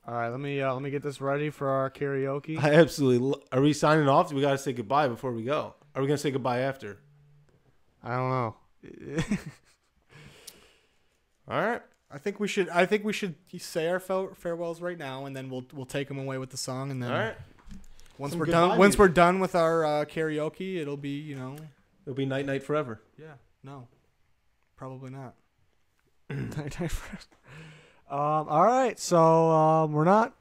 [SPEAKER 3] All right, let me get this ready for our karaoke.
[SPEAKER 2] I absolutely. Are we signing off? We got to say goodbye before we go. Are we gonna say goodbye after?
[SPEAKER 3] I don't know.
[SPEAKER 2] All right.
[SPEAKER 1] I think we should say our farewells right now, and then we'll take them away with the song, and then
[SPEAKER 2] All right.
[SPEAKER 1] once
[SPEAKER 2] Some
[SPEAKER 1] we're
[SPEAKER 2] goodbye
[SPEAKER 1] done
[SPEAKER 2] music.
[SPEAKER 1] we're done with our karaoke, it'll be
[SPEAKER 2] It'll be night night forever.
[SPEAKER 1] yeah, no, probably not.
[SPEAKER 3] All right, so we're not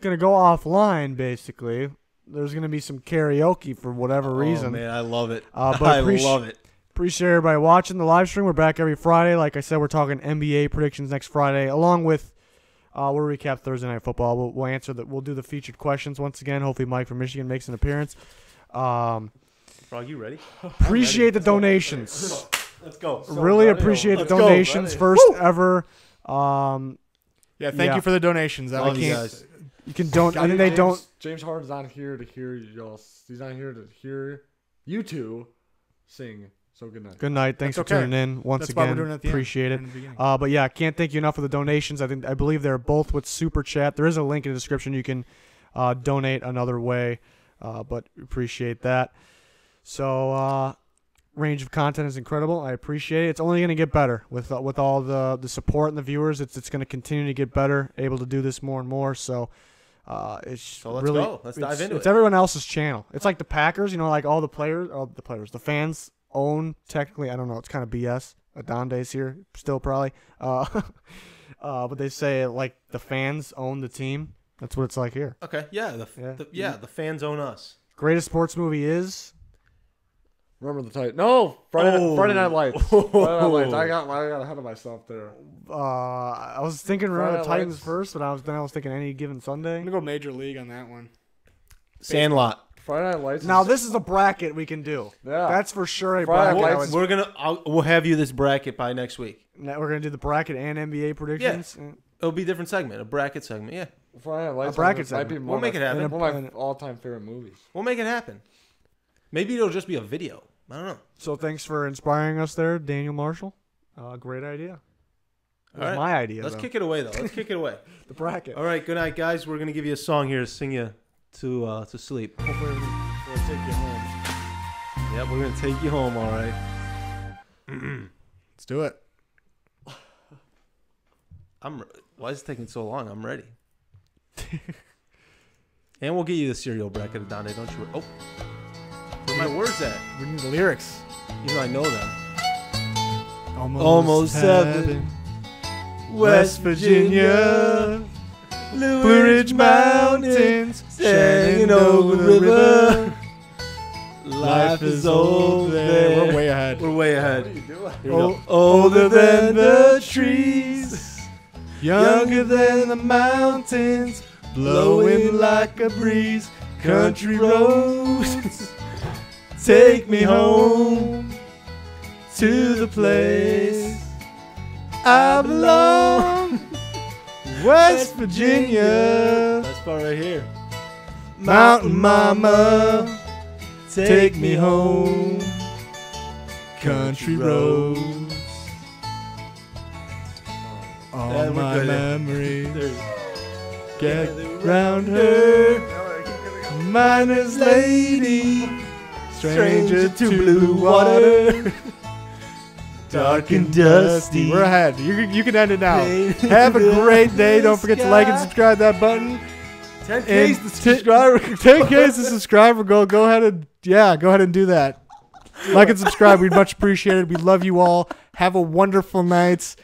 [SPEAKER 3] gonna go offline. Basically, there's gonna be some karaoke for whatever reason.
[SPEAKER 2] Oh man, I love it.
[SPEAKER 3] But
[SPEAKER 2] I love it.
[SPEAKER 3] Appreciate everybody watching the live stream. We're back every Friday. Like I said, we're talking NBA predictions next Friday, along with we'll recap Thursday Night Football. We'll answer that. We'll do the featured questions once again. Hopefully, Mike from Michigan makes an appearance.
[SPEAKER 2] Frog, you ready?
[SPEAKER 3] Appreciate the donations.
[SPEAKER 2] Let's go.
[SPEAKER 3] Really appreciate the
[SPEAKER 2] Let's go.
[SPEAKER 3] donations.
[SPEAKER 2] Ready.
[SPEAKER 3] First ever.
[SPEAKER 1] Yeah, thank
[SPEAKER 3] Yeah.
[SPEAKER 1] you for the donations. I
[SPEAKER 2] Love you
[SPEAKER 1] can't.
[SPEAKER 2] guys.
[SPEAKER 3] You can don't. I think they don't.
[SPEAKER 4] James Harden's not here to hear y'all. He's not here to hear you two sing. So good night.
[SPEAKER 3] Good night. Thanks
[SPEAKER 1] That's
[SPEAKER 3] for
[SPEAKER 1] okay.
[SPEAKER 3] tuning in once
[SPEAKER 1] That's why we're
[SPEAKER 3] again.
[SPEAKER 1] doing it at the end,
[SPEAKER 3] Appreciate it.
[SPEAKER 1] in the beginning.
[SPEAKER 3] But yeah, can't thank you enough for the donations. I believe they're both with Super Chat. There is a link in the description. You can donate another way, but appreciate that. So range of content is incredible. I appreciate it. It's only going to get better with all the support and the viewers. It's going to continue to get better. Able to do this more and more. So It's
[SPEAKER 2] So let's
[SPEAKER 3] really,
[SPEAKER 2] go. Let's dive into
[SPEAKER 3] It's
[SPEAKER 2] it.
[SPEAKER 3] everyone else's channel. It's like the Packers, like all the fans own technically. I don't know. It's kind of BS. Adonde's here still probably. But they say like the fans own the team. That's what it's like here.
[SPEAKER 2] Okay. Yeah. The fans own us.
[SPEAKER 3] Greatest sports movie is
[SPEAKER 4] Remember the Titans. No, Friday Night Lights. Friday Night Lights. I got ahead of myself there.
[SPEAKER 3] I was thinking
[SPEAKER 4] Friday
[SPEAKER 3] Remember
[SPEAKER 4] Night
[SPEAKER 3] the Titans
[SPEAKER 4] Lights.
[SPEAKER 3] first, but I was thinking Any Given Sunday.
[SPEAKER 1] I'm gonna go Major League on that one.
[SPEAKER 2] Sandlot.
[SPEAKER 4] Friday Night Lights.
[SPEAKER 3] Now this is a bracket we can do.
[SPEAKER 4] Yeah.
[SPEAKER 3] That's for sure a
[SPEAKER 4] Friday
[SPEAKER 3] bracket.
[SPEAKER 4] Night
[SPEAKER 2] We'll have you this bracket by next week.
[SPEAKER 3] We're gonna do the bracket and NBA predictions.
[SPEAKER 2] It'll be a different segment, a bracket segment. Yeah.
[SPEAKER 4] Friday Night Lights.
[SPEAKER 3] A bracket
[SPEAKER 4] might be
[SPEAKER 3] segment.
[SPEAKER 2] We'll make it happen.
[SPEAKER 4] One of my all-time favorite movies.
[SPEAKER 2] We'll make it happen. Maybe it'll just be a video. I don't know.
[SPEAKER 3] So thanks for inspiring us there, Daniel Marshall. Great idea. It was my idea.
[SPEAKER 2] Let's
[SPEAKER 3] though.
[SPEAKER 2] kick it away, though. Let's kick it away.
[SPEAKER 3] The bracket.
[SPEAKER 2] All right. Good night, guys. We're going to give you a song here to sing you to sleep.
[SPEAKER 3] Hopefully we'll take you home.
[SPEAKER 2] Yep, we're going to take you home, all right.
[SPEAKER 1] Let's do it.
[SPEAKER 2] Why is it taking so long? I'm ready. And we'll get you the cereal bracket of Donde, don't you? Oh. Where are my words at?
[SPEAKER 1] We need the lyrics.
[SPEAKER 2] You know I know them.
[SPEAKER 1] Almost
[SPEAKER 2] heaven.
[SPEAKER 1] West Virginia, Blue Ridge Mountains, Shenandoah River. Life is old there. We're way ahead.
[SPEAKER 2] We're way ahead.
[SPEAKER 4] What are you doing?
[SPEAKER 2] Here we go.
[SPEAKER 1] Older than the trees, younger than the mountains, blowing like a breeze. Country roads, take me home to the place I belong. West Virginia,
[SPEAKER 2] Best part right here.
[SPEAKER 1] Mountain Mama, take me home. Country roads, all
[SPEAKER 2] Yeah, we're
[SPEAKER 1] my
[SPEAKER 2] good.
[SPEAKER 1] memories
[SPEAKER 2] There's
[SPEAKER 1] get round her. Miner's lady, stranger to blue water. Dark and dusty. We're ahead. You can end it now. Have a great day. Don't forget to like and subscribe that button.
[SPEAKER 2] 10K's the subscriber.
[SPEAKER 1] 10K's the subscriber. Go ahead and do that. Like and subscribe. We'd much appreciate it. We love you all. Have a wonderful night.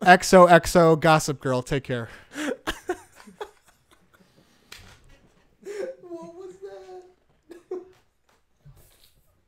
[SPEAKER 1] XOXO Gossip Girl. Take care.